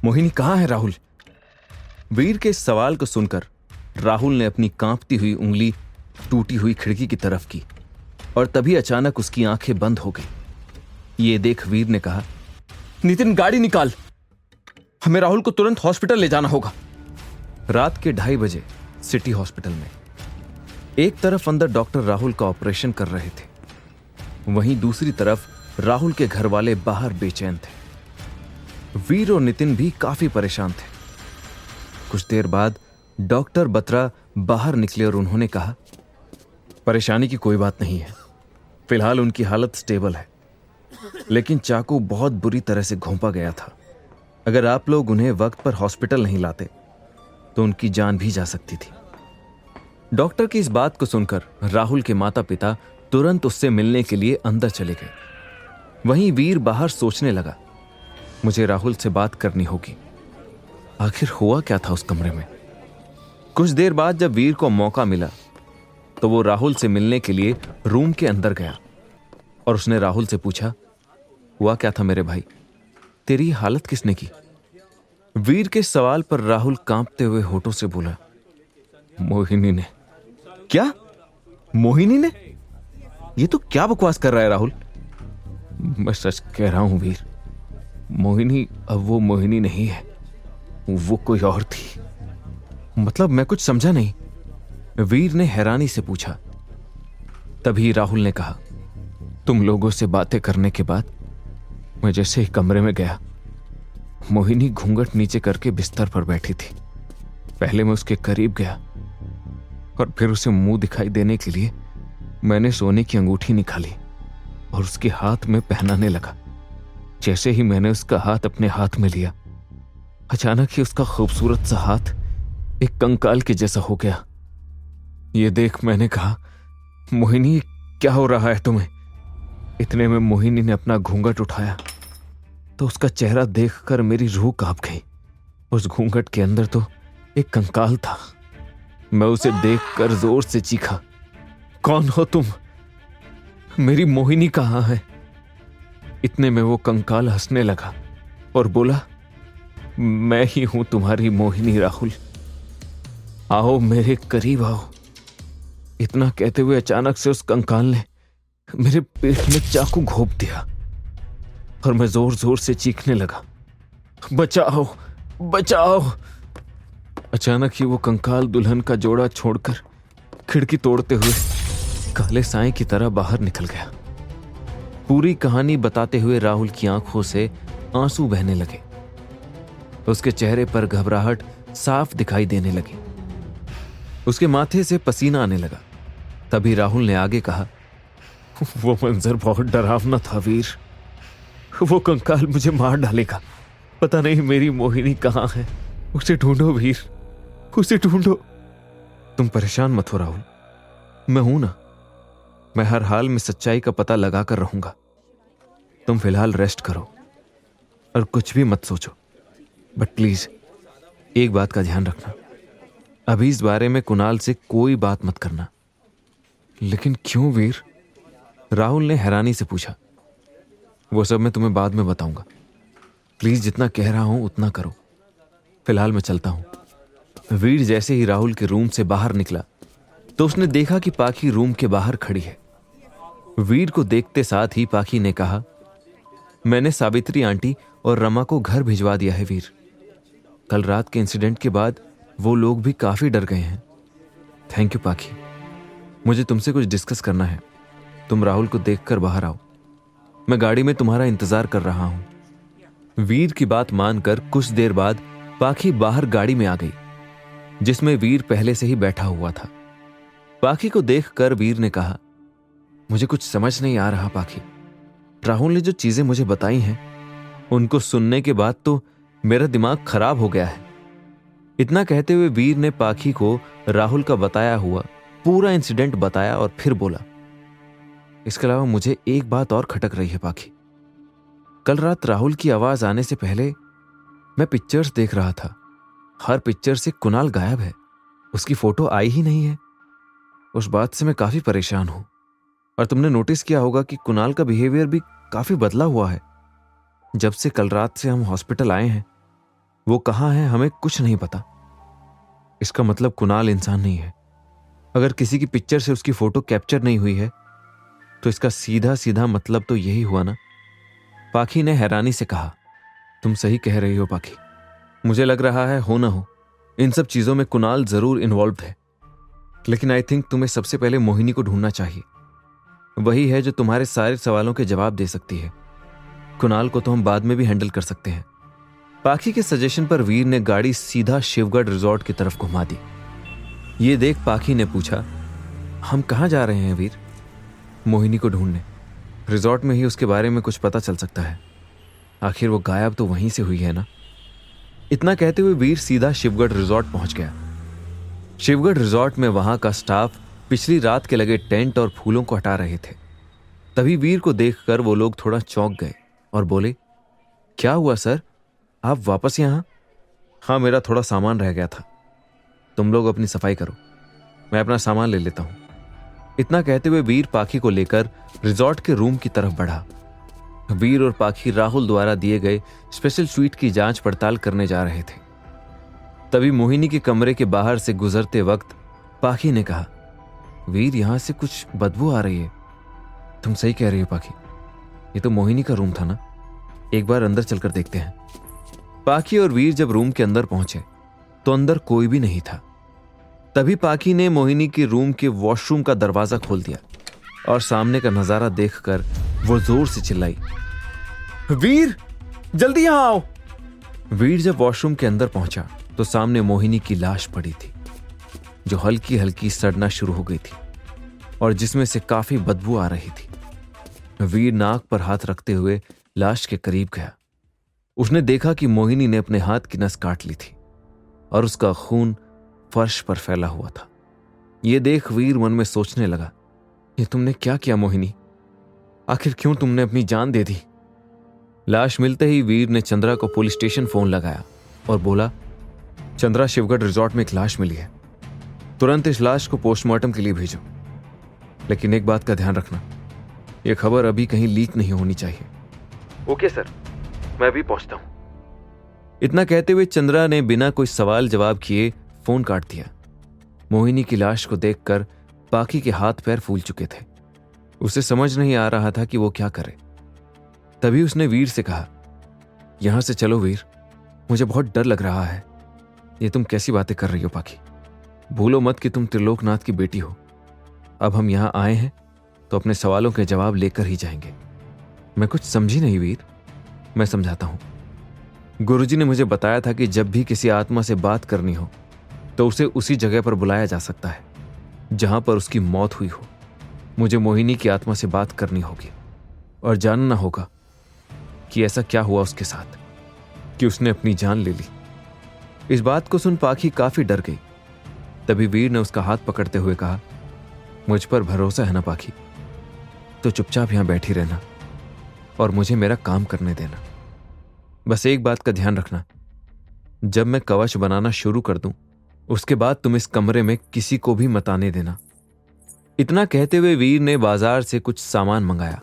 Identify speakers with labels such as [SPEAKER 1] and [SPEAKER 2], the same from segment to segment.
[SPEAKER 1] मोहिनी कहाँ है राहुल? वीर के इस सवाल को सुनकर राहुल ने अपनी कांपती हुई उंगली टूटी हुई खिड़की की तरफ की और तभी अचानक उसकी आंखें बंद हो गई। ये देख वीर ने कहा, नितिन गाड़ी निकाल, हमें राहुल को तुरंत हॉस्पिटल ले जाना होगा। रात के 2:30 बजे सिटी हॉस्पिटल में एक तरफ अंदर डॉक्टर राहुल का ऑपरेशन कर रहे थे, वहीं दूसरी तरफ राहुल के घर वाले बाहर बेचैन थे। वीर और नितिन भी काफी परेशान थे। कुछ देर बाद डॉक्टर बत्रा बाहर निकले और उन्होंने कहा, परेशानी की कोई बात नहीं है, फिलहाल उनकी हालत स्टेबल है, लेकिन चाकू बहुत बुरी तरह से घोंपा गया था। अगर आप लोग उन्हें वक्त पर हॉस्पिटल नहीं लाते तो उनकी जान भी जा सकती थी। डॉक्टर की इस बात को सुनकर राहुल के माता पिता तुरंत उससे मिलने के लिए अंदर चले गए। वहीं वीर बाहर सोचने लगा, मुझे राहुल से बात करनी होगी, आखिर हुआ क्या था उस कमरे में। कुछ देर बाद जब वीर को मौका मिला तो वो राहुल से मिलने के लिए रूम के अंदर गया और उसने राहुल से पूछा, हुआ क्या था मेरे भाई, तेरी हालत किसने की? वीर के सवाल पर राहुल कांपते हुए होठों से बोला, मोहिनी ने। क्या? मोहिनी ने? ये तो क्या बकवास कर रहा है राहुल? मैं सच कह रहा हूं वीर, मोहिनी अब वो मोहिनी नहीं है, वो कोई और थी। मतलब मैं कुछ समझा नहीं, वीर ने हैरानी से पूछा। तभी राहुल ने कहा, तुम लोगों से बातें करने के बाद मैं जैसे ही कमरे में गया, मोहिनी घूंघट नीचे करके बिस्तर पर बैठी थी। पहले मैं उसके करीब गया और फिर उसे मुंह दिखाई देने के लिए मैंने सोने की अंगूठी निकाली और उसके हाथ में पहनाने लगा। जैसे ही मैंने उसका हाथ अपने हाथ में लिया, अचानक ही उसका खूबसूरत सा हाथ एक कंकाल के जैसा हो गया। ये देख मैंने कहा, मोहिनी क्या हो रहा है तुम्हें? इतने में मोहिनी ने अपना घूंघट उठाया तो उसका चेहरा देखकर मेरी रूह कांप गई। उस घूंघट के अंदर तो एक कंकाल था। मैं उसे देखकर जोर से चीखा, कौन हो तुम? मेरी मोहिनी कहां है? इतने में वो कंकाल हंसने लगा और बोला, मैं ही हूं तुम्हारी मोहिनी राहुल, आओ मेरे करीब आओ। इतना कहते हुए अचानक से उस कंकाल ने मेरे पेट में चाकू घोंप दिया और मैं जोर जोर से चीखने लगा, बचाओ बचाओ। अचानक ही वो कंकाल दुल्हन का जोड़ा छोड़कर खिड़की तोड़ते हुए काले साए की तरह बाहर निकल गया। पूरी कहानी बताते हुए राहुल की आंखों से आंसू बहने लगे। उसके चेहरे पर घबराहट साफ दिखाई देने लगी। उसके माथे से पसीना आने लगा। तभी राहुल ने आगे कहा, वो मंजर बहुत डरावना था वीर, वो कंकाल मुझे मार डालेगा। पता नहीं मेरी मोहिनी कहां है, उसे ढूंढो वीर, उसे ढूंढो। तुम परेशान मत हो राहुल, मैं हूं ना, मैं हर हाल में सच्चाई का पता लगाकर रहूंगा। तुम फिलहाल रेस्ट करो और कुछ भी मत सोचो, बट प्लीज एक बात का ध्यान रखना, अभी इस बारे में कुणाल से कोई बात मत करना। लेकिन क्यों वीर? राहुल ने हैरानी से पूछा। वो सब मैं तुम्हें बाद में बताऊंगा, प्लीज जितना कह रहा हूं उतना करो, फिलहाल मैं चलता हूं। वीर जैसे ही राहुल के रूम से बाहर निकला तो उसने देखा कि पाखी रूम के बाहर खड़ी है। वीर को देखते साथ ही पाखी ने कहा, मैंने सावित्री आंटी और रमा को घर भिजवा दिया है वीर। कल रात के इंसिडेंट के बाद वो लोग भी काफी डर गए हैं। थैंक यू पाखी, मुझे तुमसे कुछ डिस्कस करना है। तुम राहुल को देखकर बाहर आओ, मैं गाड़ी में तुम्हारा इंतजार कर रहा हूं। वीर की बात मानकर कुछ देर बाद पाखी बाहर गाड़ी में आ गई, जिसमें वीर पहले से ही बैठा हुआ था। पाखी को देखकर वीर ने कहा, मुझे कुछ समझ नहीं आ रहा पाखी, राहुल ने जो चीजें मुझे बताई हैं उनको सुनने के बाद तो मेरा दिमाग खराब हो गया है। इतना कहते हुए वीर ने पाखी को राहुल का बताया हुआ पूरा इंसिडेंट बताया और फिर बोला, इसके अलावा मुझे एक बात और खटक रही है पाखी। कल रात राहुल की आवाज आने से पहले मैं पिक्चर्स देख रहा था, हर पिक्चर से कुणाल गायब है, उसकी फोटो आई ही नहीं है। उस बात से मैं काफी परेशान हूं। और तुमने नोटिस किया होगा कि कुणाल का बिहेवियर भी काफी बदला हुआ है। जब से कल रात से हम हॉस्पिटल आए हैं वो कहाँ है हमें कुछ नहीं पता। इसका मतलब कुणाल इंसान नहीं है। अगर किसी की पिक्चर से उसकी फोटो कैप्चर नहीं हुई है तो इसका सीधा सीधा मतलब तो यही हुआ ना। पाखी ने हैरानी से कहा, तुम सही कह रही हो पाखी। मुझे लग रहा है हो ना हो इन सब चीजों में कुणाल जरूर इन्वॉल्व है, लेकिन आई थिंक तुम्हें सबसे पहले मोहिनी को ढूंढना चाहिए। वही है जो तुम्हारे सारे सवालों के जवाब दे सकती है। कुणाल को तो हम बाद में भी हैंडल कर सकते हैं। पाखी के सजेशन पर वीर ने गाड़ी सीधा शिवगढ़ रिजॉर्ट की तरफ घुमा दी। ये देख पाखी ने पूछा, हम कहाँ जा रहे हैं वीर? मोहिनी को ढूंढने। रिजॉर्ट में ही उसके बारे में कुछ पता चल सकता है। आखिर वो गायब तो वहीं से हुई है ना। इतना कहते हुए वीर सीधा शिवगढ़ रिजॉर्ट पहुंच गया। शिवगढ़ रिजॉर्ट में वहां का स्टाफ पिछली रात के लगे टेंट और फूलों को हटा रहे थे। तभी वीर को देखकर वो लोग थोड़ा चौंक गए और बोले, क्या हुआ सर, आप वापस यहां? हाँ, मेरा थोड़ा सामान रह गया था। तुम लोग अपनी सफाई करो, मैं अपना सामान ले लेता हूं। इतना कहते हुए वीर पाखी को लेकर रिजॉर्ट के रूम की तरफ बढ़ा। वीर और पाखी राहुल द्वारा दिए गए स्पेशल स्वीट की जांच पड़ताल करने जा रहे थे। तभी मोहिनी के कमरे के बाहर से गुजरते वक्त पाखी ने कहा, वीर यहां से कुछ बदबू आ रही है। तुम सही कह रही हो पाखी, ये तो मोहिनी का रूम था ना। एक बार अंदर चलकर देखते हैं। पाखी और वीर जब रूम के अंदर पहुंचे तो अंदर कोई भी नहीं था। तभी पाखी ने मोहिनी के रूम के वॉशरूम का दरवाजा खोल दिया और सामने का नजारा देखकर वो जोर से चिल्लाई, वीर जल्दी यहां आओ। वीर जब वॉशरूम के अंदर पहुंचा तो सामने मोहिनी की लाश पड़ी थी, जो हल्की हल्की सड़ना शुरू हो गई थी और जिसमें से काफी बदबू आ रही थी। वीर नाक पर हाथ रखते हुए लाश के करीब गया। उसने देखा कि मोहिनी ने अपने हाथ की नस काट ली थी और उसका खून फर्श पर फैला हुआ था। यह देख वीर मन में सोचने लगा, ये तुमने क्या किया मोहिनी? आखिर क्यों तुमने अपनी जान दे दी? लाश मिलते ही वीर ने चंद्रा को पुलिस स्टेशन फोन लगाया और बोला, चंद्रा, शिवगढ़ रिजॉर्ट में एक लाश मिली है, तुरंत इस लाश को पोस्टमार्टम के लिए भेजो। लेकिन एक बात का ध्यान रखना, यह खबर अभी कहीं लीक नहीं होनी चाहिए। ओके सर, मैं अभी पहुंचता हूं। इतना कहते हुए चंद्रा ने बिना कोई सवाल जवाब किए फोन काट दिया। मोहिनी की लाश को देखकर पाखी के हाथ पैर फूल चुके थे। उसे समझ नहीं आ रहा था कि वो क्या करे। तभी उसने वीर से कहा, यहां से चलो वीर, मुझे बहुत डर लग रहा है। ये तुम कैसी बातें कर रही हो पाखी? भूलो मत कि तुम त्रिलोकनाथ की बेटी हो। अब हम यहां आए हैं तो अपने सवालों के जवाब लेकर ही जाएंगे। मैं कुछ समझी नहीं वीर, मैं समझाता हूं। गुरुजी ने मुझे बताया था कि जब भी किसी आत्मा से बात करनी हो तो उसे उसी जगह पर बुलाया जा सकता है जहां पर उसकी मौत हुई हो। मुझे मोहिनी की आत्मा से बात करनी होगी और जानना होगा कि ऐसा क्या हुआ उसके साथ कि उसने अपनी जान ले ली। इस बात को सुन पाखी काफी डर गई। तभी वीर ने उसका हाथ पकड़ते हुए कहा, मुझ पर भरोसा है ना पाखी? तो चुपचाप यहां बैठी रहना और मुझे मेरा काम करने देना। बस एक बात का ध्यान रखना, जब मैं कवच बनाना शुरू कर दूं उसके बाद तुम इस कमरे में किसी को भी मत आने देना। इतना कहते हुए वीर ने बाजार से कुछ सामान मंगाया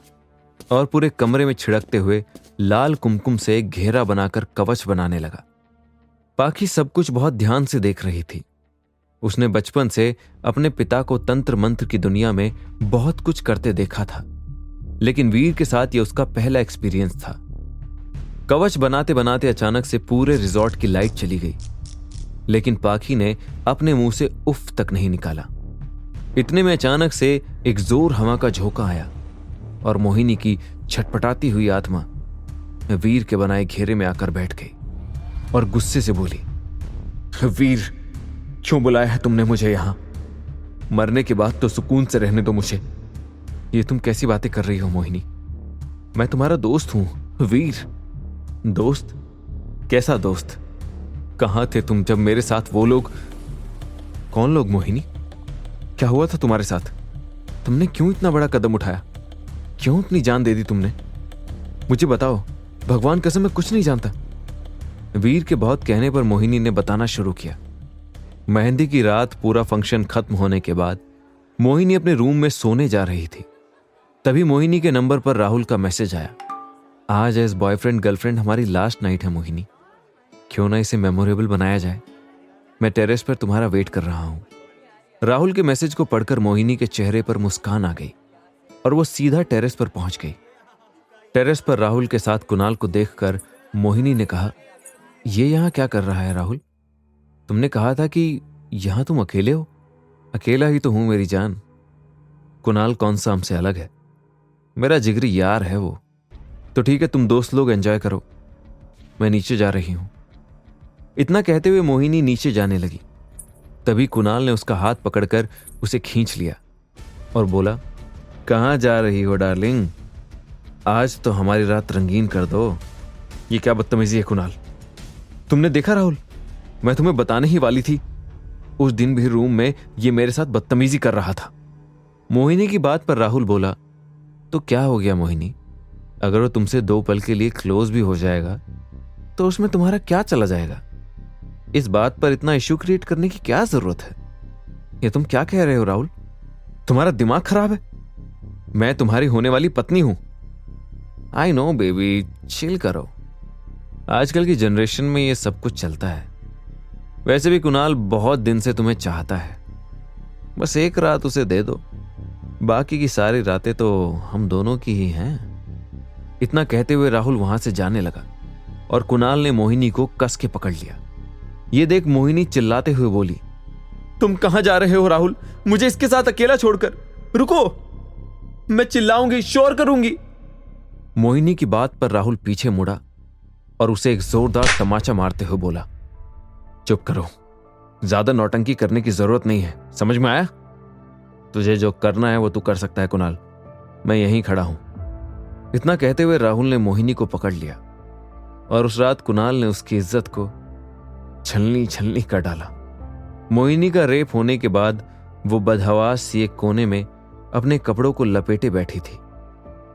[SPEAKER 1] और पूरे कमरे में छिड़कते हुए लाल कुमकुम से एक घेरा बनाकर कवच बनाने लगा। पाखी सब कुछ बहुत ध्यान से देख रही थी। उसने बचपन से अपने पिता को तंत्र मंत्र की दुनिया में बहुत कुछ करते देखा था, लेकिन वीर के साथ यह उसका पहला एक्सपीरियंस था। कवच बनाते बनाते अचानक से पूरे रिजॉर्ट की लाइट चली गई, लेकिन पाखी ने अपने मुंह से उफ तक नहीं निकाला। इतने में अचानक से एक जोर हवा का झोंका आया और मोहिनी की छटपटाती हुई आत्मा वीर के बनाए घेरे में आकर बैठ गई और गुस्से से बोली, वीर, क्यों बुलाया है तुमने मुझे यहां? मरने के बाद तो सुकून से रहने दो मुझे। ये तुम कैसी बातें कर रही हो मोहिनी? मैं तुम्हारा दोस्त हूं वीर। दोस्त? कैसा दोस्त? कहां थे तुम जब मेरे साथ वो लोग? कौन लोग मोहिनी? क्या हुआ था तुम्हारे साथ? तुमने क्यों इतना बड़ा कदम उठाया? क्यों अपनी जान दे दी तुमने? मुझे बताओ, भगवान कसम मैं कुछ नहीं जानता। वीर के बहुत कहने पर मोहिनी ने बताना शुरू किया। मेहंदी की रात पूरा फंक्शन खत्म होने के बाद मोहिनी अपने रूम में सोने जा रही थी। तभी मोहिनी के नंबर पर राहुल का मैसेज आया, आज एज बॉयफ्रेंड गर्लफ्रेंड हमारी लास्ट नाइट है मोहिनी, क्यों ना इसे मेमोरेबल बनाया जाए। मैं टेरेस पर तुम्हारा वेट कर रहा हूं। राहुल के मैसेज को पढ़कर मोहिनी के चेहरे पर मुस्कान आ गई और वो सीधा टेरेस पर पहुंच गई। टेरेस पर राहुल के साथ कुणाल को देखकर मोहिनी ने कहा, ये यहां क्या कर रहा है राहुल? तुमने कहा था कि यहां तुम अकेले हो। अकेला ही तो हूं मेरी जान। कुणाल कौन सा हमसे अलग है, मेरा जिगरी यार है वो। तो ठीक है, तुम दोस्त लोग एंजॉय करो, मैं नीचे जा रही हूं। इतना कहते हुए मोहिनी नीचे जाने लगी। तभी कुणाल ने उसका हाथ पकड़कर उसे खींच लिया और बोला, कहां जा रही हो डार्लिंग? आज तो हमारी रात रंगीन कर दो। ये क्या बदतमीजी है कुणाल? तुमने देखा राहुल, मैं तुम्हें बताने ही वाली थी। उस दिन भी रूम में ये मेरे साथ बदतमीजी कर रहा था। मोहिनी की बात पर राहुल बोला, तो क्या हो गया मोहिनी? अगर वो तुमसे 2 पल के लिए क्लोज भी हो जाएगा तो उसमें तुम्हारा क्या चला जाएगा? इस बात पर इतना इश्यू क्रिएट करने की क्या जरूरत है? ये तुम क्या कह रहे हो राहुल? तुम्हारा दिमाग खराब है? मैं तुम्हारी होने वाली पत्नी हूं। आई नो बेबी, चिल करो। आजकल की जनरेशन में ये सब कुछ चलता है। वैसे भी कुणाल बहुत दिन से तुम्हें चाहता है, बस एक रात उसे दे दो, बाकी की सारी रातें तो हम दोनों की ही हैं। इतना कहते हुए राहुल वहां से जाने लगा और कुणाल ने मोहिनी को कस के पकड़ लिया। ये देख मोहिनी चिल्लाते हुए बोली, तुम कहां जा रहे हो राहुल? मुझे इसके साथ अकेला छोड़कर। रुको, मैं चिल्लाऊंगी, शोर करूंगी। मोहिनी की बात पर राहुल पीछे मुड़ा और उसे एक जोरदार तमाचा मारते हुए बोला, चुप करो, ज्यादा नौटंकी करने की जरूरत नहीं है, समझ में आया? तुझे जो करना है वो तू कर सकता है कुणाल, मैं यहीं खड़ा हूं। इतना कहते हुए राहुल ने मोहिनी को पकड़ लिया और उस रात कुणाल ने उसकी इज्जत को छलनी छलनी कर डाला। मोहिनी का रेप होने के बाद वो बदहवास सी एक कोने में अपने कपड़ों को लपेटे बैठी थी।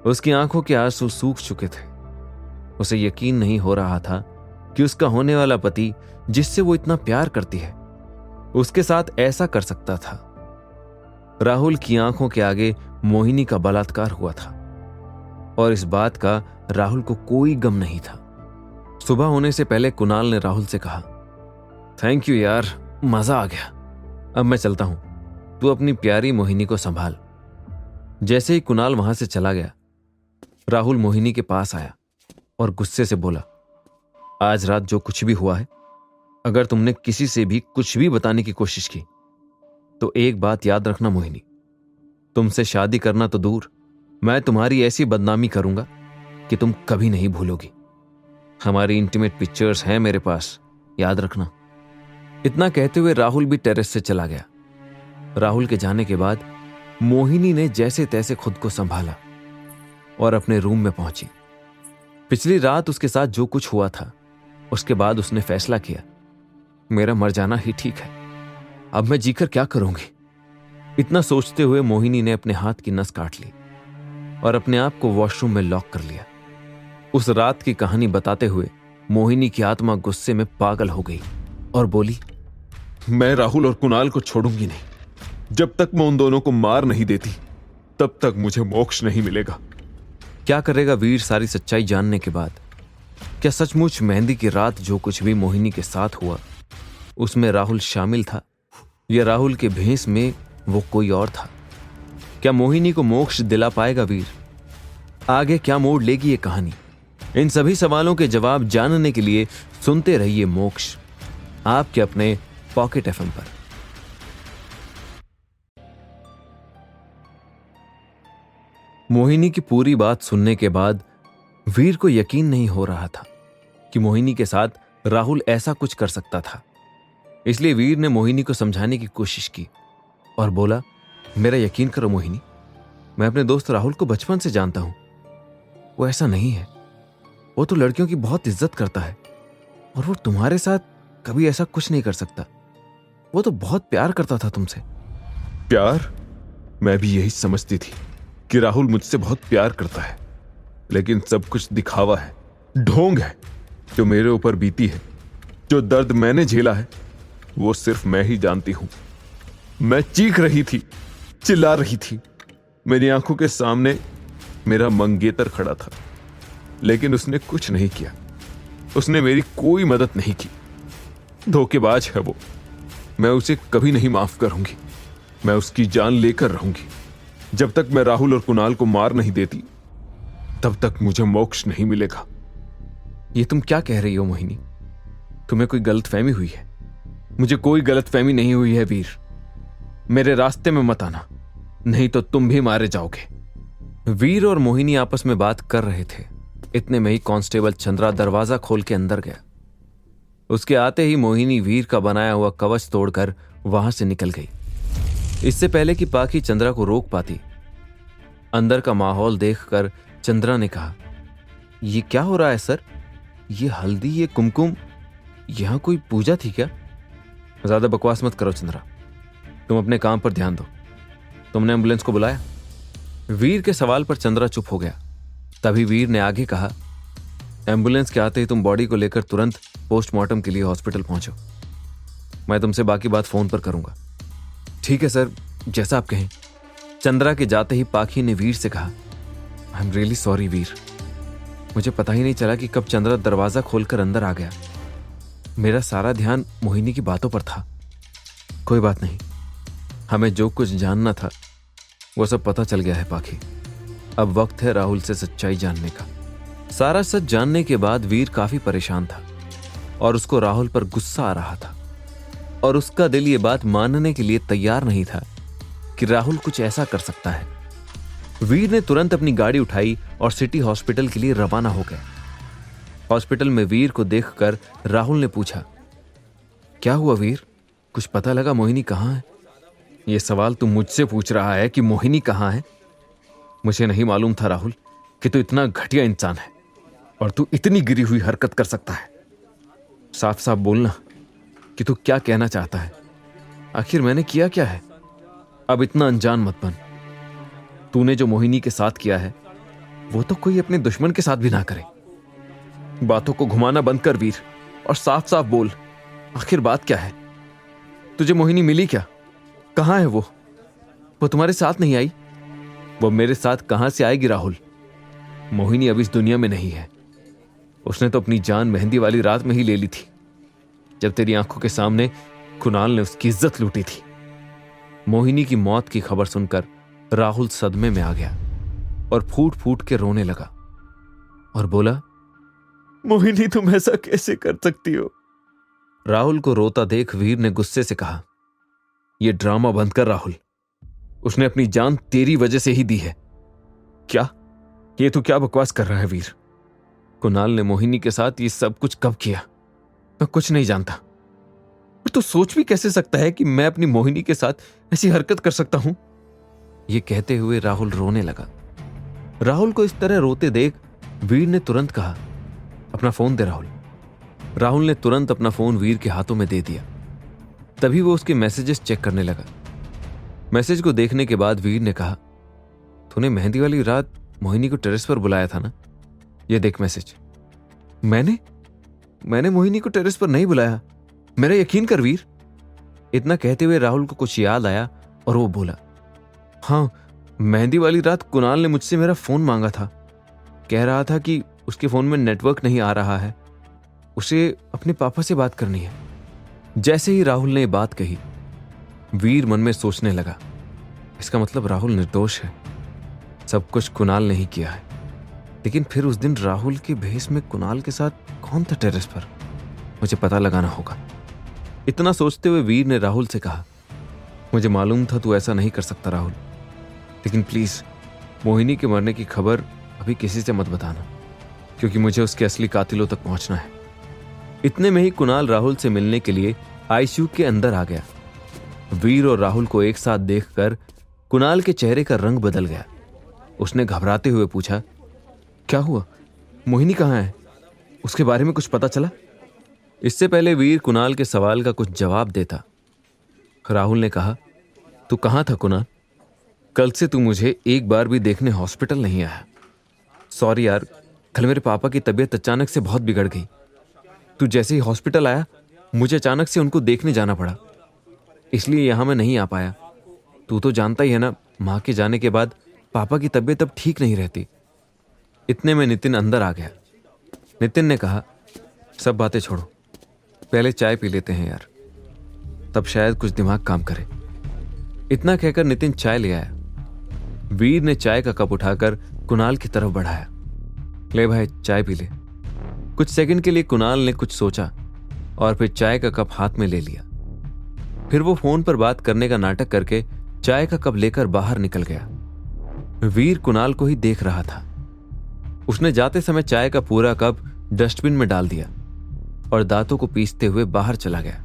[SPEAKER 1] उसकी आंखों के आंसू सूख चुके थे। उसे यकीन नहीं हो रहा था कि उसका होने वाला पति, जिससे वो इतना प्यार करती है, उसके साथ ऐसा कर सकता था। राहुल की आंखों के आगे मोहिनी का बलात्कार हुआ था और इस बात का राहुल को कोई गम नहीं था। सुबह होने से पहले कुणाल ने राहुल से कहा, थैंक यू यार, मजा आ गया। अब मैं चलता हूं, तू अपनी प्यारी मोहिनी को संभाल। जैसे ही कुणाल वहां से चला गया, राहुल मोहिनी के पास आया और गुस्से से बोला, आज रात जो कुछ भी हुआ है, अगर तुमने किसी से भी कुछ भी बताने की कोशिश की तो एक बात याद रखना मोहिनी, तुमसे शादी करना तो दूर, मैं तुम्हारी ऐसी बदनामी करूंगा कि तुम कभी नहीं भूलोगी। हमारी इंटीमेट पिक्चर्स हैं मेरे पास, याद रखना। इतना कहते हुए राहुल भी टेरेस से चला गया। राहुल के जाने के बाद मोहिनी ने जैसे तैसे खुद को संभाला और अपने रूम में पहुंची। पिछली रात उसके साथ जो कुछ हुआ था, उसके बाद उसने फैसला किया, मेरा मर जाना ही ठीक है, अब मैं जीकर क्या करूंगी। इतना सोचते हुए मोहिनी ने अपने हाथ की नस काट ली और अपने आप को वॉशरूम में लॉक कर लिया। उस रात की कहानी बताते हुए मोहिनी की आत्मा गुस्से में पागल हो गई और बोली, मैं राहुल और कुणाल को छोड़ूंगी नहीं। जब तक मैं उन दोनों को मार नहीं देती तब तक मुझे मोक्ष नहीं मिलेगा। क्या करेगा वीर सारी सच्चाई जानने के बाद? क्या सचमुच मेहंदी की रात जो कुछ भी मोहिनी के साथ हुआ उसमें राहुल शामिल था, या राहुल के भेष में वो कोई और था? क्या मोहिनी को मोक्ष दिला पाएगा वीर? आगे क्या मोड़ लेगी ये कहानी? इन सभी सवालों के जवाब जानने के लिए सुनते रहिए मोक्ष, आपके अपने पॉकेट एफएम पर। मोहिनी की पूरी बात सुनने के बाद वीर को यकीन नहीं हो रहा था कि मोहिनी के साथ राहुल ऐसा कुछ कर सकता था। इसलिए वीर ने मोहिनी को समझाने की कोशिश की और बोला, मेरा यकीन करो मोहिनी, मैं अपने दोस्त राहुल को बचपन से जानता हूं। वो ऐसा नहीं है, वो तो लड़कियों की बहुत इज्जत करता है और वो तुम्हारे साथ कभी ऐसा कुछ नहीं कर सकता। वो तो बहुत प्यार करता था तुमसे। प्यार? मैं भी यही समझती थी कि राहुल मुझसे बहुत प्यार करता है, लेकिन सब कुछ दिखावा है, ढोंग है। जो मेरे ऊपर बीती है, जो दर्द मैंने झेला है, वो सिर्फ मैं ही जानती हूं। मैं चीख रही थी, चिल्ला रही थी, मेरी आंखों के सामने मेरा मंगेतर खड़ा था, लेकिन उसने कुछ नहीं किया।
[SPEAKER 2] उसने मेरी कोई मदद नहीं की। धोखेबाज है वो। मैं उसे कभी नहीं माफ करूंगी। मैं उसकी जान लेकर रहूंगी। जब तक मैं राहुल और कुणाल को मार नहीं देती तब तक मुझे मोक्ष नहीं मिलेगा।
[SPEAKER 1] ये तुम क्या कह रही हो मोहिनी? तुम्हें कोई गलतफहमी हुई है? मुझे कोई गलतफहमी नहीं हुई है वीर। मेरे रास्ते में मत आना, नहीं तो तुम भी मारे जाओगे। वीर और मोहिनी आपस में बात कर रहे थे। इतने में ही कांस्टेबल चंद्रा दरवाजा खोल के अंदर गया। उसके आते ही मोहिनी वीर का बनाया हुआ कवच तोड़कर वहां से निकल गई। इससे पहले कि पाखी चंद्रा को रोक पाती, अंदर का माहौल देखकर चंद्रा ने कहा, ये क्या हो रहा है सर? ये हल्दी, ये कुमकुम, यहां कोई पूजा थी क्या? ज्यादा बकवास मत करो चंद्रा, तुम अपने काम पर ध्यान दो। तुमने एम्बुलेंस को बुलाया? वीर के सवाल पर चंद्रा चुप हो गया। तभी वीर ने आगे कहा, एम्बुलेंस के आते ही तुम बॉडी को लेकर तुरंत पोस्टमार्टम के लिए हॉस्पिटल पहुंचो। मैं तुमसे बाकी बात फोन पर करूंगा। ठीक है सर, जैसा आप कहें। चंद्रा के जाते ही पाखी ने वीर से कहा, आई एम रियली सॉरी वीर, मुझे पता ही नहीं चला कि कब चंद्रा दरवाजा खोलकर अंदर आ गया। मेरा सारा ध्यान मोहिनी की बातों पर था। कोई बात नहीं, हमें जो कुछ जानना था वो सब पता चल गया है पाखी। अब वक्त है राहुल से सच्चाई जानने का। सारा सच जानने के बाद वीर काफी परेशान था और उसको राहुल पर गुस्सा आ रहा था और उसका दिल ये बात मानने के लिए तैयार नहीं था कि राहुल कुछ ऐसा कर सकता है। वीर ने तुरंत अपनी गाड़ी उठाई और सिटी हॉस्पिटल के लिए रवाना हो गए। हॉस्पिटल में वीर को देखकर राहुल ने पूछा, क्या हुआ वीर, कुछ पता लगा मोहिनी कहाँ है? यह सवाल तू मुझसे पूछ रहा है कि मोहिनी कहाँ है? मुझे नहीं मालूम था राहुल कि तू इतना घटिया इंसान है और तू इतनी गिरी हुई हरकत कर सकता है। साफ साफ बोलना कि तू क्या कहना चाहता है। आखिर मैंने किया क्या है? अब इतना अनजान मत बन। तूने जो मोहिनी के साथ किया है वो तो कोई अपने दुश्मन के साथ भी ना करे। बातों को घुमाना बंद कर वीर और साफ साफ बोल, आखिर बात क्या है? तुझे मोहिनी मिली क्या? कहां है वो तुम्हारे साथ नहीं आई? वो मेरे साथ कहां से आएगी राहुल? मोहिनी अब इस दुनिया में नहीं है। उसने तो अपनी जान मेहंदी वाली रात में ही ले ली थी, जब तेरी आंखों के सामने कुणाल ने उसकी इज्जत लूटी थी। मोहिनी की मौत की खबर सुनकर राहुल सदमे में आ गया और फूट फूट के रोने लगा और बोला, मोहिनी तुम ऐसा कैसे कर सकती हो? राहुल को रोता देख वीर ने गुस्से से कहा, यह ड्रामा बंद कर राहुल। उसने अपनी जान तेरी वजह से ही दी है। क्या? ये तू क्या बकवास कर रहा है वीर? कुणाल ने मोहिनी के साथ ये सब कुछ कब किया? मैं कुछ नहीं जानता। और तू सोच भी कैसे सकता है कि मैं अपनी मोहिनी के साथ ऐसी हरकत कर सकता हूं? ये कहते हुए राहुल रोने लगा। राहुल को इस तरह रोते देख वीर ने तुरंत कहा, अपना फोन दे राहुल। राहुल ने तुरंत अपना फोन वीर के हाथों में दे दिया। तभी वो उसके मैसेजेस चेक करने लगा। मैसेज को देखने के बाद वीर ने कहा, तूने मेहंदी वाली रात मोहिनी को टेरेस पर बुलाया था ना? ये देख मैसेज। मैंने मोहिनी को टेरेस पर नहीं बुलाया, मेरा यकीन कर वीर। इतना कहते हुए राहुल को कुछ याद आया और वो बोला, हाँ, मेहंदी वाली रात कुणाल ने मुझसे मेरा फोन मांगा था। कह रहा था कि उसके फोन में नेटवर्क नहीं आ रहा है, उसे अपने पापा से बात करनी है। जैसे ही राहुल ने बात कही, वीर मन में सोचने लगा, इसका मतलब राहुल निर्दोष है, सब कुछ कुणाल ने ही किया है। लेकिन फिर उस दिन राहुल के भेष में कुणाल के साथ कौन था टेरेस पर? मुझे पता लगाना होगा। इतना सोचते हुए वीर ने राहुल से कहा, मुझे मालूम था तू ऐसा नहीं कर सकता राहुल, लेकिन प्लीज मोहिनी के मरने की खबर अभी किसी से मत बताना, क्योंकि मुझे उसके असली कातिलों तक पहुंचना है। इतने में ही कुणाल राहुल से मिलने के लिए आईसीयू के अंदर आ गया। वीर और राहुल को एक साथ देखकर कुणाल के चेहरे का रंग बदल गया। उसने घबराते हुए पूछा, क्या हुआ? मोहिनी कहाँ है? उसके बारे में कुछ पता चला? इससे पहले वीर कुणाल के सवाल का कुछ जवाब देता, राहुल ने कहा, तू कहाँ था कुणाल? कल से तू मुझे एक बार भी देखने हॉस्पिटल नहीं आया। सॉरी यार, कल मेरे पापा की तबीयत अचानक से बहुत बिगड़ गई। तू जैसे ही हॉस्पिटल आया, मुझे अचानक से उनको देखने जाना पड़ा, इसलिए यहां मैं नहीं आ पाया। तू तो जानता ही है ना, माँ के जाने के बाद पापा की तबीयत अब ठीक नहीं रहती। इतने में नितिन अंदर आ गया। नितिन ने कहा, सब बातें छोड़ो, पहले चाय पी लेते हैं यार, तब शायद कुछ दिमाग काम करे। इतना कहकर नितिन चाय ले आया। वीर ने चाय का कप उठाकर कुणाल की तरफ बढ़ाया। ले भाई, चाय पी ले। कुछ सेकंड के लिए कुणाल ने कुछ सोचा और फिर चाय का कप हाथ में ले लिया। फिर वो फोन पर बात करने का नाटक करके चाय का कप लेकर बाहर निकल गया। वीर कुणाल को ही देख रहा था। उसने जाते समय चाय का पूरा कप डस्टबिन में डाल दिया और दांतों को पीसते हुए बाहर चला गया।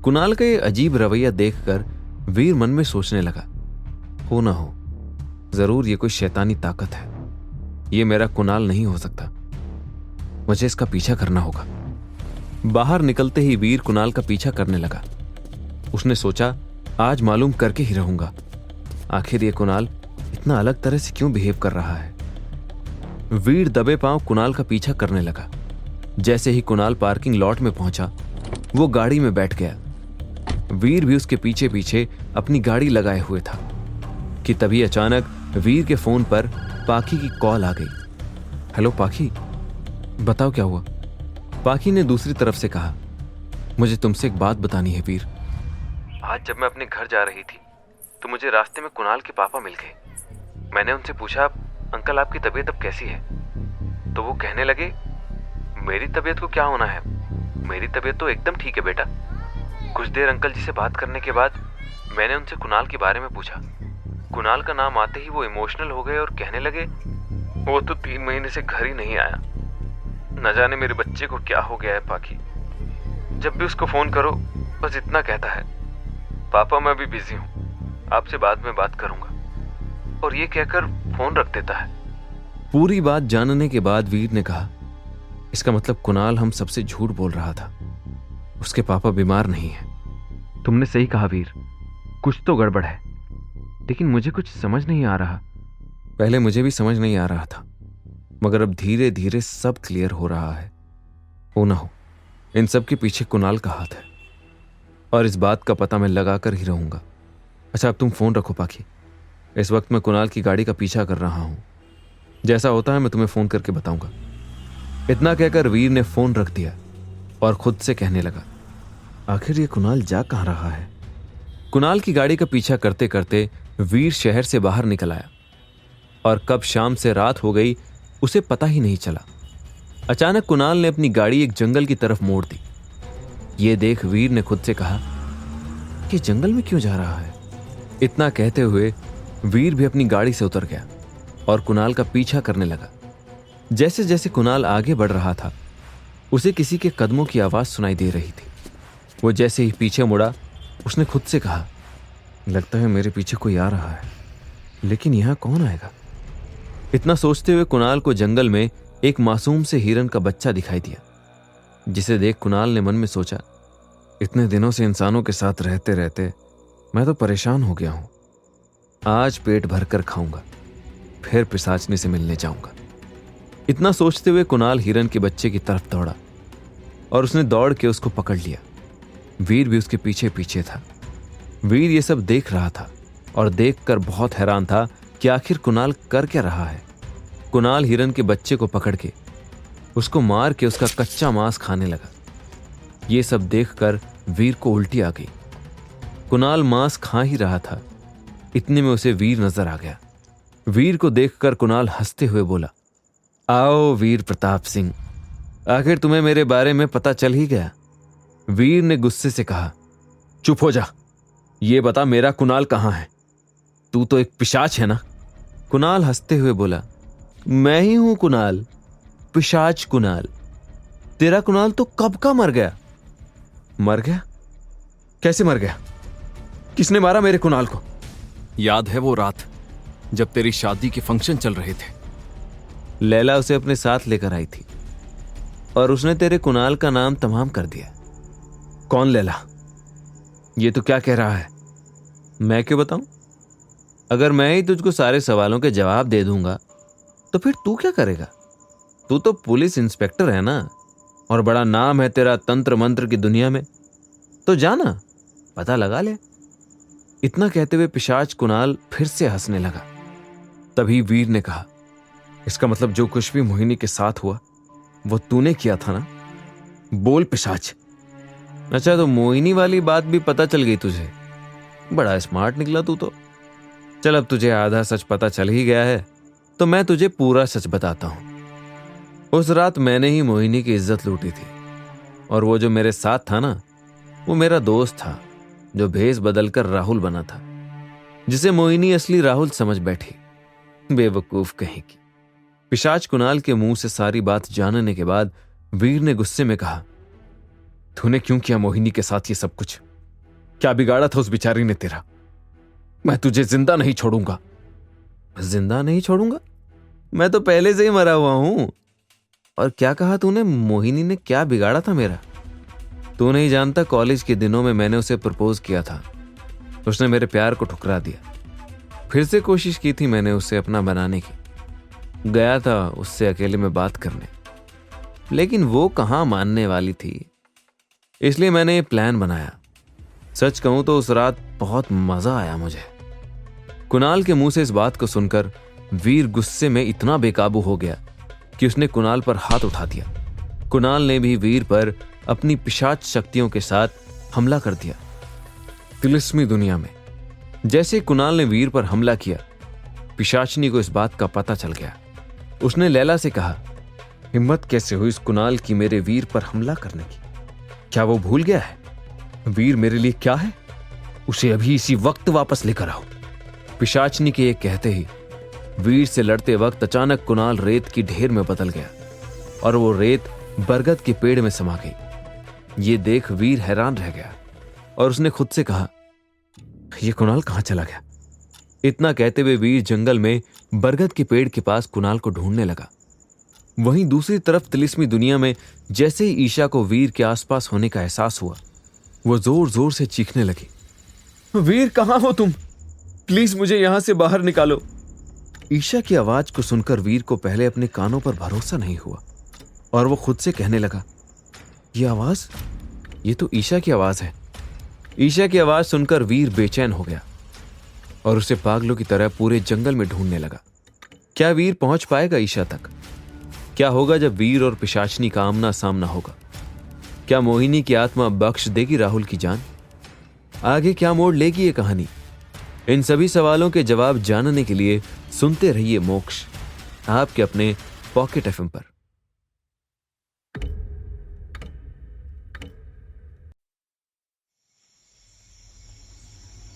[SPEAKER 1] कुणाल का ये अजीब रवैया देखकर वीर मन में सोचने लगा, हो ना हो, जरूर ये कोई शैतानी ताकत है। ये मेरा कुणाल नहीं हो सकता, मुझे इसका पीछा करना होगा। बाहर निकलते ही वीर कुणाल का पीछा करने लगा। उसने सोचा, आज मालूम करके ही रहूंगा, आखिर ये कुणाल इतना अलग तरह से क्यों बिहेव कर रहा है। वीर दबे पांव कुणाल का पीछा करने लगा। जैसे ही कुणाल पार्किंग लॉट में पहुंचा, वो गाड़ी में बैठ गया। वीर भी उसके पीछे पीछे अपनी गाड़ी लगाए हुए था कि तभी अचानक वीर के फोन पर पाखी की कॉल आ गई। हेलो पाखी, बताओ क्या हुआ। पाखी ने दूसरी तरफ से कहा, मुझे तुमसे एक बात बतानी है वीर। आज जब मैं अपने घर जा रही थी तो मुझे रास्ते में कुणाल के पापा मिल गए। मैंने उनसे पूछा, अंकल आपकी तबीयत अब कैसी है? तो वो कहने लगे, मेरी तबीयत को क्या होना है, मेरी तबीयत तो एकदम ठीक है बेटा। कुछ देर अंकल जी से बात करने के बाद मैंने उनसे कुणाल के बारे में पूछा। कुणाल का नाम आते ही वो इमोशनल हो गए और कहने लगे, वो तो 3 महीने से घर ही नहीं आया, न जाने मेरे बच्चे को क्या हो गया है। पाखी जब भी उसको फोन करो बस इतना कहता है, पापा मैं अभी बिजी हूँ, आपसे बाद में बात करूंगा, और ये कहकर फोन रख देता है। पूरी बात जानने के बाद वीर ने कहा, इसका मतलब कुणाल हम सबसे झूठ बोल रहा था, उसके पापा बीमार नहीं है। तुमने सही कहा वीर, कुछ तो गड़बड़ है, लेकिन मुझे कुछ समझ नहीं आ रहा। पहले मुझे भी समझ नहीं आ रहा था, मगर अब धीरे धीरे सब क्लियर हो रहा है। हो ना हो, इन सब के पीछे कुणाल का हाथ है, और इस बात का पता मैं लगा कर ही रहूंगा। अच्छा, अब तुम फोन रखो पाखी, इस वक्त मैं कुणाल की गाड़ी का पीछा कर रहा हूं। जैसा होता है मैं तुम्हें फोन करके बताऊंगा। इतना कहकर वीर ने फोन रख दिया और खुद से कहने लगा, आखिर ये कुणाल जा कहां रहा है। कुणाल की गाड़ी का पीछा करते करते वीर शहर से बाहर निकल आया, और कब शाम से रात हो गई उसे पता ही नहीं चला। अचानक कुणाल ने अपनी गाड़ी एक जंगल की तरफ मोड़ दी। ये देख वीर ने खुद से कहा कि जंगल में क्यों जा रहा है। इतना कहते हुए वीर भी अपनी गाड़ी से उतर गया और कुणाल का पीछा करने लगा। जैसे जैसे कुणाल आगे बढ़ रहा था, उसे किसी के कदमों की आवाज सुनाई दे रही थी। वो जैसे ही पीछे मुड़ा, उसने खुद से कहा, लगता है मेरे पीछे कोई आ रहा है, लेकिन यहां कौन आएगा। इतना सोचते हुए कुणाल को जंगल में एक मासूम से हिरन का बच्चा दिखाई दिया, जिसे देख कुणाल ने मन में सोचा, इतने दिनों से इंसानों के साथ रहते रहते मैं तो परेशान हो गया हूं। आज पेट भरकर खाऊंगा, फिर पिशाचनी से मिलने जाऊंगा। इतना सोचते हुए कुणाल हिरन के बच्चे की तरफ दौड़ा और उसने दौड़ के उसको पकड़ लिया। वीर भी उसके पीछे पीछे था। वीर ये सब देख रहा था और देखकर बहुत हैरान था कि आखिर कुणाल कर क्या रहा है। कुणाल हिरन के बच्चे को पकड़ के उसको मार के उसका कच्चा मांस खाने लगा। ये सब देखकर वीर को उल्टी आ गई। कुणाल मांस खा ही रहा था, इतने में उसे वीर नजर आ गया। वीर को देखकर कुणाल हंसते हुए बोला, आओ वीर प्रताप सिंह, आखिर तुम्हें मेरे बारे में पता चल ही गया। वीर ने गुस्से से कहा, चुप हो जा, ये बता मेरा कुणाल कहां है। तू तो एक पिशाच है ना। कुणाल हंसते हुए बोला, मैं ही हूं कुणाल, पिशाच कुणाल। तेरा कुणाल तो कब का मर गया। मर गया? कैसे मर गया? किसने मारा मेरे कुणाल को?
[SPEAKER 3] याद है वो रात जब तेरी शादी के फंक्शन चल रहे थे?
[SPEAKER 1] लैला उसे अपने साथ लेकर आई थी और उसने तेरे कुणाल का नाम तमाम कर दिया। कौन लैला? ये तो क्या कह रहा है? मैं क्यों बताऊं? अगर मैं ही तुझको सारे सवालों के जवाब दे दूंगा तो फिर तू क्या करेगा? तू तो पुलिस इंस्पेक्टर है ना, और बड़ा नाम है तेरा तंत्र मंत्र की दुनिया में, तो जाना पता लगा ले। इतना कहते हुए पिशाच कुणाल फिर से हंसने लगा। तभी वीर ने कहा, इसका मतलब जो कुछ भी मोहिनी के साथ हुआ वो तूने किया था ना? बोल पिशाच। अच्छा, तो मोहिनी वाली बात भी पता चल गई तुझे? बड़ा स्मार्ट निकला तू तो। चल, अब तुझे आधा सच पता चल ही गया है तो मैं तुझे पूरा सच बताता हूं। उस रात मैंने ही मोहिनी की इज्जत लूटी थी, और वो जो मेरे साथ था ना, वो मेरा दोस्त था जो भेष बदलकर राहुल बना था, जिसे मोहिनी असली राहुल समझ बैठी। बेवकूफ कहीं की। पिशाच कुणाल के मुंह से सारी बात जानने के बाद वीर ने गुस्से में कहा, तूने क्यों किया मोहिनी के साथ ये सब कुछ? क्या बिगाड़ा था उस बेचारी ने तेरा? मैं तुझे जिंदा नहीं छोड़ूंगा। जिंदा नहीं छोड़ूंगा? मैं तो पहले से ही मरा हुआ हूं। और क्या कहा तूने? मोहिनी ने क्या बिगाड़ा था मेरा? तू नहीं जानता, कॉलेज के दिनों में मैंने उसे प्रपोज किया था। उसने मेरे प्यार को ठुकरा दिया। फिर से कोशिश की थी मैंने उसे अपना बनाने की। गया था उससे अकेले में बात करने, लेकिन वो कहां मानने वाली थी। इसलिए मैंने ये प्लान बनाया। सच कहूं तो उस रात बहुत मजा आया मुझे। कुणाल के मुंह से इस बात को सुनकर वीर गुस्से में इतना बेकाबू हो गया कि उसने कुणाल पर हाथ उठा दिया। कुणाल ने भी वीर पर अपनी पिशाच शक्तियों के साथ हमला कर दिया। तिलिस्मी दुनिया में जैसे कुणाल ने वीर पर हमला किया, पिशाचनी को इस बात का पता चल गया। उसने लैला से कहा, हिम्मत कैसे हुई इस कुणाल की मेरे वीर पर हमला करने की? क्या वो भूल गया है वीर मेरे लिए क्या है? उसे अभी इसी वक्त वापस लेकर आओ। पिशाचनी के ये कहते ही वीर से लड़ते वक्त अचानक कुणाल रेत की ढेर में बदल गया और वो रेत बरगद के पेड़ में समा गई। ये देख वीर हैरान रह गया और उसने खुद से कहा, ये कुणाल कहां चला गया? इतना कहते हुए वीर जंगल में बरगद के पेड़ के पास कुणाल को ढूंढने लगा। वहीं दूसरी तरफ तिलिस्मी दुनिया में जैसे ही ईशा को वीर के आसपास होने का एहसास हुआ, वो जोर जोर से चीखने लगी, वीर कहां हो तुम? प्लीज मुझे यहां से बाहर निकालो। ईशा की आवाज को सुनकर वीर को पहले अपने कानों पर भरोसा नहीं हुआ और वो खुद से कहने लगा, ये आवाज, ये तो ईशा की आवाज है। ईशा की आवाज सुनकर वीर बेचैन हो गया और उसे पागलों की तरह पूरे जंगल में ढूंढने लगा। क्या वीर पहुंच पाएगा ईशा तक? क्या होगा जब वीर और पिशाचनी का आमना सामना होगा? क्या मोहिनी की आत्मा बख्श देगी राहुल की जान? आगे क्या मोड़ लेगी ये कहानी? इन सभी सवालों के जवाब जानने के लिए सुनते रहिए मोक्ष, आपके अपने पॉकेट एफएम पर।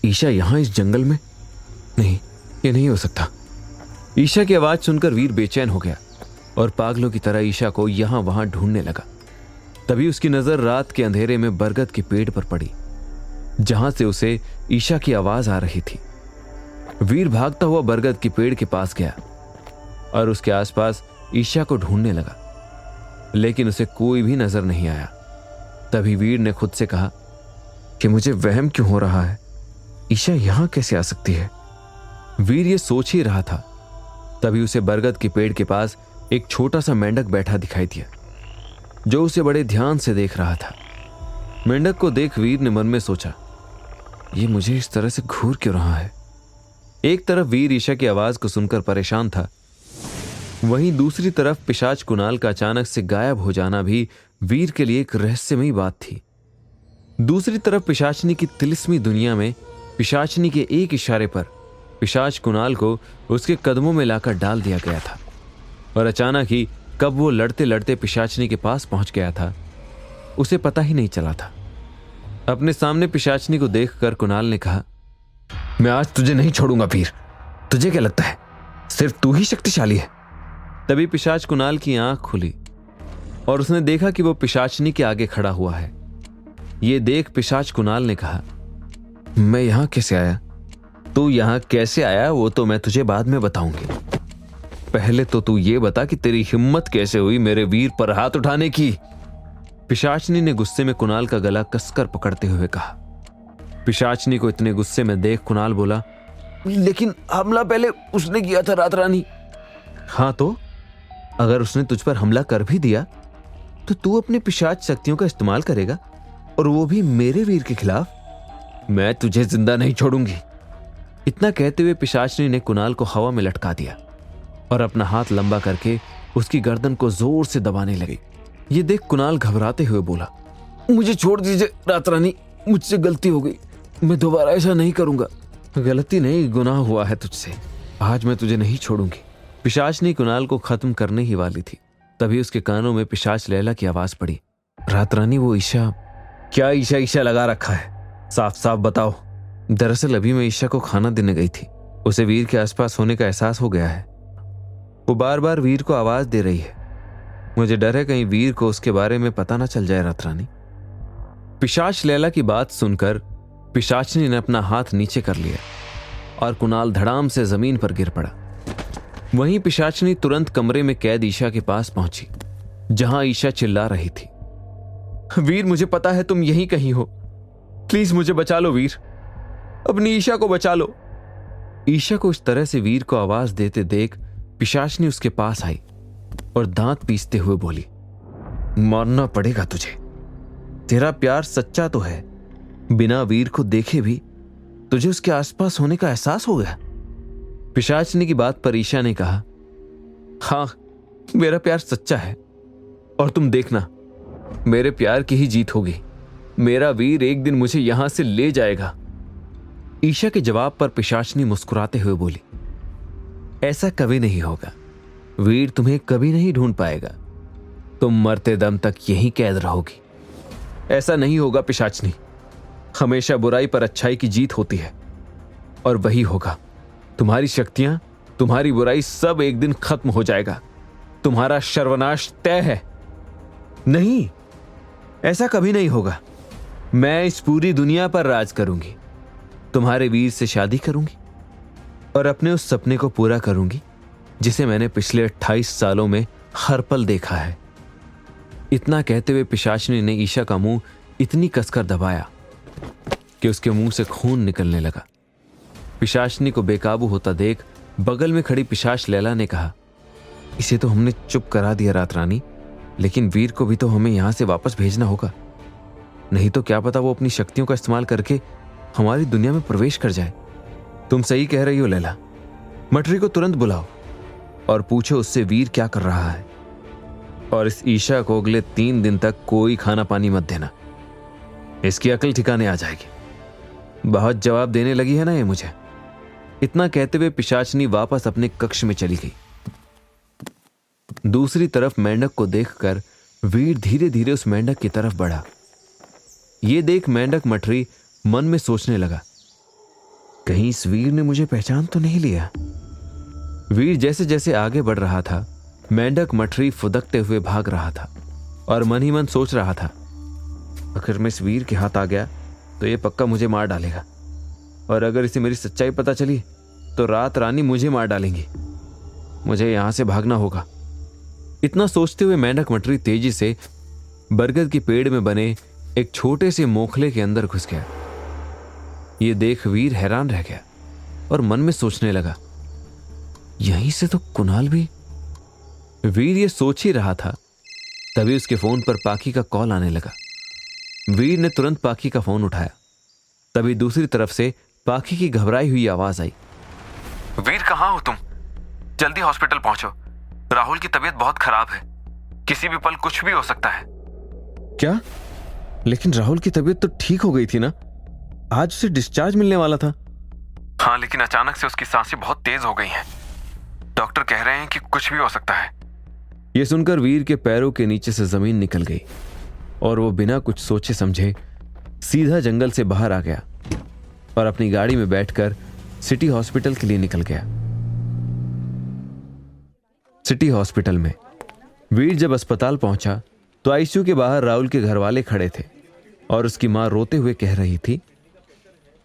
[SPEAKER 1] ईशा यहां इस जंगल में? नहीं, ये नहीं हो सकता। ईशा की आवाज सुनकर वीर बेचैन हो गया और पागलों की तरह ईशा को यहां वहां ढूंढने लगा। तभी उसकी नजर रात के अंधेरे में बरगद के पेड़ पर पड़ी, जहां से उसे ईशा की आवाज आ रही थी। वीर भागता हुआ बरगद के पेड़ के पास गया और उसके आसपास ईशा को ढूंढने लगा, लेकिन उसे कोई भी नजर नहीं आया। तभी वीर ने खुद से कहा कि मुझे वहम क्यों हो रहा है, ईशा यहां कैसे आ सकती है? वीर ये सोच ही रहा था, तभी उसे बरगद के पेड़ के पास एक छोटा सा मेंढक बैठा दिखाई दिया, जो उसे बड़े ध्यान से देख रहा था। मेंढक को देख वीर ने मन में सोचा, ये मुझे इस तरह से घूर क्यों रहा है? एक तरफ वीर ईशा की आवाज को सुनकर परेशान था, वहीं दूसरी तरफ पिशाच कुणाल का अचानक से गायब हो जाना भी वीर के लिए एक रहस्यमयी बात थी। दूसरी तरफ पिशाचनी की तिलिस्मी दुनिया में पिशाचनी के एक इशारे पर पिशाच कुणाल को उसके कदमों में लाकर डाल दिया गया था और अचानक ही कब वो लड़ते लड़ते पिशाचनी के पास पहुंच गया था, उसे पता ही नहीं चला था। अपने सामने पिशाचनी को देखकर कुणाल ने कहा, मैं आज तुझे नहीं छोड़ूंगा वीर। तुझे क्या लगता है सिर्फ तू ही शक्तिशाली है? तभी पिशाच कुणाल की आंख खुली और उसने देखा कि वो पिशाचनी के आगे खड़ा हुआ है। ये देख पिशाच कुणाल ने कहा, मैं यहां कैसे आया? तू यहां कैसे आया वो तो मैं तुझे बाद में बताऊंगी। पहले तो तू ये बता कि तेरी हिम्मत कैसे हुई मेरे वीर पर हाथ उठाने की? पिशाचनी ने गुस्से में कुणाल का गला कसकर पकड़ते हुए कहा। पिशाचनी को इतने गुस्से में देख कुणाल बोला, लेकिन हमला पहले उसने किया था रात रानी। हाँ तो अगर उसने तुझ पर हमला कर भी दिया तो तू अपने पिशाच शक्तियों का इस्तेमाल करेगा, और वो भी मेरे वीर के खिलाफ? मैं तुझे जिंदा नहीं छोड़ूंगी। इतना कहते हुए पिशाचनी ने कुणाल को हवा में लटका दिया और अपना हाथ लंबा करके उसकी गर्दन को जोर से दबाने लगी। ये देख कुणाल घबराते हुए बोला, मुझे छोड़ दीजिए रात रानी, मुझसे गलती हो गई, मैं दोबारा ऐसा नहीं करूंगा। गलती नहीं, गुनाह हुआ है तुझसे, आज मैं तुझे नहीं छोड़ूंगी। पिशाचनी कुणाल को खत्म करने ही वाली थी, तभी उसके कानों में पिशाच लैला की आवाज पड़ी, रात रानी वो ईशा, क्या ईशा ईशा लगा रखा है, साफ साफ बताओ। दरअसल अभी मैं ईशा को खाना देने गई थी, उसे वीर के आसपास होने का एहसास हो गया है, वो बार बार वीर को आवाज दे रही है, मुझे डर है कहीं वीर को उसके बारे में पता ना चल जाए रात रानी। पिशाच लैला की बात सुनकर पिशाचनी ने अपना हाथ नीचे कर लिया और कुणाल धड़ाम से जमीन पर गिर पड़ा। वहीं पिशाचनी तुरंत कमरे में कैद ईशा के पास पहुंची, जहां ईशा चिल्ला रही थी, वीर मुझे पता है तुम यहीं कहीं हो, प्लीज मुझे बचा लो वीर, अपनी ईशा को बचा लो। ईशा को इस तरह से वीर को आवाज देते देख पिशाचनी उसके पास आई और दांत पीसते हुए बोली, मारना पड़ेगा तुझे, तेरा प्यार सच्चा तो है, बिना वीर को देखे भी तुझे उसके आसपास होने का एहसास हो गया। पिशाचनी की बात पर ईशा ने कहा, हाँ मेरा प्यार सच्चा है, और तुम देखना मेरे प्यार की ही जीत होगी, मेरा वीर एक दिन मुझे यहां से ले जाएगा। ईशा के जवाब पर पिशाचनी मुस्कुराते हुए बोली, ऐसा कभी नहीं होगा, वीर तुम्हें कभी नहीं ढूंढ पाएगा, तुम मरते दम तक यहीं कैद रहोगी। ऐसा नहीं होगा पिशाचनी, हमेशा बुराई पर अच्छाई की जीत होती है, और वही होगा, तुम्हारी शक्तियां, तुम्हारी बुराई सब एक दिन खत्म हो जाएगा, तुम्हारा सर्वनाश तय है। नहीं, ऐसा कभी नहीं होगा, मैं इस पूरी दुनिया पर राज करूंगी, तुम्हारे वीर से शादी करूंगी और अपने उस सपने को पूरा करूंगी जिसे मैंने पिछले 28 सालों में हर पल देखा है। इतना कहते हुए पिशाचनी ने ईशा का मुंह इतनी कसकर दबाया कि उसके मुंह से खून निकलने लगा। पिशाचनी को बेकाबू होता देख बगल में खड़ी पिशाच लैला ने कहा, इसे तो हमने चुप करा दिया रात रानी, लेकिन वीर को भी तो हमें यहां से वापस भेजना होगा, नहीं तो क्या पता वो अपनी शक्तियों का इस्तेमाल करके हमारी दुनिया में प्रवेश कर जाए। तुम सही कह रही हो लैला, मटरी को तुरंत बुलाओ और पूछो उससे वीर क्या कर रहा है, और इस ईशा को अगले 3 दिन तक कोई खाना पानी मत देना, इसकी अकल ठिकाने आ जाएगी। बहुत जवाब देने लगी है ना ये मुझे। इतना कहते हुए पिशाचनी वापस अपने कक्ष में चली गई। दूसरी तरफ मेंढक को देखकर वीर धीरे धीरे उस मेंढक की तरफ बढ़ा। ये देख मेंढक मटरी मन में सोचने लगा, कहीं इस वीर ने मुझे पहचान तो नहीं लिया। वीर जैसे जैसे आगे बढ़ रहा था, मेंढक मटरी फुदकते हुए भाग रहा था और मन ही मन सोच रहा था, अगर मैं इस वीर के हाथ आ गया तो ये पक्का मुझे मार डालेगा, और अगर इसे मेरी सच्चाई पता चली तो रात रानी मुझे मार डालेंगी, मुझे यहां से भागना होगा। इतना सोचते हुए मेंढक मटरी तेजी से बरगद के पेड़ में बने एक छोटे से मोखले के अंदर घुस गया। ये देख वीर हैरान रह गया और मन में सोचने लगा, यहीं से तो कुणाल भी। वीर ये सोच ही रहा था, तभी उसके फोन पर पाखी का कॉल आने लगा। वीर ने तुरंत पाखी का फोन उठाया, तभी दूसरी तरफ से पाखी की घबराई हुई आवाज आई,
[SPEAKER 3] वीर कहाँ हो तुम? जल्दी हॉस्पिटल पहुंचो, राहुल की तबीयत बहुत खराब है, किसी भी पल कुछ भी हो सकता है।
[SPEAKER 1] क्या? लेकिन राहुल की तबीयत तो ठीक हो गई थी ना, आज उसे डिस्चार्ज मिलने वाला था।
[SPEAKER 3] हाँ, लेकिन अचानक से उसकी सांसें बहुत तेज हो गई हैं, डॉक्टर कह रहे हैं कि कुछ भी हो सकता है।
[SPEAKER 1] यह सुनकर वीर के पैरों के नीचे से जमीन निकल गई और वो बिना कुछ सोचे समझे सीधा जंगल से बाहर आ गया और अपनी गाड़ी में बैठकर सिटी हॉस्पिटल के लिए निकल गया। सिटी हॉस्पिटल में वीर जब अस्पताल पहुंचा तो आईसीयू के बाहर राहुल के घर वाले खड़े थे और उसकी मां रोते हुए कह रही थी,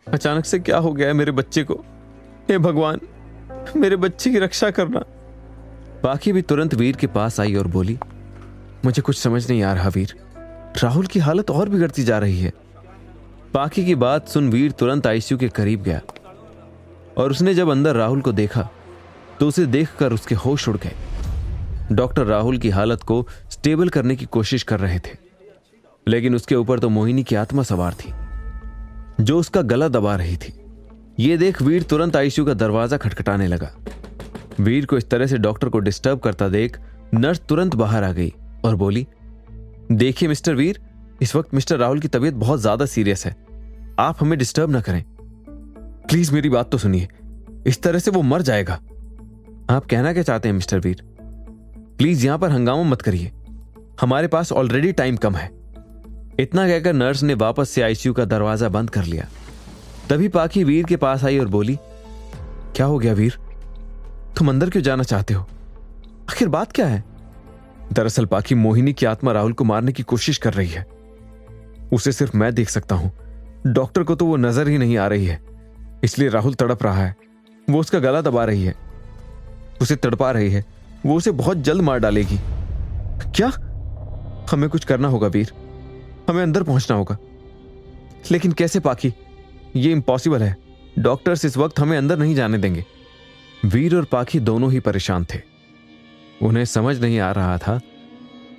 [SPEAKER 1] अचानक से क्या हो गया है मेरे बच्चे को, हे भगवान मेरे बच्चे की रक्षा करना। पाखी भी तुरंत वीर के पास आई और बोली, मुझे कुछ समझ नहीं आ रहा वीर, राहुल की हालत और बिगड़ती जा रही है। पाखी की बात सुन वीर तुरंत आईसीयू के करीब गया और उसने जब अंदर राहुल को देखा तो उसे देखकर उसके होश उड़ गए। डॉक्टर राहुल की हालत को स्टेबल करने की कोशिश कर रहे थे, लेकिन उसके ऊपर तो मोहिनी की आत्मा सवार थी जो उसका गला दबा रही थी। यह देख वीर तुरंत आईसीयू का दरवाजा खटखटाने लगा। वीर को इस तरह से डॉक्टर को डिस्टर्ब करता देख नर्स तुरंत बाहर आ गई और बोली, देखिए मिस्टर वीर, इस वक्त मिस्टर राहुल की तबीयत बहुत ज्यादा सीरियस है, आप हमें डिस्टर्ब ना करें। प्लीज मेरी बात तो सुनिए, इस तरह से वो मर जाएगा। आप कहना क्या चाहते हैं मिस्टर वीर? प्लीज यहां पर हंगामा मत करिए, हमारे पास ऑलरेडी टाइम कम है। इतना कहकर नर्स ने वापस से आईसीयू का दरवाजा बंद कर लिया। तभी पाखी वीर के पास आई और बोली, क्या हो गया वीर, तुम अंदर क्यों जाना चाहते हो? आखिर बात क्या है? दरअसल पाखी, मोहिनी की आत्मा राहुल को मारने की कोशिश कर रही है। उसे सिर्फ मैं देख सकता हूं, डॉक्टर को तो वो नजर ही नहीं आ रही है, इसलिए राहुल तड़प रहा है। वो उसका गला दबा रही है, उसे तड़पा रही है, वो उसे बहुत जल्द मार डालेगी। क्या? हमें कुछ करना होगा वीर, हमें अंदर पहुंचना होगा। लेकिन कैसे पाखी, ये इम्पॉसिबल है, डॉक्टर्स इस वक्त हमें अंदर नहीं जाने देंगे। वीर और पाखी दोनों ही परेशान थे। उन्हें समझ नहीं आ रहा था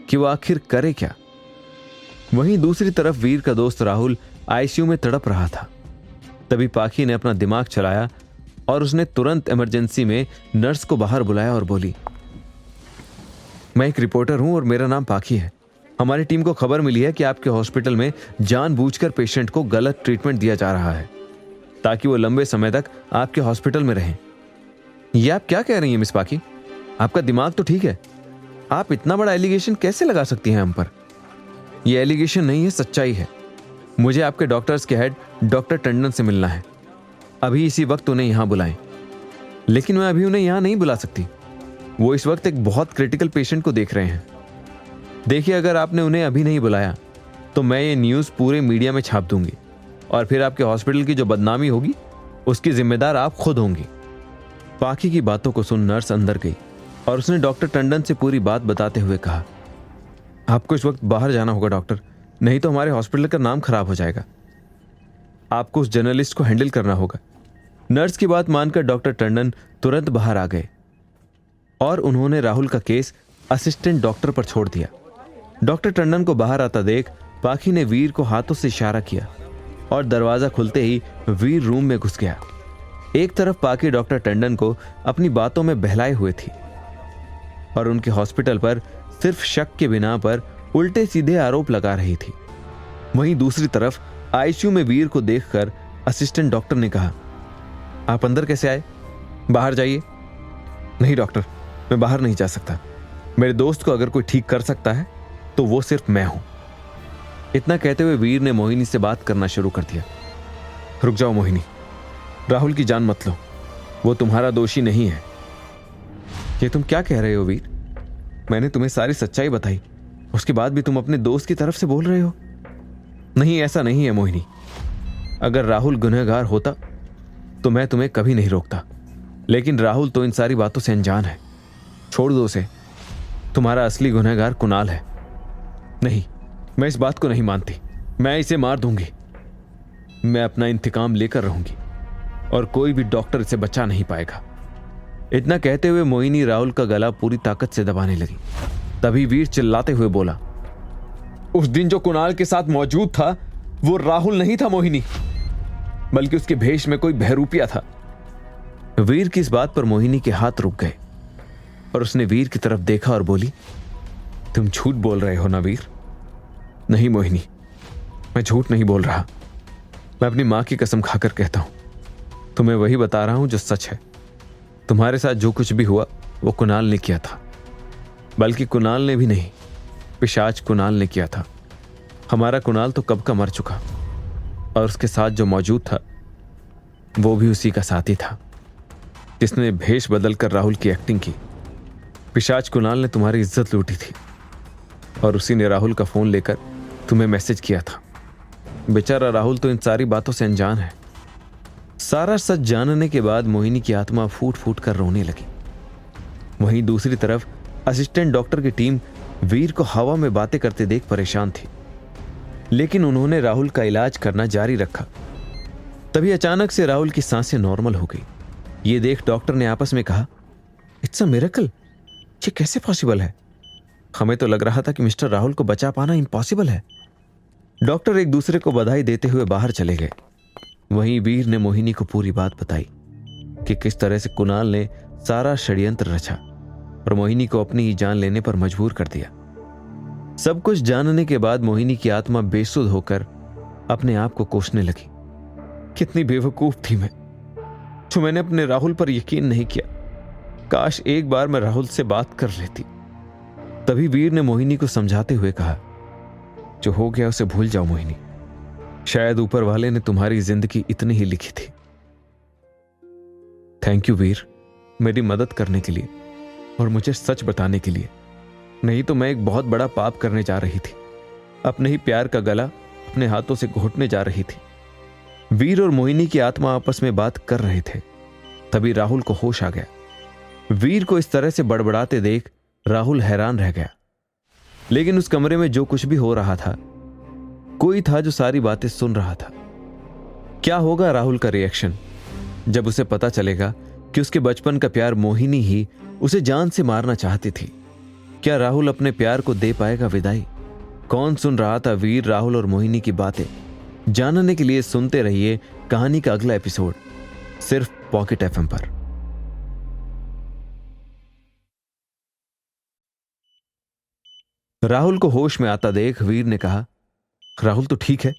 [SPEAKER 1] कि वो आखिर करे क्या। वहीं दूसरी तरफ वीर का दोस्त राहुल आईसीयू में तड़प रहा था। तभी पाखी ने अपना दिमाग चलाया और उसने तुरंत इमरजेंसी में नर्स को बाहर बुलाया और बोली, मैं एक रिपोर्टर हूं और मेरा नाम पाखी है। हमारी टीम को खबर मिली है कि आपके हॉस्पिटल में जानबूझकर पेशेंट को गलत ट्रीटमेंट दिया जा रहा है ताकि वो लंबे समय तक आपके हॉस्पिटल में रहें। ये आप क्या कह रही हैं मिस पाखी? आपका दिमाग तो ठीक है, आप इतना बड़ा एलिगेशन कैसे लगा सकती हैं हम पर? यह एलिगेशन नहीं है, सच्चाई है। मुझे आपके डॉक्टर्स के हेड डॉक्टर टंडन से मिलना है, अभी इसी वक्त उन्हें यहां बुलाएं। लेकिन मैं अभी उन्हें यहां नहीं बुला सकती, वो इस वक्त एक बहुत क्रिटिकल पेशेंट को देख रहे हैं। देखिए, अगर आपने उन्हें अभी नहीं बुलाया तो मैं ये न्यूज़ पूरे मीडिया में छाप दूंगी और फिर आपके हॉस्पिटल की जो बदनामी होगी उसकी जिम्मेदार आप खुद होंगी। पाखी की बातों को सुन नर्स अंदर गई और उसने डॉक्टर टंडन से पूरी बात बताते हुए कहा, आपको इस वक्त बाहर जाना होगा डॉक्टर, नहीं तो हमारे हॉस्पिटल का नाम खराब हो जाएगा। आपको उस जर्नलिस्ट को हैंडल करना होगा। नर्स की बात मानकर डॉक्टर टंडन तुरंत बाहर आ गए और उन्होंने राहुल का केस असिस्टेंट डॉक्टर पर छोड़ दिया। डॉक्टर टंडन को बाहर आता देख पाखी ने वीर को हाथों से इशारा किया और दरवाजा खुलते ही वीर रूम में घुस गया। एक तरफ पाखी डॉक्टर टंडन को अपनी बातों में बहलाए हुए थी और उनके हॉस्पिटल पर सिर्फ शक के बिना पर उल्टे सीधे आरोप लगा रही थी। वहीं दूसरी तरफ आईसीयू में वीर को देखकर असिस्टेंट डॉक्टर ने कहा, आप अंदर कैसे आए? बाहर जाइए। नहीं डॉक्टर, मैं बाहर नहीं जा सकता। मेरे दोस्त को अगर कोई ठीक कर सकता है तो वो सिर्फ मैं हूं। इतना कहते हुए वीर ने मोहिनी से बात करना शुरू कर दिया। रुक जाओ मोहिनी, राहुल की जान मत लो, वो तुम्हारा दोषी नहीं है। ये तुम क्या कह रहे हो वीर? मैंने तुम्हें सारी सच्चाई बताई, उसके बाद भी तुम अपने दोस्त की तरफ से बोल रहे हो। नहीं, ऐसा नहीं है मोहिनी। अगर राहुल गुनहगार होता तो मैं तुम्हें कभी नहीं रोकता, लेकिन राहुल तो इन सारी बातों से अनजान है। छोड़ दो उसे, तुम्हारा असली गुनहगार कुणाल है। नहीं, मैं इस बात को नहीं मानती, मैं इसे मार दूंगी। मैं अपना इंतकाम लेकर रहूंगी और कोई भी डॉक्टर इसे बचा नहीं पाएगा। इतना कहते हुए मोहिनी राहुल का गला पूरी ताकत से दबाने लगी। तभी वीर चिल्लाते हुए बोला, उस दिन जो कुणाल के साथ मौजूद था वो राहुल नहीं था मोहिनी, बल्कि उसके भेष में कोई बहरूपिया था। वीर की इस बात पर मोहिनी के हाथ रुक गए और उसने वीर की तरफ देखा और बोली, तुम झूठ बोल रहे हो ना वीर? नहीं मोहिनी, मैं झूठ नहीं बोल रहा, मैं अपनी मां की कसम खाकर कहता हूं, तुम्हें वही बता रहा हूं जो सच है। तुम्हारे साथ जो कुछ भी हुआ वो कुणाल ने किया था, बल्कि कुणाल ने भी नहीं, पिशाच कुणाल ने किया था। हमारा कुणाल तो कब का मर चुका और उसके साथ जो मौजूद था वो भी उसी का साथी था जिसने भेष बदलकर राहुल की एक्टिंग की। पिशाच कुणाल ने तुम्हारी इज्जत लूटी थी और उसी ने राहुल का फोन लेकर तुम्हें मैसेज किया था। बेचारा राहुल तो इन सारी बातों से अनजान है। सारा सच जानने के बाद मोहिनी की आत्मा फूट फूट कर रोने लगी। वहीं दूसरी तरफ असिस्टेंट डॉक्टर की टीम वीर को हवा में बातें करते देख परेशान थी, लेकिन उन्होंने राहुल का इलाज करना जारी रखा। तभी अचानक से राहुल की सांसें नॉर्मल हो गई। ये देख डॉक्टर ने आपस में कहा, इट्स अ मिरेकल, ये कैसे पॉसिबल है? हमें तो लग रहा था कि मिस्टर राहुल को बचा पाना इम्पॉसिबल है। डॉक्टर एक दूसरे को बधाई देते हुए बाहर चले गए। वहीं वीर ने मोहिनी को पूरी बात बताई कि किस तरह से कुणाल ने सारा षड्यंत्र रचा और मोहिनी को अपनी ही जान लेने पर मजबूर कर दिया। सब कुछ जानने के बाद मोहिनी की आत्मा बेसुध होकर अपने आप को कोसने लगी। कितनी बेवकूफ थी मैं, जो मैंने अपने राहुल पर यकीन नहीं किया। काश एक बार मैं राहुल से बात कर लेती। तभी वीर ने मोहिनी को समझाते हुए कहा, जो हो गया उसे भूल जाओ मोहिनी। शायद ऊपर वाले ने तुम्हारी जिंदगी इतनी ही लिखी थी। थैंक यू वीर, मेरी मदद करने के लिए और मुझे सच बताने के लिए। नहीं तो मैं एक बहुत बड़ा पाप करने जा रही थी। अपने ही प्यार का गला अपने हाथों से घोटने जा रही थी। वीर और मोहिनी की आत्मा आपस में बात कर रहे थे। तभी राहुल को होश आ गया। वीर को इस तरह से बड़बड़ाते देख राहुल हैरान रह गया। लेकिन उस कमरे में जो कुछ भी हो रहा था, कोई था जो सारी बातें सुन रहा था। क्या होगा राहुल का रिएक्शन जब उसे पता चलेगा कि उसके बचपन का प्यार मोहिनी ही उसे जान से मारना चाहती थी? क्या राहुल अपने प्यार को दे पाएगा विदाई? कौन सुन रहा था वीर, राहुल और मोहिनी की बातें? जानने के लिए सुनते रहिए कहानी का अगला एपिसोड, सिर्फ पॉकेट एफएम पर। राहुल को होश में आता देख वीर ने कहा, राहुल तो ठीक है?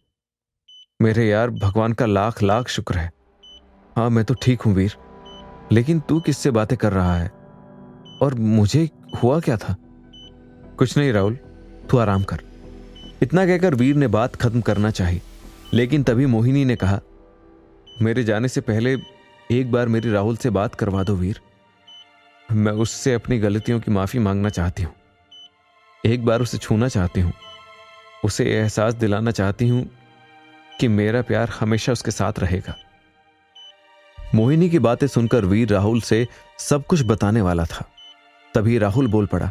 [SPEAKER 1] मेरे यार, भगवान का लाख लाख शुक्र है। हाँ, मैं तो ठीक हूं वीर, लेकिन तू किससे बातें कर रहा है? और मुझे हुआ क्या था? कुछ नहीं राहुल, तू आराम कर। इतना कहकर वीर ने बात खत्म करना चाही, लेकिन तभी मोहिनी ने कहा, मेरे जाने से पहले एक बार मेरी राहुल से बात करवा दो वीर। मैं उससे अपनी गलतियों की माफी मांगना चाहती हूं। एक बार उसे छूना चाहती हूं। उसे एहसास दिलाना चाहती हूं कि मेरा प्यार हमेशा उसके साथ रहेगा। मोहिनी की बातें सुनकर वीर राहुल से सब कुछ बताने वाला था। तभी राहुल बोल पड़ा,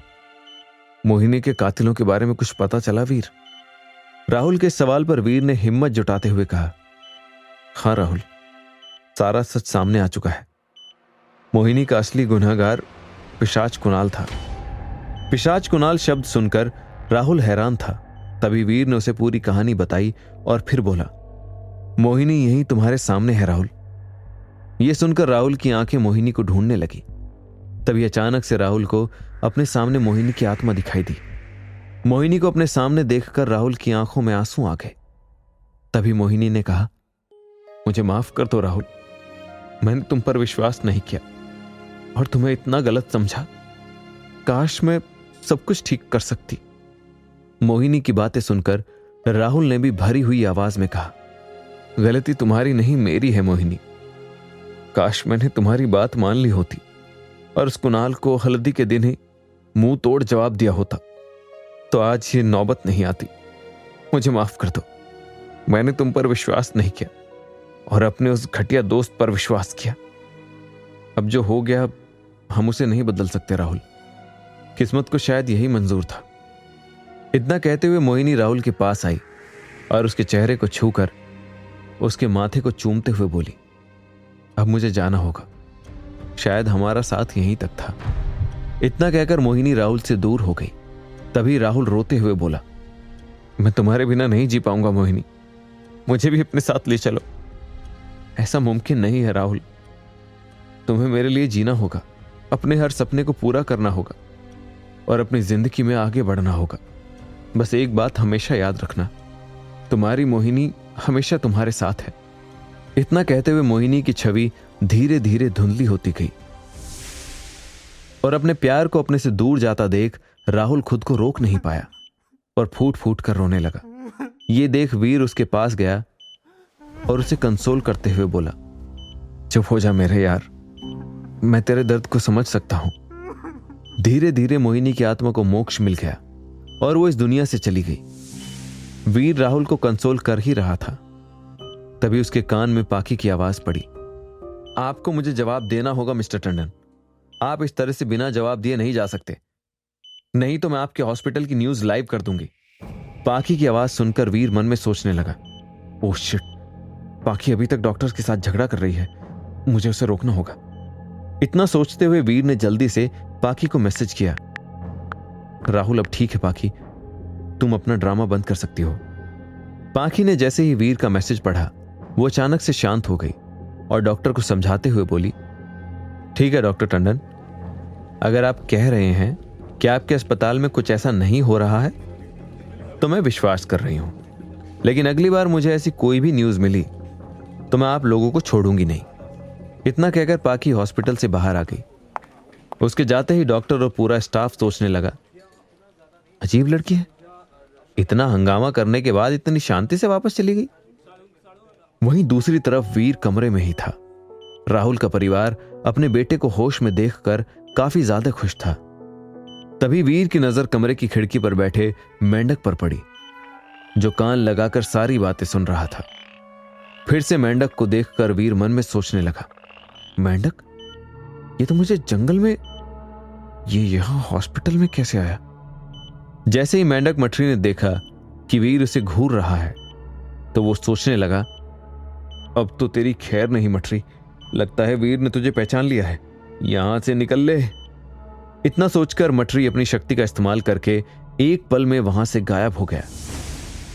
[SPEAKER 1] मोहिनी के कातिलों के बारे में कुछ पता चला वीर? राहुल के सवाल पर वीर ने हिम्मत जुटाते हुए कहा, हाँ राहुल, सारा सच सामने आ चुका है। मोहिनी का असली गुनहगार पिशाच कुणाल था। पिशाच कुणाल शब्द सुनकर राहुल हैरान था। तभी वीर ने उसे पूरी कहानी बताई और फिर बोला, मोहिनी यहीं तुम्हारे सामने है राहुल। यह सुनकर राहुल की आंखें मोहिनी को ढूंढने लगी। तभी अचानक से राहुल को अपने सामने मोहिनी की आत्मा दिखाई दी। मोहिनी को अपने सामने देखकर राहुल की आंखों में आंसू आ गए। तभी मोहिनी ने कहा, मुझे माफ कर दो राहुल, मैंने तुम पर विश्वास नहीं किया और तुम्हें इतना गलत समझा। काश मैं सब कुछ ठीक कर सकती। मोहिनी की बातें सुनकर राहुल ने भी भरी हुई आवाज में कहा, गलती तुम्हारी नहीं मेरी है मोहिनी। काश मैंने तुम्हारी बात मान ली होती और उस कुणाल को हल्दी के दिन ही मुंह तोड़ जवाब दिया होता तो आज ये नौबत नहीं आती। मुझे माफ कर दो, मैंने तुम पर विश्वास नहीं किया और अपने उस घटिया दोस्त पर विश्वास किया। अब जो हो गया हम उसे नहीं बदल सकते राहुल। किस्मत को शायद यही मंजूर था। इतना कहते हुए मोहिनी राहुल के पास आई और उसके चेहरे को छूकर उसके माथे को चूमते हुए बोली, अब मुझे जाना होगा, शायद हमारा साथ यहीं तक था। इतना कहकर मोहिनी राहुल से दूर हो गई। तभी राहुल रोते हुए बोला, मैं तुम्हारे बिना नहीं जी पाऊंगा मोहिनी, मुझे भी अपने साथ ले चलो। ऐसा मुमकिन नहीं है राहुल, तुम्हें मेरे लिए जीना होगा, अपने हर सपने को पूरा करना होगा और अपनी जिंदगी में आगे बढ़ना होगा। बस एक बात हमेशा याद रखना, तुम्हारी मोहिनी हमेशा तुम्हारे साथ है। इतना कहते हुए मोहिनी की छवि धीरे धीरे धुंधली होती गई और अपने प्यार को अपने से दूर जाता देख राहुल खुद को रोक नहीं पाया और फूट फूट कर रोने लगा। ये देख वीर उसके पास गया और उसे कंसोल करते हुए बोला, चुप हो जा मेरे यार, मैं तेरे दर्द को समझ सकता हूं। धीरे धीरे मोहिनी की आत्मा को मोक्ष मिल गया और वो इस दुनिया से चली गई। वीर राहुल को कंसोल कर ही रहा था, तभी उसके कान में पाखी की आवाज पड़ी, आपको मुझे जवाब देना होगा मिस्टर टंडन। आप इस तरह से बिना जवाब दिए नहीं जा सकते, नहीं तो मैं आपके हॉस्पिटल की न्यूज लाइव कर दूंगी। पाखी की आवाज सुनकर वीर मन में सोचने लगा, ओह शिट, पाखी अभी तक डॉक्टर के साथ झगड़ा कर रही है, मुझे उसे रोकना होगा। इतना सोचते हुए वीर ने जल्दी से पाखी को मैसेज किया, राहुल अब ठीक है पाखी, तुम अपना ड्रामा बंद कर सकती हो। पाखी ने जैसे ही वीर का मैसेज पढ़ा वो अचानक से शांत हो गई और डॉक्टर को समझाते हुए बोली, ठीक है डॉक्टर टंडन, अगर आप कह रहे हैं कि आपके अस्पताल में कुछ ऐसा नहीं हो रहा है तो मैं विश्वास कर रही हूं, लेकिन अगली बार मुझे ऐसी कोई भी न्यूज मिली तो मैं आप लोगों को छोड़ूंगी नहीं। इतना कहकर पाकी हॉस्पिटल से बाहर आ गई। उसके जाते ही डॉक्टर और पूरा स्टाफ सोचने लगा, अजीब लड़की है, इतना हंगामा करने के बाद इतनी शांति से वापस चली गई। वहीं दूसरी तरफ वीर कमरे में ही था। राहुल का परिवार अपने बेटे को होश में देखकर काफी ज्यादा खुश था। तभी वीर की नजर कमरे की खिड़की पर बैठे मेंढक पर पड़ी, जो कान लगाकर सारी बातें सुन रहा था। फिर से मेंढक को देखकर वीर मन में सोचने लगा, मेंढक, ये तो मुझे जंगल में, ये यहां हॉस्पिटल में कैसे आया? जैसे ही मेंढक मठरी ने देखा कि वीर उसे घूर रहा है तो वो सोचने लगा, अब तो तेरी खैर नहीं मठरी, लगता है वीर ने तुझे पहचान लिया है, यहां से निकल ले। इतना सोचकर मठरी अपनी शक्ति का इस्तेमाल करके एक पल में वहां से गायब हो गया।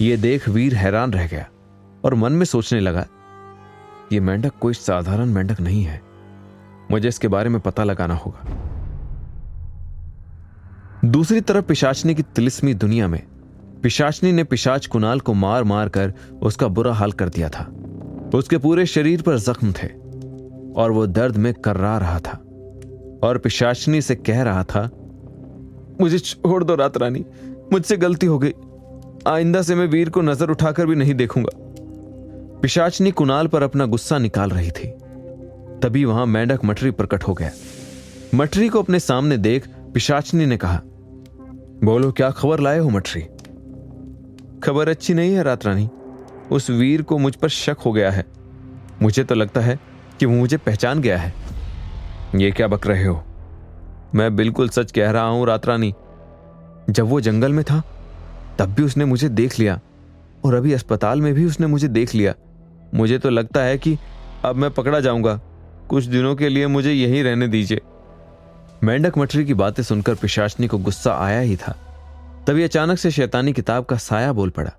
[SPEAKER 1] यह देख वीर हैरान रह गया और मन में सोचने लगा, यह मेंढक कोई साधारण मेंढक नहीं है, मुझे इसके बारे में पता लगाना होगा। दूसरी तरफ पिशाचनी की तिलिस्मी दुनिया में पिशाचनी ने पिशाच कुणाल को मार मार कर उसका बुरा हाल कर दिया था। उसके पूरे शरीर पर जख्म थे और वो दर्द में कर्रा रहा था और पिशाचनी से कह रहा था, मुझे छोड़ दो रात रानी, मुझसे गलती हो गई, आइंदा से मैं वीर को नजर उठाकर भी नहीं देखूंगा। पिशाचनी कुणाल पर अपना गुस्सा निकाल रही थी। तभी वहां मेंढक मठरी प्रकट हो गया। मठरी को अपने सामने देख पिशाचनी ने कहा, बोलो क्या खबर लाए हो मठरी? खबर अच्छी नहीं है रात रानी, उस वीर को मुझ पर शक हो गया है। मुझे तो लगता है कि वो मुझे पहचान गया है। ये क्या बक रहे हो? मैं बिल्कुल सच कह रहा हूं रात रानी, जब वो जंगल में था तब भी उसने मुझे देख लिया और अभी अस्पताल में भी उसने मुझे देख लिया। मुझे तो लगता है कि अब मैं पकड़ा जाऊंगा, कुछ दिनों के लिए मुझे यहीं रहने दीजिए। मेंढक मठरी की बातें सुनकर पिशाचनी को गुस्सा आया ही था। तभी अचानक से शैतानी किताब का साया बोल पड़ा,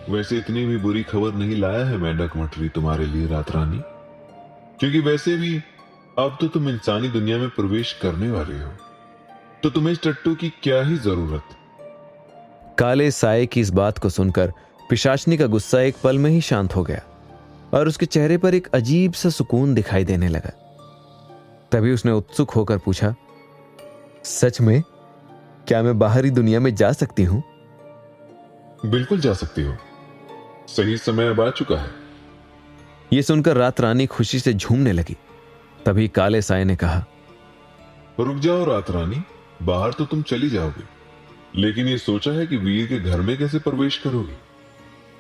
[SPEAKER 4] वैसे इतनी भी बुरी खबर नहीं लाया है मेंढक मठरी तुम्हारे लिए रात रानी, क्योंकि वैसे भी अब तो तुम इंसानी दुनिया में प्रवेश करने वाले हो, तो तुम्हें इस टट्टू की क्या ही जरूरत।
[SPEAKER 1] काले साये की इस बात को सुनकर पिशाचनी का गुस्सा एक पल में ही शांत हो गया और उसके चेहरे पर एक अजीब सा सुकून दिखाई देने लगा। तभी उसने उत्सुक होकर पूछा, सच में क्या मैं बाहरी दुनिया में जा सकती हूं?
[SPEAKER 4] बिल्कुल जा सकती हो, सही समय अब आ चुका है।
[SPEAKER 1] यह सुनकर रात रानी खुशी से झूमने लगी। तभी काले साये ने कहा,
[SPEAKER 4] रुक जाओ रात रानी, बाहर तो तुम चली जाओगी, लेकिन ये सोचा है कि वीर के घर में कैसे प्रवेश करोगी?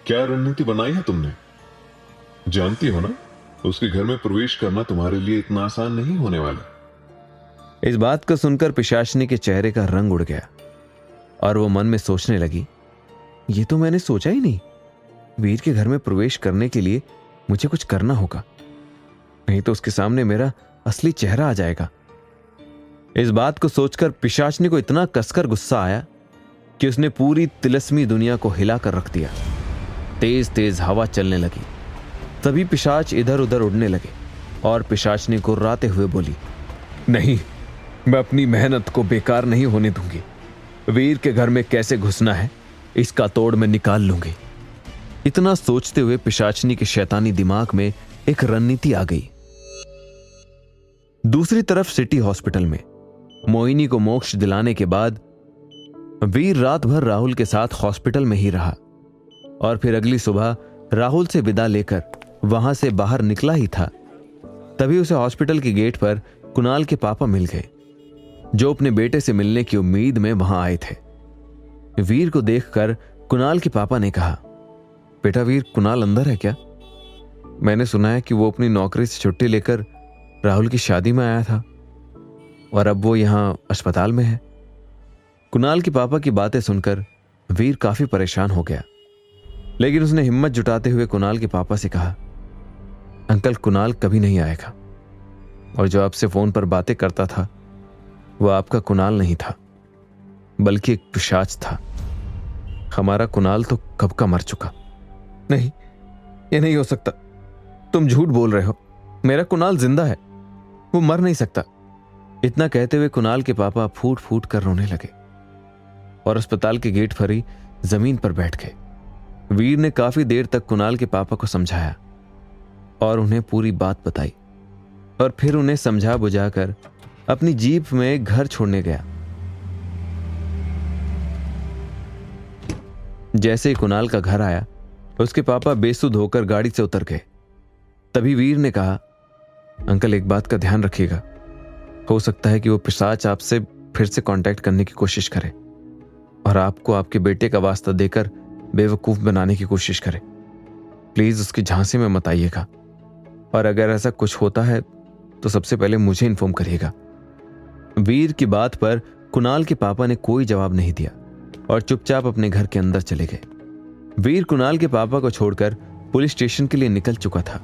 [SPEAKER 4] क्या रणनीति बनाई है तुमने? जानती हो ना, उसके घर में प्रवेश करना तुम्हारे लिए इतना आसान नहीं होने वाला।
[SPEAKER 1] इस बात को सुनकर पिशाचनी के चेहरे का रंग उड़ गया और वो मन में सोचने लगी, ये तो मैंने सोचा ही नहीं। वीर के घर में प्रवेश करने के लिए मुझे कुछ करना होगा, नहीं तो उसके सामने मेरा असली चेहरा आ जाएगा। इस बात को सोचकर पिशाचनी को इतना कसकर गुस्सा आया कि उसने पूरी तिलस्मी दुनिया को हिलाकर रख दिया। तेज तेज हवा चलने लगी। तभी पिशाच इधर उधर उड़ने लगे और पिशाचनी गुर्राते हुए बोली, नहीं, मैं अपनी मेहनत को बेकार नहीं होने दूंगी। वीर के घर में कैसे घुसना है इसका तोड़ मैं निकाल लूंगी। इतना सोचते हुए पिशाचनी के शैतानी दिमाग में एक रणनीति आ गई। दूसरी तरफ सिटी हॉस्पिटल में मोहिनी को मोक्ष दिलाने के बाद वीर रात भर राहुल के साथ हॉस्पिटल में ही रहा और फिर अगली सुबह राहुल से विदा लेकर वहां से बाहर निकला ही था। तभी उसे हॉस्पिटल के गेट पर कुणाल के पापा मिल गए, जो अपने बेटे से मिलने की उम्मीद में वहां आए थे। वीर को देखकर कुणाल के पापा ने कहा, बेटा वीर, कुणाल अंदर है क्या? मैंने सुना है कि वो अपनी नौकरी से छुट्टी लेकर राहुल की शादी में आया था और अब वो यहां अस्पताल में है। कुणाल के पापा की बातें सुनकर वीर काफी परेशान हो गया, लेकिन उसने हिम्मत जुटाते हुए कुणाल के पापा से कहा, अंकल, कुणाल कभी नहीं आएगा और जो आपसे फोन पर बातें करता था वो आपका कुणाल नहीं था, बल्कि एक पिशाच था। हमारा कुणाल तो कब का मर चुका। नहीं, ये नहीं हो सकता, तुम झूठ बोल रहे हो, मेरा कुणाल जिंदा है, वो मर नहीं सकता। इतना कहते हुए कुणाल के पापा फूट फूट कर रोने लगे और अस्पताल के गेट पर ही जमीन पर बैठ गए। वीर ने काफी देर तक कुणाल के पापा को समझाया और उन्हें पूरी बात बताई और फिर उन्हें समझा बुझाकर अपनी जीप में घर छोड़ने गया। जैसे ही कुणाल का घर आया, उसके पापा बेसुध होकर गाड़ी से उतर गए। तभी वीर ने कहा, अंकल एक बात का ध्यान रखिएगा, हो सकता है कि वो पिशाच आपसे फिर से कांटेक्ट करने की कोशिश करे और आपको आपके बेटे का वास्ता देकर बेवकूफ बनाने की कोशिश करे। प्लीज उसकी झांसे में मत आइएगा और अगर ऐसा कुछ होता है तो सबसे पहले मुझे इन्फॉर्म करिएगा। वीर की बात पर कुणाल के पापा ने कोई जवाब नहीं दिया और चुपचाप अपने घर के अंदर चले गए। वीर कुणाल के पापा को छोड़कर पुलिस स्टेशन के लिए निकल चुका था।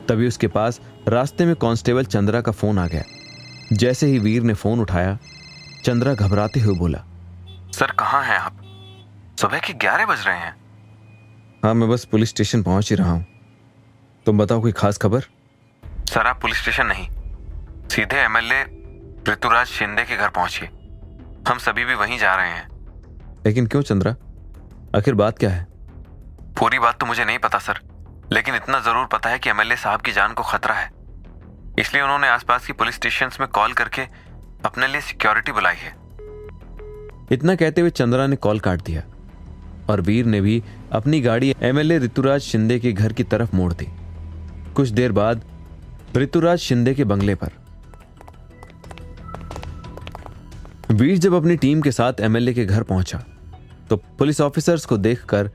[SPEAKER 1] तभी उसके पास रास्ते में कांस्टेबल चंद्रा का फोन आ गया। जैसे ही वीर ने फोन उठाया, चंद्रा घबराते हुए बोला,
[SPEAKER 3] सर कहाँ हैं आप? सुबह के 11 बज रहे हैं।
[SPEAKER 1] हाँ, मैं बस पुलिस स्टेशन पहुंच ही रहा हूं। तुम बताओ, कोई खास खबर?
[SPEAKER 3] सर आप पुलिस स्टेशन नहीं, सीधे एमएलए ऋतुराज शिंदे के घर पहुंचिए। हम सभी भी वहीं जा रहे हैं।
[SPEAKER 1] लेकिन क्यों चंद्रा, आखिर बात क्या है?
[SPEAKER 3] पूरी बात तो मुझे नहीं पता सर, लेकिन इतना जरूर पता है कि एमएलए साहब की जान को खतरा है, इसलिए उन्होंने आसपास की पुलिस स्टेशंस में कॉल करके अपने लिए सिक्योरिटी बुलाई है।
[SPEAKER 1] इतना कहते हुए चंद्रा ने कॉल काट दिया और वीर ने भी अपनी गाड़ी एमएलए ऋतुराज शिंदे के घर की तरफ मोड़ दी। कुछ देर बाद ऋतुराज शिंदे के बंगले पर वीर जब अपनी टीम के साथ एमएलए के घर पहुंचा तो पुलिस ऑफिसर्स को देखकर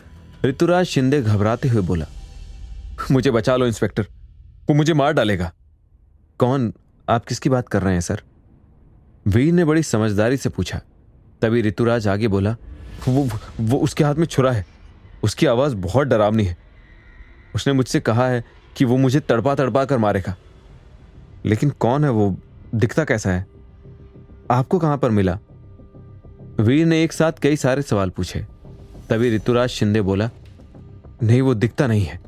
[SPEAKER 1] ऋतुराज शिंदे घबराते हुए बोला, मुझे बचा लो इंस्पेक्टर, वो मुझे मार डालेगा। कौन? आप किसकी बात कर रहे हैं सर? वीर ने बड़ी समझदारी से पूछा। तभी ऋतुराज आगे बोला, वो उसके हाथ में छुरा है, उसकी आवाज बहुत डरावनी है। उसने मुझसे कहा है कि वो मुझे तड़पा तड़पा कर मारेगा। लेकिन कौन है वो? दिखता कैसा है? आपको कहां पर मिला? वीर ने एक साथ कई सारे सवाल पूछे। तभी ऋतुराज शिंदे बोला, नहीं वो दिखता नहीं है।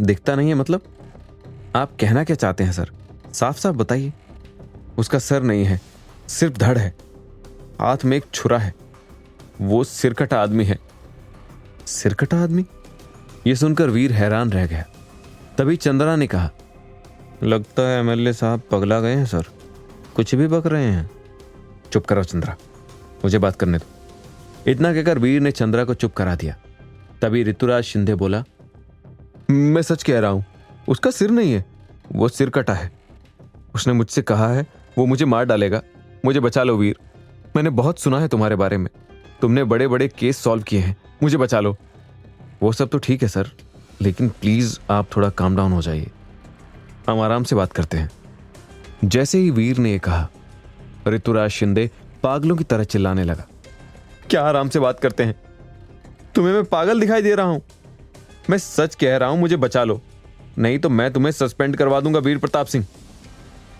[SPEAKER 1] दिखता नहीं है मतलब? आप कहना क्या चाहते हैं सर? साफ साफ बताइए। उसका सर नहीं है, सिर्फ धड़ है, हाथ में एक छुरा है। वो सिरकटा आदमी है। सिरकटा आदमी? यह सुनकर वीर हैरान रह गया। तभी चंद्रा ने कहा, लगता है एमएलए साहब पगला गए हैं सर, कुछ भी बक रहे हैं। चुप करो चंद्रा, मुझे बात करने दो। इतना कहकर वीर ने चंद्रा को चुप करा दिया। तभी ऋतुराज शिंदे बोला, मैं सच कह रहा हूं, उसका सिर नहीं है, वो सिरकटा है। उसने मुझसे कहा है वो मुझे मार डालेगा। मुझे बचा लो वीर, मैंने बहुत सुना है तुम्हारे बारे में, तुमने बड़े बड़े केस सॉल्व किए हैं, मुझे बचा लो। वो सब तो ठीक है सर, लेकिन प्लीज आप थोड़ा काम डाउन हो जाइए, हम आराम से बात करते हैं। जैसे ही वीर ने कहा, ऋतुराज शिंदे पागलों की तरह चिल्लाने लगा, क्या आराम से बात करते हैं? तुम्हें मैं पागल दिखाई दे रहा हूं? मैं सच कह रहा हूं, मुझे बचा लो, नहीं तो मैं तुम्हें सस्पेंड करवा दूंगा वीर प्रताप सिंह।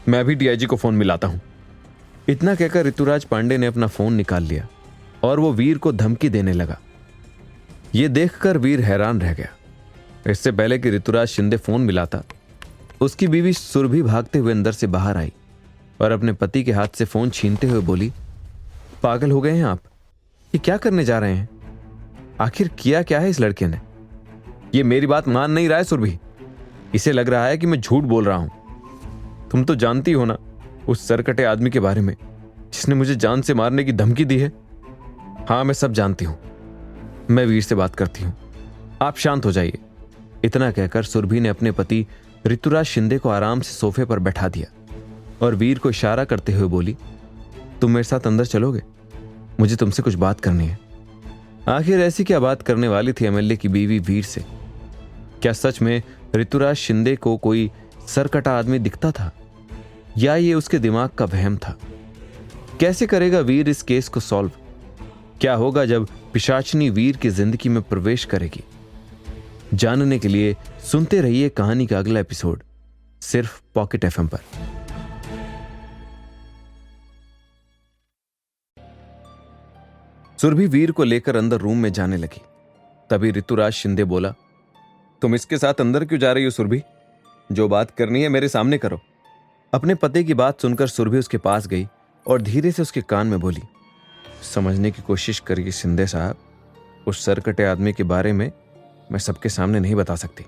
[SPEAKER 1] मैं भी डीआईजी को फोन मिलाता हूं। इतना कहकर ऋतुराज पांडे ने अपना फोन निकाल लिया और वो वीर को धमकी देने लगा। यह देखकर वीर हैरान रह गया। इससे पहले कि ऋतुराज शिंदे फोन मिलाता, उसकी बीवी सुरभि भागते हुए अंदर से बाहर आई और अपने पति के हाथ से फोन छीनते हुए बोली, पागल हो गए हैं आप? ये क्या करने जा रहे हैं? आखिर किया क्या है इस लड़के ने? ये मेरी बात मान नहीं रहा है सुरभि, इसे लग रहा है कि मैं झूठ बोल रहा हूं। तुम तो जानती हो ना उस सरकटे आदमी के बारे में जिसने मुझे जान से मारने की धमकी दी है। हाँ, मैं सब जानती हूं, मैं वीर से बात करती हूं, आप शांत हो जाइए। इतना कहकर सुरभि ने अपने पति ऋतुराज शिंदे को आराम से सोफे पर बैठा दिया और वीर को इशारा करते हुए बोली, तुम मेरे साथ अंदर चलोगे? मुझे तुमसे कुछ बात करनी है। आखिर ऐसी क्या बात करने वाली थी एमएलए की बीवी वीर से? क्या सच में ऋतुराज शिंदे को कोई सरकटा आदमी दिखता था या ये उसके दिमाग का वहम था? कैसे करेगा वीर इस केस को सॉल्व? क्या होगा जब पिशाचनी वीर की जिंदगी में प्रवेश करेगी? जानने के लिए सुनते रहिए कहानी का अगला एपिसोड सिर्फ पॉकेट एफएम पर। सुरभि वीर को लेकर अंदर रूम में जाने लगी। तभी ऋतुराज शिंदे बोला, तुम इसके साथ अंदर क्यों जा रही हो सुरभि? जो बात करनी है मेरे सामने करो। अपने पति की बात सुनकर सुरभि उसके पास गई और धीरे से उसके कान में बोली, समझने की कोशिश करिए शिंदे साहब, उस सरकटे आदमी के बारे में मैं सबके सामने नहीं बता सकती,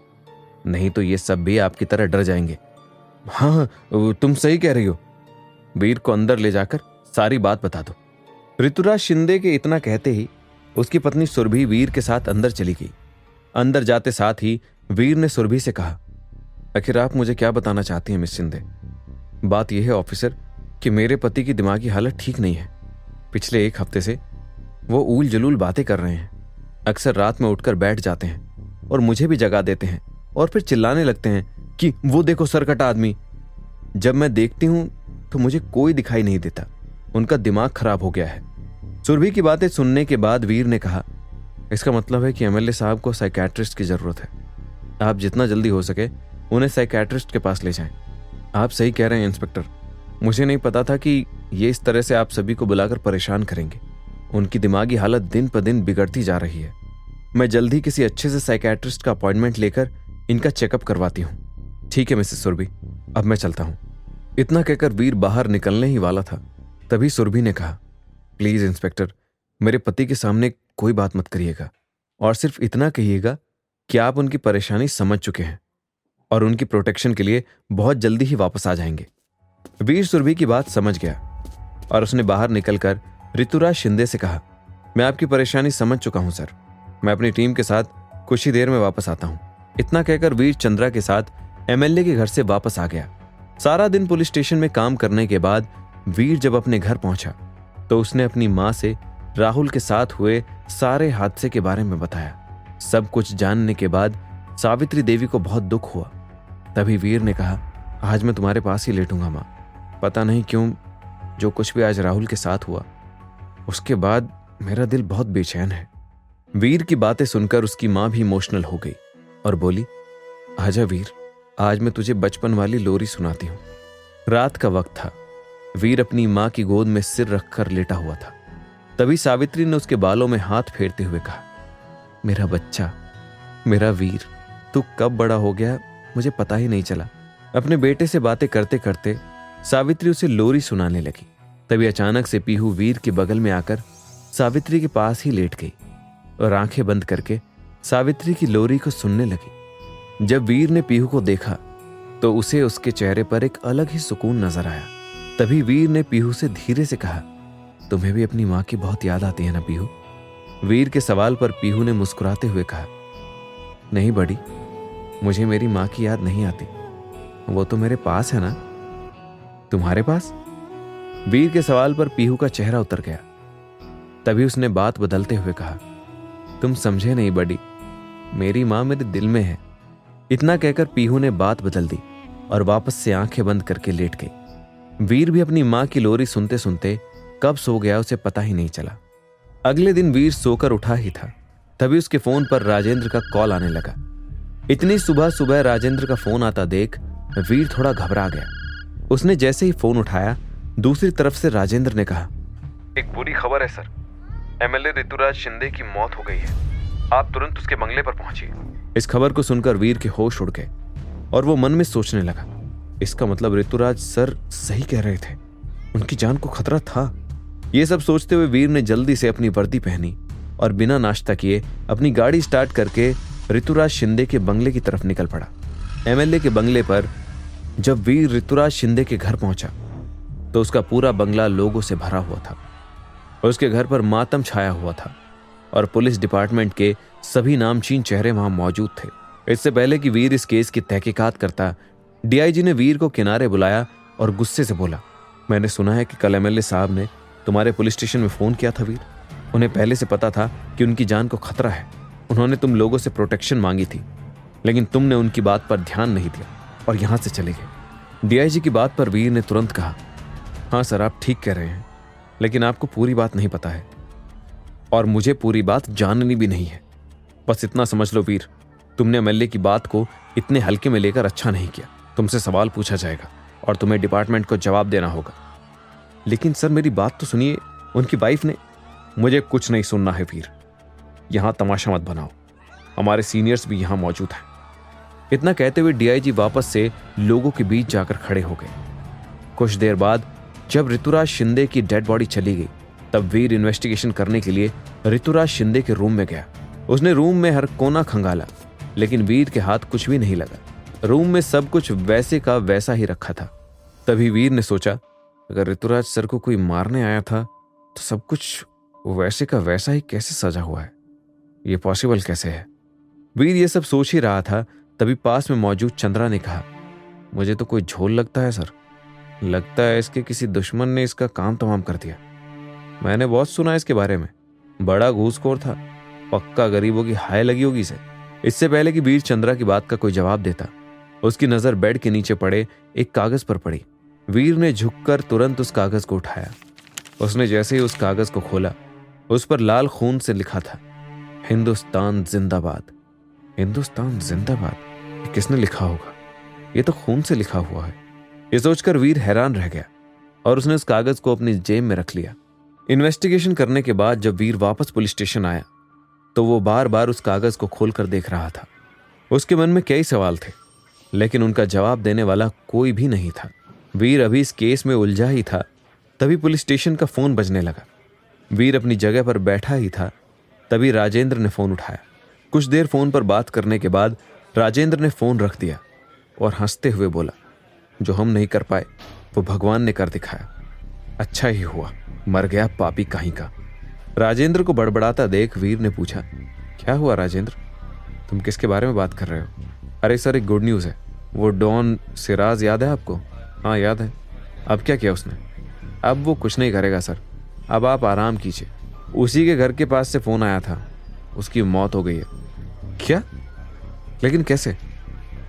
[SPEAKER 1] नहीं तो ये सब भी आपकी तरह डर जाएंगे। हाँ, तुम सही कह रही हो। वीर को अंदर ले जाकर सारी बात बता दो। ऋतुराज शिंदे के इतना कहते ही उसकी पत्नी सुरभि वीर के साथ अंदर चली गई। अंदर जाते साथ ही वीर ने सुरभि से कहा, आखिर आप मुझे क्या बताना चाहती हैं मिस शिंदे? बात यह है ऑफिसर कि मेरे पति की दिमागी हालत ठीक नहीं है। पिछले 1 हफ्ते से वो ऊल जलूल बातें कर रहे हैं। अक्सर रात में उठकर बैठ जाते हैं और मुझे भी जगा देते हैं और फिर चिल्लाने लगते हैं कि वो देखो सरकटा आदमी। जब मैं देखती हूं तो मुझे कोई दिखाई नहीं देता। उनका दिमाग खराब हो गया है। सुरभि की बातें सुनने के बाद वीर ने कहा, इसका मतलब है कि एमएलए साहब को साइकियाट्रिस्ट की जरूरत है। आप जितना जल्दी हो सके उन्हें साइकियाट्रिस्ट के पास ले जाएं। आप सही कह रहे हैं इंस्पेक्टर, मुझे नहीं पता था कि ये इस तरह से आप सभी को बुलाकर परेशान करेंगे। उनकी दिमागी हालत दिन पर दिन बिगड़ती जा रही है। मैं जल्द ही किसी अच्छे से साइकियाट्रिस्ट का अपॉइंटमेंट लेकर इनका चेकअप करवाती हूँ। ठीक है मिसेस सुरभि, अब मैं चलता हूँ। इतना कहकर वीर बाहर निकलने ही वाला था, तभी सुरभि ने कहा, प्लीज इंस्पेक्टर, मेरे पति के सामने कोई बात मत करिएगा और सिर्फ इतना कहिएगा कि आप उनकी परेशानी समझ चुके हैं और उनकी प्रोटेक्शन के लिए बहुत जल्दी ही वापस आ जाएंगे। वीर सुरभि की बात समझ गया और उसने बाहर निकलकर ऋतुराज शिंदे से कहा, मैं आपकी परेशानी समझ चुका हूं सर, मैं अपनी टीम के साथ कुछ ही देर में वापस आता हूं। इतना कहकर वीर चंद्रा के साथ एमएलए के घर से वापस आ गया। सारा दिन पुलिस स्टेशन में काम करने के बाद वीर जब अपने घर पहुंचा तो उसने अपनी मां से राहुल के साथ हुए सारे हादसे के बारे में बताया। सब कुछ जानने के बाद सावित्री देवी को बहुत दुख हुआ। तभी वीर ने कहा, आज मैं तुम्हारे पास ही लेटूंगा मां। पता नहीं क्यों जो कुछ भी आज राहुल के साथ हुआ उसके बाद मेरा दिल बहुत बेचैन है। वीर की बातें सुनकर उसकी मां भी इमोशनल हो गई और बोली, आजा वीर, आज मैं तुझे बचपन वाली लोरी सुनाती हूं। रात का वक्त था। वीर अपनी मां की गोद में सिर रखकर लेटा हुआ था। तभी सावित्री ने उसके बालों में हाथ फेरते हुए कहा, मेरा बच्चा, मेरा वीर, तू कब बड़ा हो गया मुझे पता ही नहीं चला। अपने बेटे से बातें करते करते सावित्री उसे लोरी सुनाने लगी। तभी अचानक से पीहू वीर के बगल में आकर सावित्री के पास ही लेट गई और आंखें बंद करके सावित्री की लोरी को सुनने लगी। जब वीर ने पीहू को देखा तो उसे उसके चेहरे पर एक अलग ही सुकून नजर आया। तभी वीर ने पीहू से धीरे से कहा, तुम्हें भी अपनी मां की बहुत याद आती है ना पीहू? वीर के सवाल पर पीहू ने मुस्कुराते हुए कहा, नहीं बड़ी, मुझे मेरी मां की याद नहीं आती। वो तो मेरे पास है ना। तुम्हारे पास? वीर के सवाल पर पीहू का चेहरा उतर गया। तभी उसने बात बदलते हुए कहा, तुम समझे नहीं बड़ी, मेरी मां मेरे दिल में है। इतना कहकर पीहू ने बात बदल दी और वापस से आंखें बंद करके लेट गई। वीर भी अपनी मां की लोरी सुनते सुनते कब सो गया उसे पता ही नहीं चला। अगले दिन वीर सोकर उठा ही था, तभी उसके फोन पर राजेंद्र का कॉल आने लगा। इतनी सुबह सुबह राजेंद्र का फोन आता देख वीर थोड़ा घबरा गया। उसने जैसे ही फोन उठाया, दूसरी तरफ से राजेंद्र ने कहा, एक बुरी खबर है सर, एमएलए ऋतुराज शिंदे की मौत हो गई है। आप तुरंत उसके बंगले पर पहुंचिए। इस खबर को सुनकर वीर के होश उड़ गए और वो मन में सोचने लगा, इसका मतलब ऋतुराज सर सही कह रहे थे, उनकी जान को खतरा था। ये सब सोचते हुए वीर ने जल्दी से अपनी वर्दी पहनी और बिना नाश्ता किए अपनी गाड़ी स्टार्ट करके ऋतुराज शिंदे के बंगले की तरफ निकल पड़ा। एमएलए के बंगले पर जब वीर ऋतुराज शिंदे के घर पहुंचा तो उसका पूरा बंगला लोगों से भरा हुआ था और उसके घर पर मातम छाया हुआ था और पुलिस डिपार्टमेंट के सभी नामचीन चेहरे वहां मौजूद थे। इससे पहले कि वीर इस केस की तहकीकात करता, डीआईजी ने वीर को किनारे बुलाया और गुस्से से बोला, मैंने सुना है कि कल एमएलए साहब ने तुम्हारे पुलिस स्टेशन में फोन किया था वीर। उन्हें पहले से पता था कि उनकी जान को खतरा है। उन्होंने तुम लोगों से प्रोटेक्शन मांगी थी, लेकिन तुमने उनकी बात पर ध्यान नहीं दिया और यहां से चले गए। डीआईजी की बात पर वीर ने तुरंत कहा, हाँ सर, आप ठीक कह रहे हैं, लेकिन आपको पूरी बात नहीं पता है और मुझे पूरी बात जाननी भी नहीं है। बस इतना समझ लो वीर, तुमने एमएलए की बात को इतने हल्के में लेकर अच्छा नहीं किया। तुमसे सवाल पूछा जाएगा और तुम्हें डिपार्टमेंट को जवाब देना होगा। लेकिन सर मेरी बात तो सुनिए, उनकी वाइफ ने। मुझे कुछ नहीं सुनना है वीर, यहां तमाशा मत बनाओ, हमारे सीनियर्स भी यहां मौजूद हैं। इतना कहते हुए डीआईजी वापस से लोगों के बीच जाकर खड़े हो गए। कुछ देर बाद जब ऋतुराज शिंदे की डेड बॉडी चली गई तब वीर इन्वेस्टिगेशन करने के लिए ऋतुराज शिंदे के रूम में गया। उसने रूम में हर कोना खंगाला, लेकिन वीर के हाथ कुछ भी नहीं लगा। रूम में सब कुछ वैसे का वैसा ही रखा था। तभी वीर ने सोचा, अगर ऋतुराज सर को कोई मारने आया था तो सब कुछ वैसे का वैसा ही कैसे सजा हुआ है? ये पॉसिबल कैसे है? वीर ये सब सोच ही रहा था, तभी पास में मौजूद चंद्रा ने कहा, मुझे तो कोई झोल लगता है सर। लगता है इसके किसी दुश्मन ने इसका काम तमाम कर दिया। मैंने बहुत सुना इसके बारे में, बड़ा घूसखोर था, पक्का गरीबों की हाय लगी होगी इसे। इससे पहले कि वीर चंद्रा की बात का कोई जवाब देता, उसकी नजर बेड के नीचे पड़े एक कागज पर पड़ी। वीर ने झुककर तुरंत उस कागज को उठाया। उसने जैसे ही उस कागज को खोला, उस पर लाल खून से लिखा था, हिंदुस्तान जिंदाबाद। हिंदुस्तान जिंदाबाद? ये किसने लिखा होगा? ये तो खून से लिखा हुआ है। ये सोचकर वीर हैरान रह गया और उसने उस कागज को अपनी जेब में रख लिया। इन्वेस्टिगेशन करने के बाद जब वीर वापस पुलिस स्टेशन आया तो वो बार बार उस कागज को खोलकर देख रहा था। उसके मन में कई सवाल थे, लेकिन उनका जवाब देने वाला कोई भी नहीं था। वीर अभी इस केस में उलझा ही था, तभी पुलिस स्टेशन का फोन बजने लगा। वीर अपनी जगह पर बैठा ही था, तभी राजेंद्र ने फोन उठाया। कुछ देर फोन पर बात करने के बाद राजेंद्र ने फोन रख दिया और हंसते हुए बोला, जो हम नहीं कर पाए वो भगवान ने कर दिखाया। अच्छा ही हुआ, मर गया पापी कहीं का। राजेंद्र को बड़बड़ाता देख वीर ने पूछा, क्या हुआ राजेंद्र, तुम किसके बारे में बात कर रहे हो? अरे सर, एक गुड न्यूज़ है। वो डॉन सिराज याद है आपको? हाँ याद है। अब क्या किया उसने? अब वो कुछ नहीं करेगा सर, अब आप आराम कीजिए। उसी के घर के पास से फोन आया था, उसकी मौत हो गई है। क्या? लेकिन कैसे?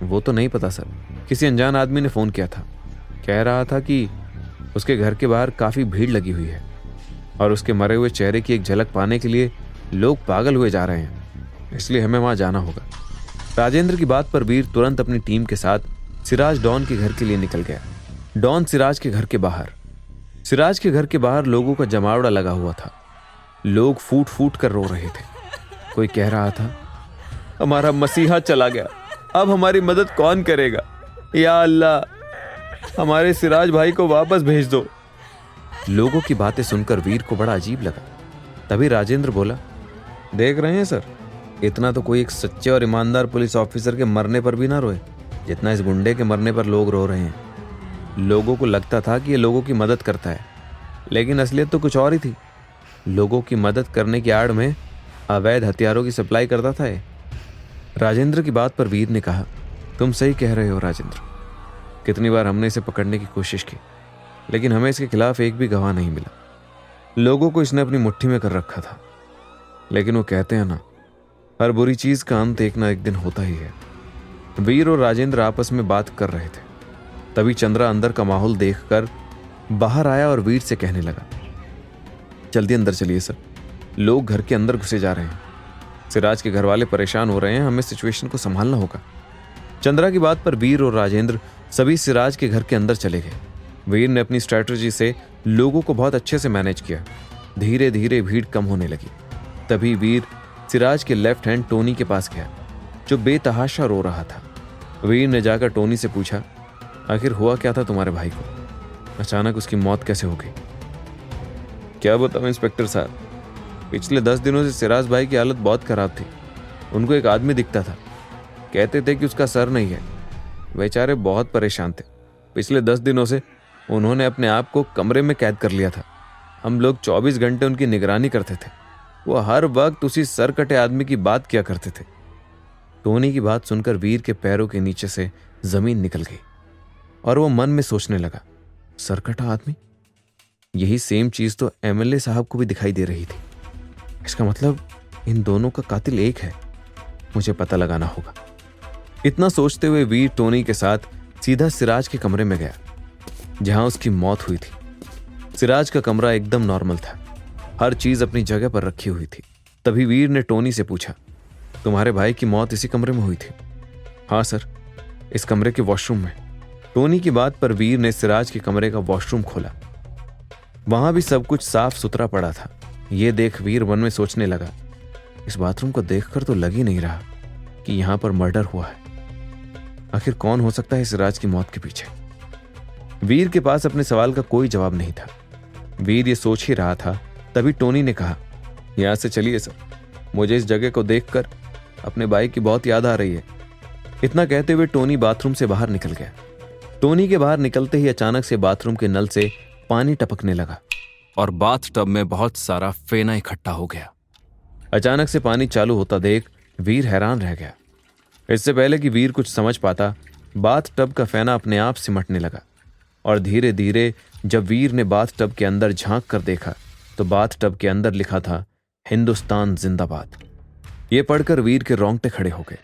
[SPEAKER 1] वो तो नहीं पता सर, किसी अनजान आदमी ने फोन किया था। कह रहा था कि उसके घर के बाहर काफी भीड़ लगी हुई है और उसके मरे हुए चेहरे की एक झलक पाने के लिए लोग पागल हुए जा रहे हैं, इसलिए हमें वहां जाना होगा। राजेंद्र की बात पर वीर तुरंत अपनी टीम के साथ सिराज डॉन के घर के लिए निकल गया। डॉन सिराज के घर के बाहर लोगों का जमावड़ा लगा हुआ था। लोग फूट फूट कर रो रहे थे। कोई कह रहा था, हमारा मसीहा चला गया, अब हमारी मदद कौन करेगा? या अल्लाह, हमारे सिराज भाई को वापस भेज दो। लोगों की बातें सुनकर वीर को बड़ा अजीब लगा। तभी राजेंद्र बोला, देख रहे हैं सर, इतना तो कोई एक सच्चे और ईमानदार पुलिस ऑफिसर के मरने पर भी ना रोए जितना इस गुंडे के मरने पर लोग रो रहे हैं। लोगों को लगता था कि ये लोगों की मदद करता है, लेकिन असलियत तो कुछ और ही थी। लोगों की मदद करने की आड़ में अवैध हथियारों की सप्लाई करता था ये। राजेंद्र की बात पर वीर ने कहा, तुम सही कह रहे हो राजेंद्र, कितनी बार हमने इसे पकड़ने की कोशिश की, लेकिन हमें इसके खिलाफ एक भी गवाह नहीं मिला। लोगों को इसने अपनी मुट्ठी में कर रखा था। लेकिन वो कहते हैं ना, हर बुरी चीज का अंत एक ना एक दिन होता ही है। वीर और राजेंद्र आपस में बात कर रहे थे, तभी चंद्रा अंदर का माहौल देखकर बाहर आया और वीर से कहने लगा, जल्दी अंदर चलिए सर, लोग घर के अंदर घुसे जा रहे हैं। सिराज के घर वाले परेशान हो रहे हैं, हमें सिचुएशन को संभालना होगा। चंद्रा की बात पर वीर और राजेंद्र सभी सिराज के घर के अंदर चले गए। वीर ने अपनी स्ट्रैटेजी से लोगों को बहुत अच्छे से मैनेज किया। धीरे धीरे भीड़ कम होने लगी। तभी वीर सिराज के लेफ्ट हैंड टोनी के पास गया, जो बेतहाशा रो रहा था। वीर ने जाकर टोनी से पूछा, आखिर हुआ क्या था तुम्हारे भाई को? अचानक उसकी मौत कैसे हो गई? क्या बताऊं इंस्पेक्टर साहब, पिछले 10 दिनों से सिराज भाई की हालत बहुत खराब थी। उनको एक आदमी दिखता था, कहते थे कि उसका सर नहीं है। बेचारे बहुत परेशान थे। पिछले 10 दिनों से उन्होंने अपने आप को कमरे में कैद कर लिया था। हम लोग 24 घंटे उनकी निगरानी करते थे। वो हर वक्त उसी सर कटे आदमी की बात किया करते थे। टोनी की बात सुनकर वीर के पैरों के नीचे से जमीन निकल गई और वो मन में सोचने लगा, सरकटा आदमी, यही सेम चीज तो एमएलए साहब को भी दिखाई दे रही थी। इसका मतलब इन दोनों का कातिल एक है। मुझे पता लगाना होगा। इतना सोचते हुए वीर टोनी के साथ सीधा सिराज के कमरे में गया, जहां उसकी मौत हुई थी। सिराज का कमरा एकदम नॉर्मल था, हर चीज अपनी जगह पर रखी हुई थी। तभी वीर ने टोनी से पूछा, तुम्हारे भाई की मौत इसी कमरे में हुई थी? हाँ सर, इस कमरे के वॉशरूम में। टोनी की बात पर वीर ने सिराज के कमरे का वॉशरूम खोला। वहां भी सब कुछ साफ सुथरा पड़ा था। यह देख वीर मन में सोचने लगा, इस बाथरूम को देखकर तो लग ही नहीं रहा कि यहां पर मर्डर हुआ है। आखिर कौन हो सकता है सिराज की मौत के पीछे? वीर के पास अपने सवाल का कोई जवाब नहीं था। वीर ये सोच ही रहा था तभी टोनी ने कहा, यहां से चलिए सर, मुझे इस जगह को देखकर अपने भाई की बहुत याद आ रही है। इतना कहते हुए टोनी बाथरूम से बाहर निकल गया। टोनी के बाहर निकलते ही अचानक से बाथरूम के नल से पानी टपकने लगा और बाथटब में बहुत सारा फेना इकट्ठा हो गया। अचानक से पानी चालू होता देख वीर हैरान रह गया। इससे पहले कि वीर कुछ समझ पाता, बाथटब का फेना अपने आप सिमटने लगा और धीरे धीरे जब वीर ने बाथटब के अंदर झांक कर देखा तो बाथटब के अंदर लिखा था, हिंदुस्तान जिंदाबाद। ये पढ़कर वीर के रोंगटे खड़े हो गए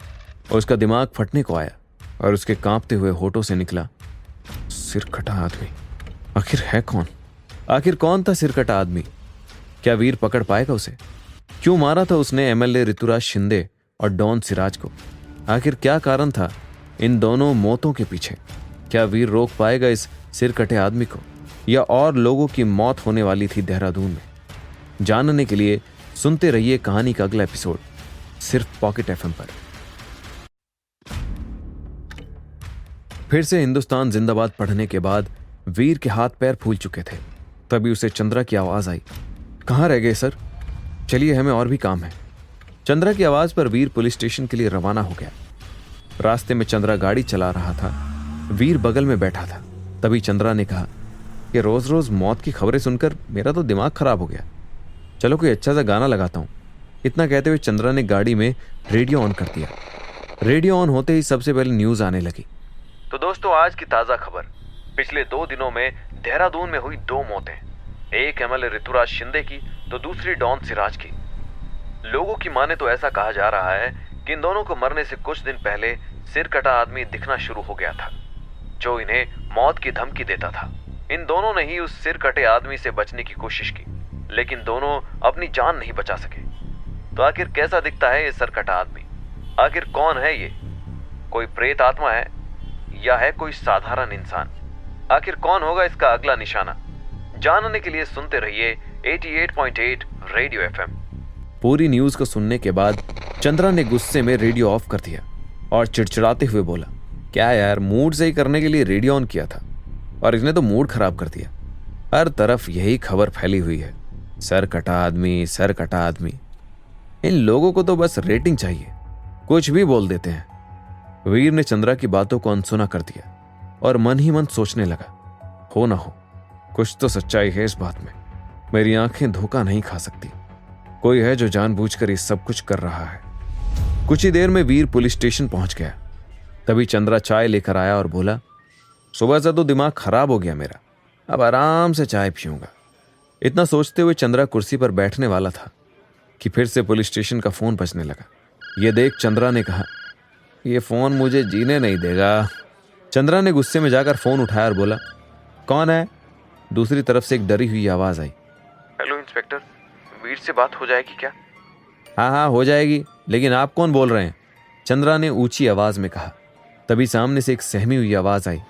[SPEAKER 1] और उसका दिमाग फटने को आया और उसके कांपते हुए होठों से निकला, सिरकटा आदमी आखिर है कौन? आखिर कौन था सिरकटा आदमी? क्या वीर पकड़ पाएगा उसे? क्यों मारा था उसने एमएलए ऋतुराज शिंदे और डॉन सिराज को? आखिर क्या कारण था इन दोनों मौतों के पीछे? क्या वीर रोक पाएगा इस सिरकटे आदमी को, या और लोगों की मौत होने वाली थी देहरादून में? जानने के लिए सुनते रहिए कहानी का अगला एपिसोड सिर्फ पॉकेट एफएम पर। फिर से हिंदुस्तान जिंदाबाद पढ़ने के बाद वीर के हाथ पैर फूल चुके थे। तभी उसे चंद्रा की आवाज आई, कहाँ रह गए सर? चलिए, हमें और भी काम है। चंद्रा की आवाज पर वीर पुलिस स्टेशन के लिए रवाना हो गया। रास्ते में चंद्रा गाड़ी चला रहा था, वीर बगल में बैठा था। तभी चंद्रा ने कहा कि रोज रोज मौत की खबरें सुनकर मेरा तो दिमाग खराब हो गया, चलो कोई अच्छा सा गाना लगाता हूं। इतना कहते हुए चंद्रा ने गाड़ी में रेडियो ऑन कर दिया। रेडियो ऑन होते ही सबसे पहले न्यूज आने लगी। तो दोस्तों, आज की ताजा खबर, पिछले 2 दिनों में देहरादून में हुई 2 मौतें, एक एमएलए ऋतुराज शिंदे की तो दूसरी डॉन सिराज की। लोगों की माने तो ऐसा कहा जा रहा है कि इन दोनों को मरने से कुछ दिन पहले सिरकटा आदमी दिखना शुरू हो गया था, जो इन्हें मौत की धमकी देता था। इन दोनों ने ही उस सिरकटे आदमी से बचने की कोशिश की, लेकिन दोनों अपनी जान नहीं बचा सके। तो आखिर कैसा दिखता है ये सिरकटा आदमी? आखिर कौन है ये? कोई प्रेत आत्मा है या है कोई साधारण इंसान? आखिर कौन होगा इसका अगला निशाना? जानने के लिए सुनते रहिए 88.8 रेडियो एफएम। पूरी न्यूज को सुनने के बाद चंद्रा ने गुस्से में रेडियो ऑफ कर दिया और चिड़चिड़ाते हुए बोला, क्या यार, मूड सही करने के लिए रेडियो ऑन किया था और इसने तो मूड खराब कर दिया। हर तरफ यही खबर फैली हुई है, सर कटा आदमी, सर कटा आदमी। इन लोगों को तो बस रेटिंग चाहिए, कुछ भी बोल देते हैं। वीर ने चंद्रा की बातों को अनसुना कर दिया और मन ही मन सोचने लगा, हो ना हो कुछ तो सच्चाई है इस बात में। मेरी आंखें धोखा नहीं खा सकती, कोई है जो जानबूझकर ये सब कुछ कर रहा है। कुछ ही देर में वीर पुलिस स्टेशन पहुंच गया। तभी चंद्रा चाय लेकर आया और बोला, सुबह से तो दिमाग खराब हो गया मेरा, अब आराम से चाय पीऊंगा। इतना सोचते हुए चंद्रा कुर्सी पर बैठने वाला था कि फिर से पुलिस स्टेशन का फोन बजने लगा। यह देख चंद्रा ने कहा, यह फोन मुझे जीने नहीं देगा। चंद्रा ने गुस्से में जाकर फोन उठाया और बोला, कौन है? दूसरी तरफ से एक डरी हुई आवाज आई,
[SPEAKER 3] हेलो इंस्पेक्टर, वीर से बात हो जाएगी क्या?
[SPEAKER 1] हाँ हो जाएगी, लेकिन आप कौन बोल रहे हैं? चंद्रा ने ऊंची आवाज में कहा। तभी सामने से एक सहमी हुई आवाज आई,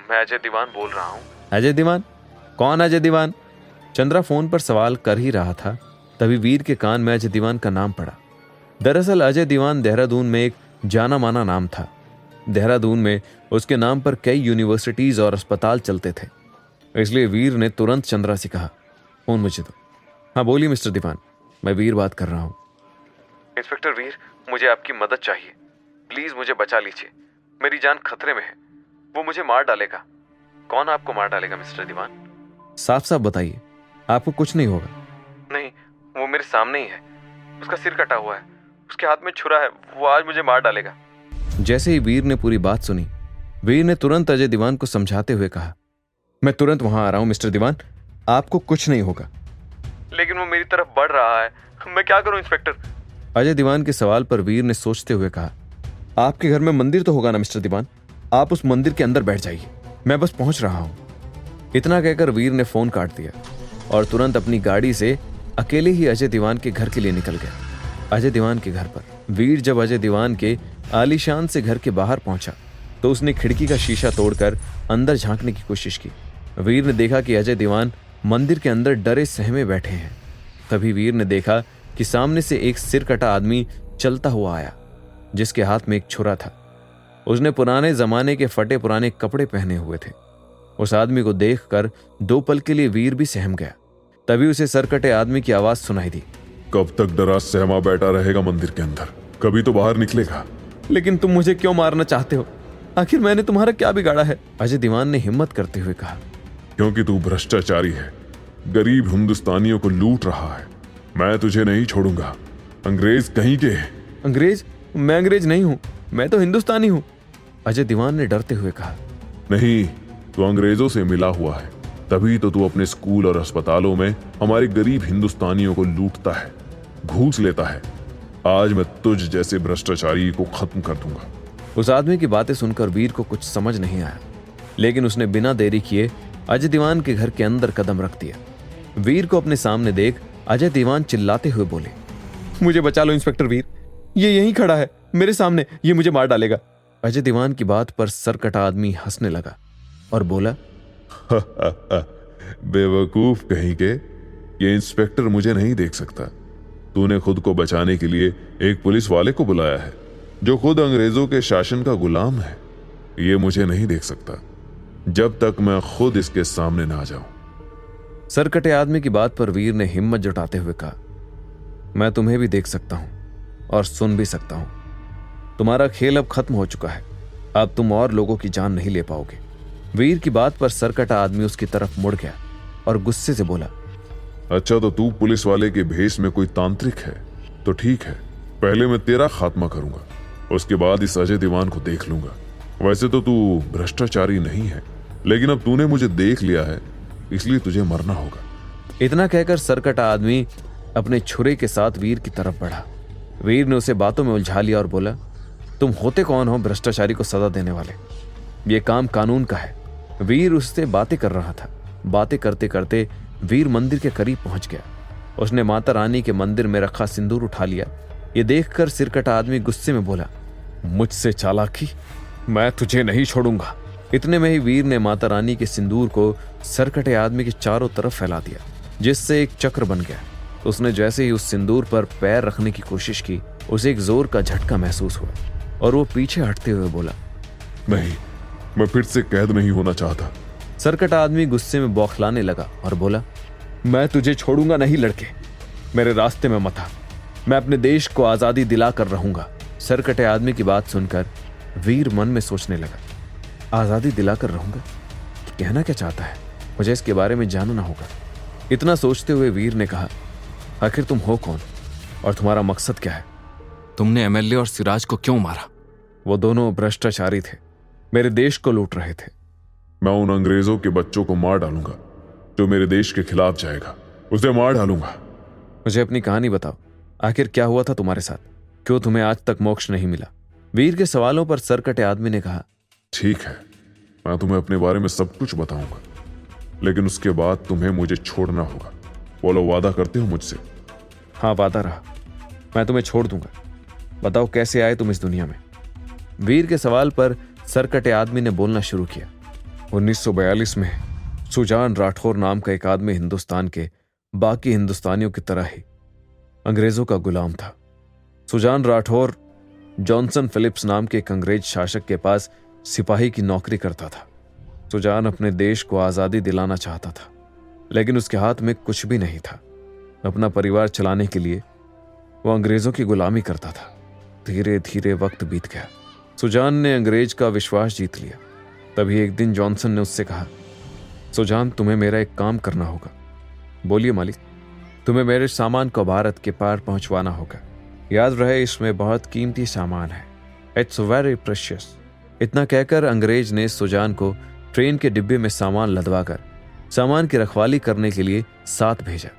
[SPEAKER 3] मैं अजय दीवान बोल रहा हूँ।
[SPEAKER 1] अजय दीवान? कौन अजय दीवान? चंद्रा फोन पर सवाल कर ही रहा था, तभी वीर के कान में अजय दीवान का नाम पड़ा। दरअसल अजय दीवान देहरादून में एक जाना माना नाम था। देहरादून में उसके नाम पर कई यूनिवर्सिटीज और अस्पताल चलते थे, इसलिए वीर ने तुरंत चंद्रा से कहा, फोन मुझे दो। हाँ बोलिए मिस्टर दीवान, मैं वीर बात कर रहा हूँ।
[SPEAKER 3] इंस्पेक्टर वीर, मुझे आपकी मदद चाहिए, प्लीज मुझे बचा लीजिए, मेरी जान खतरे में है, वो मुझे मार डालेगा। कौन आपको मार डालेगा मिस्टर दीवान?
[SPEAKER 1] साफ साफ बताइए, आपको कुछ नहीं होगा।
[SPEAKER 3] नहीं, वो मेरे सामने ही है, उसका सिर कटा हुआ है, उसके हाथ में छुरा है, वो आज मुझे मार डालेगा।
[SPEAKER 1] जैसे ही वीर ने पूरी बात सुनी, वीर ने तुरंत अजय दीवान को समझाते हुए कहा, मैं तुरंत वहां आ रहा हूं मिस्टर दीवान, आपको कुछ नहीं होगा।
[SPEAKER 3] लेकिन वो मेरी तरफ बढ़ रहा है, मैं क्या करूं इंस्पेक्टर?
[SPEAKER 1] अजय दीवान के सवाल पर वीर ने सोचते हुए कहा, आपके घर में मंदिर तो होगा ना मिस्टर दीवान, आप उस मंदिर के अंदर बैठ जाइए, मैं बस पहुंच रहा हूं। इतना कहकर वीर ने फोन काट दिया और तुरंत अपनी गाड़ी से अकेले ही अजय दीवान के घर के लिए निकल गया। अजय दीवान के घर पर वीर जब अजय दीवान के आलीशान से घर के बाहर पहुंचा तो उसने खिड़की का शीशा तोड़कर अंदर झांकने की कोशिश की। वीर ने देखा कि अजय दीवान मंदिर के अंदर डरे सहमे बैठे हैं। तभी वीर ने देखा कि सामने से एक सिर कटा आदमी चलता हुआ आया, जिसके हाथ में एक छुरा था। उसने पुराने जमाने के फटे पुराने कपड़े पहने हुए थे। उस आदमी को देखकर 2 पल के लिए वीर भी सहम गया। तभी उसे सरकटे आदमी की आवाज सुनाई दी।
[SPEAKER 4] कब तक डरा सहमा बैठा रहेगा मंदिर के अंदर? कभी तो बाहर निकलेगा।
[SPEAKER 1] लेकिन तुम मुझे क्यों मारना चाहते हो? आखिर मैंने तुम्हारा क्या बिगाड़ा है? अजय दीवान ने हिम्मत करते हुए कहा।
[SPEAKER 4] क्योंकि तू भ्रष्टाचारी है, गरीब हिंदुस्तानियों को लूट रहा है। मैं तुझे नहीं छोड़ूंगा। अंग्रेज कहीं के।
[SPEAKER 1] अंग्रेज? मैं अंग्रेज नहीं हूं, मैं तो हिंदुस्तानी हूं, अजय दीवान ने डरते हुए कहा।
[SPEAKER 4] नहीं, तू अंग्रेजों से मिला हुआ है, तभी तो तू अपने स्कूल और अस्पतालों में हमारे गरीब हिंदुस्तानियों को लूटता है, घूस लेता है। आज मैं तुझ जैसे भ्रष्टाचारी को खत्म कर दूंगा।
[SPEAKER 1] उस आदमी की बातें सुनकर वीर को कुछ समझ नहीं आया, लेकिन उसने बिना देरी किए अजय दीवान के घर के अंदर कदम रख दिया। वीर को अपने सामने देख अजय दीवान चिल्लाते हुए बोले, मुझे बचा लो इंस्पेक्टर वीर, ये यहीं खड़ा है मेरे सामने, ये मुझे मार डालेगा। अजय दीवान की बात पर सरकटा आदमी हंसने लगा और बोला,
[SPEAKER 4] बेवकूफ कहीं के, ये इंस्पेक्टर मुझे नहीं देख सकता। तूने खुद को बचाने के लिए एक पुलिस वाले को बुलाया है जो खुद अंग्रेजों के शासन का गुलाम है। ये मुझे नहीं देख सकता जब तक मैं खुद इसके सामने ना आ जाऊं।
[SPEAKER 1] सरकटे आदमी की बात पर वीर ने हिम्मत जुटाते हुए कहा, मैं तुम्हें भी देख सकता हूं और सुन भी सकता हूं। तुम्हारा खेल अब खत्म हो चुका है, अब तुम और लोगों की जान नहीं ले पाओगे। वीर की बात पर सरकटा आदमी उसकी तरफ मुड़ गया और गुस्से से बोला,
[SPEAKER 4] अच्छा, तो तू पुलिस वाले के भेष में कोई तांत्रिक है तो ठीक है, पहले मैं तेरा खात्मा करूंगा, उसके बाद इस अजय दीवान को देख लूंगा। वैसे तो तू भ्रष्टाचारी नहीं है, लेकिन अब तूने मुझे देख लिया है, इसलिए तुझे मरना होगा।
[SPEAKER 1] इतना कहकर सरकटा आदमी अपने छुरे के साथ वीर की तरफ बढ़ा। वीर ने उसे बातों में उलझा लिया और बोला, तुम होते कौन हो भ्रष्टाचारी को सजा देने वाले? ये काम कानून का है। वीर उससे बातें कर रहा था। बातें करते करते वीर मंदिर के करीब पहुंच गया। उसने माता रानी के मंदिर में रखा सिंदूर उठा लिया। ये देखकर सिरकटा आदमी गुस्से में बोला, मुझसे चालाकी, मैं तुझे नहीं छोड़ूंगा। इतने में ही वीर ने माता रानी के सिंदूर को सरकटे आदमी के चारों तरफ फैला दिया, जिससे एक चक्र बन गया। उसने जैसे ही उस सिंदूर पर पैर रखने की कोशिश की, उसे एक जोर का झटका महसूस हुआ और वो पीछे हटते हुए बोला,
[SPEAKER 4] नहीं, मैं फिर से कैद नहीं होना चाहता।
[SPEAKER 1] सरकटा आदमी गुस्से में बौखलाने लगा और बोला, मैं तुझे छोड़ूंगा नहीं लड़के, मेरे रास्ते में मत आ, मैं अपने देश को आजादी दिला कर रहूंगा। सरकटे आदमी की बात सुनकर वीर मन में सोचने लगा, आजादी दिलाकर रहूंगा, कहना क्या चाहता है? मुझे इसके बारे में जानना होगा। इतना सोचते हुए वीर ने कहा, आखिर तुम हो कौन और तुम्हारा मकसद क्या है?
[SPEAKER 5] तुमने एमएलए और सिराज को क्यों मारा?
[SPEAKER 1] वो दोनों भ्रष्टाचारी थे, मेरे देश को लूट रहे थे।
[SPEAKER 4] मैं उन अंग्रेजों के बच्चों को मार डालूंगा जो मेरे देश के खिलाफ जाएगा, उसे मार डालूंगा।
[SPEAKER 1] मुझे अपनी कहानी बताओ, आखिर क्या हुआ था तुम्हारे साथ? क्यों तुम्हें आज तक मोक्ष नहीं मिला? वीर के सवालों पर सरकटे आदमी ने कहा, ठीक
[SPEAKER 4] है, मैं तुम्हें अपने बारे में सब कुछ बताऊंगा, लेकिन उसके बाद तुम्हें मुझे छोड़ना होगा। बोलो, वादा करते हो मुझसे?
[SPEAKER 1] हाँ, वादा रहा, मैं तुम्हें छोड़ दूंगा। बताओ कैसे आए तुम इस दुनिया में? वीर के सवाल पर सरकटे आदमी ने बोलना शुरू किया। 1942 में सुजान राठौर नाम का एक आदमी हिंदुस्तान के बाकी हिंदुस्तानियों की तरह ही अंग्रेजों का गुलाम था। सुजान राठौर जॉनसन फिलिप्स नाम के एक अंग्रेज शासक के पास सिपाही की नौकरी करता था। सुजान अपने देश को आजादी दिलाना चाहता था, लेकिन उसके हाथ में कुछ भी नहीं था। अपना परिवार चलाने के लिए वो अंग्रेजों की गुलामी करता था। धीरे धीरे वक्त बीत गया। सुजान ने अंग्रेज का विश्वास जीत लिया। तभी एक दिन जॉनसन ने उससे कहा, सुजान, तुम्हें मेरा एक काम करना होगा। बोलिए मालिक। तुम्हें मेरे सामान को भारत के पार पहुंचवाना होगा। याद रहे, इसमें बहुत कीमती सामान है। It's very precious. इतना कहकर अंग्रेज ने सुजान को ट्रेन के डिब्बे में सामान लदवाकर सामान की रखवाली करने के लिए साथ भेजा।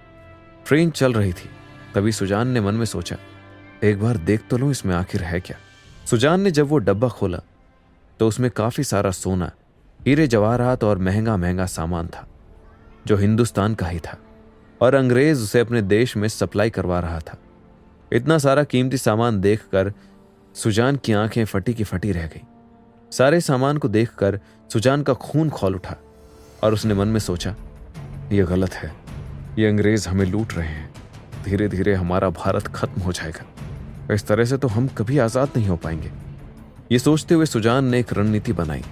[SPEAKER 1] ट्रेन चल रही थी। तभी सुजान ने मन में सोचा, एक बार देख तो लूं इसमें आखिर है क्या। सुजान ने जब वो डब्बा खोला तो उसमें काफी सारा सोना, हीरे जवाहरात और महंगा महंगा सामान था जो हिंदुस्तान का ही था और अंग्रेज उसे अपने देश में सप्लाई करवा रहा था। इतना सारा कीमती सामान देखकर सुजान की आंखें फटी की फटी रह गई। सारे सामान को देखकर सुजान का खून खौल उठा और उसने मन में सोचा, यह गलत है, ये अंग्रेज हमें लूट रहे हैं। धीरे धीरे हमारा भारत खत्म हो जाएगा। इस तरह से तो हम कभी आजाद नहीं हो पाएंगे। ये सोचते हुए सुजान ने एक रणनीति बनाई।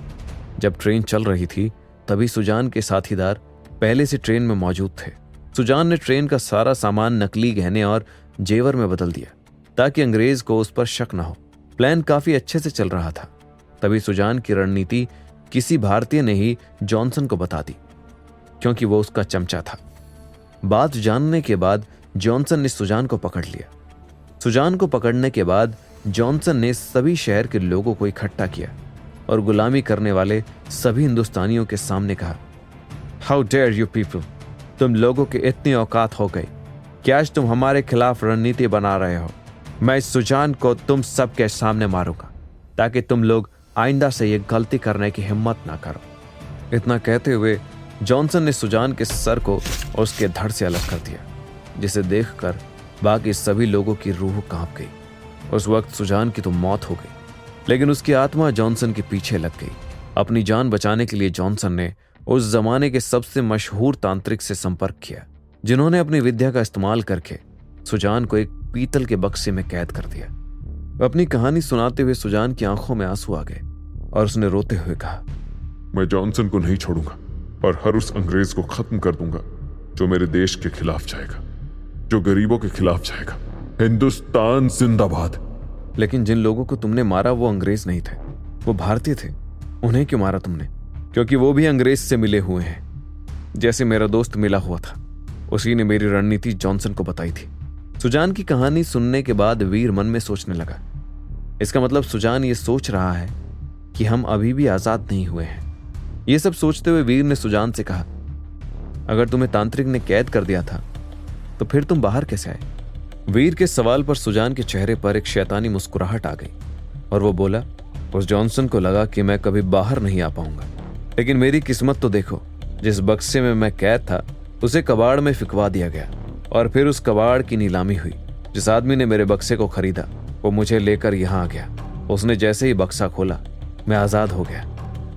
[SPEAKER 1] जब ट्रेन चल रही थी तभी सुजान के साथीदार पहले से ट्रेन में मौजूद थे। सुजान ने ट्रेन का सारा सामान नकली गहने और जेवर में बदल दिया ताकि अंग्रेज को उस पर शक न हो। प्लान काफी अच्छे से चल रहा था। तभी सुजान की रणनीति किसी भारतीय ने ही जॉनसन को बता दी, क्योंकि वो उसका चमचा था। बात जानने के बाद जॉनसन ने सुजान को पकड़ लिया। सुजान को पकड़ने के बाद जॉनसन ने सभी शहर के लोगों को इकट्ठा किया और गुलामी करने वाले सभी हिंदुस्तानियों के सामने कहा, हाउ डेयर यू पीपल, तुम लोगों के इतनी औकात हो गई कि आज तुम हमारे खिलाफ रणनीति बना रहे हो। मैं इस सुजान को तुम सबके सामने मारूंगा ताकि तुम लोग आइंदा से ये गलती करने की हिम्मत ना करो। इतना कहते हुए जॉनसन ने सुजान के सर को उसके धड़ से अलग कर दिया, जिसे देखकर बाकी सभी लोगों की रूह कांप गई। उस वक्त सुजान की तो मौत हो गई, लेकिन उसकी आत्मा जॉनसन के पीछे लग गई। अपनी जान बचाने के लिए जॉनसन ने उस जमाने के सबसे मशहूर तांत्रिक से संपर्क किया, जिन्होंने अपनी विद्या का इस्तेमाल करके सुजान को एक पीतल के बक्से में कैद कर दिया। अपनी कहानी सुनाते हुए सुजान की आंखों में आंसू आ गए और उसने रोते हुए कहा,
[SPEAKER 4] मैं जॉनसन को नहीं छोड़ूंगा और हर उस अंग्रेज को खत्म कर दूंगा जो मेरे देश के खिलाफ जाएगा, जो गरीबों के खिलाफ जाएगा। हिंदुस्तान जिंदाबाद।
[SPEAKER 1] लेकिन जिन लोगों को तुमने मारा वो अंग्रेज नहीं थे, वो भारतीय थे। उन्हें क्यों मारा तुमने? क्योंकि वो भी अंग्रेज से मिले हुए हैं, जैसे मेरा दोस्त मिला हुआ था। उसी ने मेरी रणनीति जॉनसन को बताई थी। सुजान की कहानी सुनने के बाद वीर मन में सोचने लगा, इसका मतलब सुजान ये सोच रहा है कि हम अभी भी आजाद नहीं हुए हैं। ये सब सोचते हुए वीर ने सुजान से कहा, अगर तुम्हें तांत्रिक ने कैद कर दिया था तो फिर तुम बाहर कैसे आए? वीर के सवाल पर सुजान के चेहरे पर एक शैतानी मुस्कुराहट आ गई और वो बोला, उस जॉनसन को लगा कि मैं कभी बाहर नहीं आ पाऊंगा, लेकिन मेरी किस्मत तो देखो, जिस बक्से में मैं कैद था उसे कबाड़ में फिकवा दिया गया और फिर उस कबाड़ की नीलामी हुई। जिस आदमी ने मेरे बक्से को खरीदा वो मुझे लेकर यहाँ आ गया। उसने जैसे ही बक्सा खोला मैं आजाद हो गया।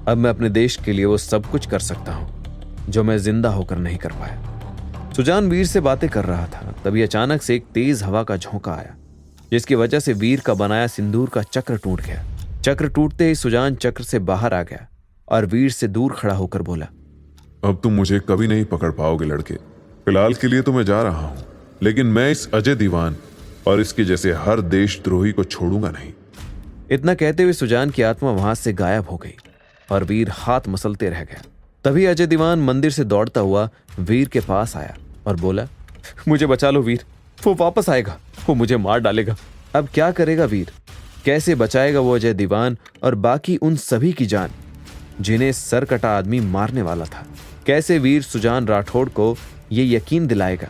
[SPEAKER 1] अब मैं अपने देश के लिए वो सब कुछ कर सकता हूँ जो मैं जिंदा होकर नहीं कर पाया। सुजान वीर से बातें कर रहा था, तभी अचानक से एक तेज हवा का झोंका आया, जिसकी वजह से वीर का बनाया सिंदूर का चक्र टूट गया। चक्र टूटते ही सुजान चक्र से बाहर आ गया और वीर से दूर खड़ा होकर बोला,
[SPEAKER 4] अब तुम मुझे कभी नहीं पकड़ पाओगे लड़के। फिलहाल के लिए तो मैं जा रहा हूं, लेकिन मैं इस अजय दीवान और इसके जैसे हर देशद्रोही को छोड़ूंगा नहीं।
[SPEAKER 1] इतना कहते हुए सुजान की आत्मा वहां से गायब हो गई और वीर हाथ मसलते रह गया। तभी अजय दीवान मंदिर से दौड़ता हुआ वीर के पास आया और बोला, मुझे बचा लो वीर, वो वापस आएगा, वो मुझे मार डालेगा। अब क्या करेगा वीर? कैसे बचाएगा वो अजय दीवान और बाकी उन सभी की जान जिन्हें सरकटा आदमी मारने वाला था? कैसे वीर सुजान राठौड़ को ये यकीन दिलाएगा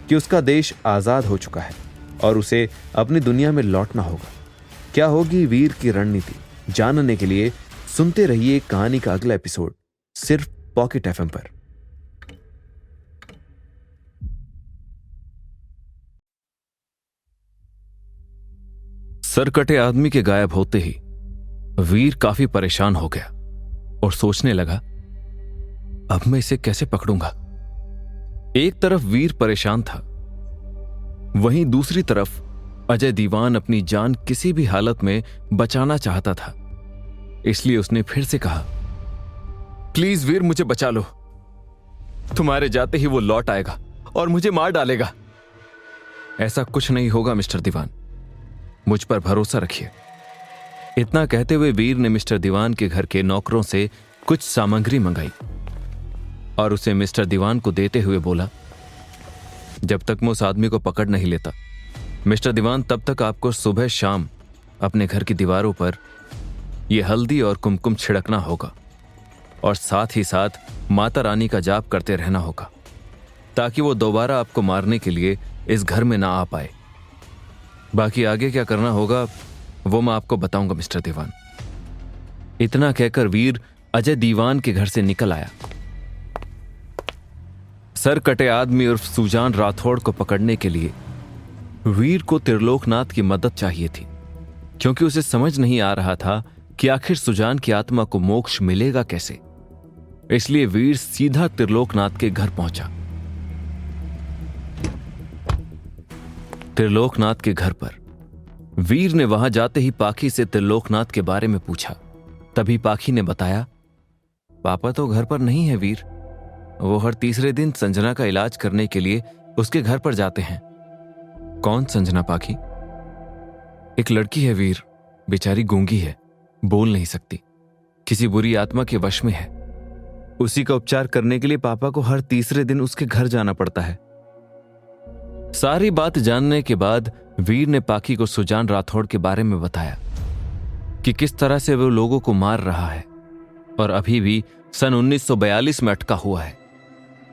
[SPEAKER 1] कि उसका देश आजाद हो चुका है और उसे अपनी दुनिया में लौटना होगा? क्या होगी वीर की रणनीति? जानने के लिए सुनते रहिए कहानी का अगला एपिसोड सिर्फ पॉकेट एफएम पर।
[SPEAKER 5] सरकटे आदमी के गायब होते ही वीर काफी परेशान हो गया और सोचने लगा, अब मैं इसे कैसे पकड़ूंगा? एक तरफ वीर परेशान था, वहीं दूसरी तरफ अजय दीवान अपनी जान किसी भी हालत में बचाना चाहता था। इसलिए उसने फिर से कहा, प्लीज वीर मुझे बचा लो, तुम्हारे जाते ही वो लौट आएगा और मुझे मार डालेगा। ऐसा कुछ नहीं होगा मिस्टर दीवान, मुझ पर भरोसा रखिए। इतना कहते हुए वीर ने मिस्टर दीवान के घर के नौकरों से कुछ सामग्री मंगाई और उसे मिस्टर दीवान को देते हुए बोला, जब तक मैं उस आदमी को पकड़ नहीं लेता मिस्टर दीवान, तब तक आपको सुबह शाम अपने घर की दीवारों पर यह हल्दी और कुमकुम छिड़कना होगा और साथ ही साथ माता रानी का जाप करते रहना होगा ताकि वो दोबारा आपको मारने के लिए इस घर में ना आ पाए। बाकी आगे क्या करना होगा वो मैं आपको बताऊंगा मिस्टर दीवान। इतना कहकर वीर अजय दीवान के घर से निकल आया। सर कटे आदमी उर्फ सुजान राठौड़ को पकड़ने के लिए वीर को त्रिलोकनाथ की मदद चाहिए थी, क्योंकि उसे समझ नहीं आ रहा था कि आखिर सुजान की आत्मा को मोक्ष मिलेगा कैसे। इसलिए वीर सीधा त्रिलोकनाथ के घर पहुंचा। त्रिलोकनाथ के घर पर वीर ने वहां जाते ही पाखी से त्रिलोकनाथ के बारे में पूछा। तभी पाखी ने बताया, पापा तो घर पर नहीं है वीर, वो हर तीसरे दिन संजना का इलाज करने के लिए उसके घर पर जाते हैं। कौन संजना पाखी? एक लड़की है वीर, बेचारी गूंगी है, बोल नहीं सकती, किसी बुरी आत्मा के वश में है। उसी का उपचार करने के लिए पापा को हर तीसरे दिन उसके घर जाना पड़ता है। सारी बात जानने के बाद वीर ने पाखी को सुजान राठौड़ के बारे में बताया कि किस तरह से वो लोगों को मार रहा है और अभी भी सन 1942 में अटका हुआ है।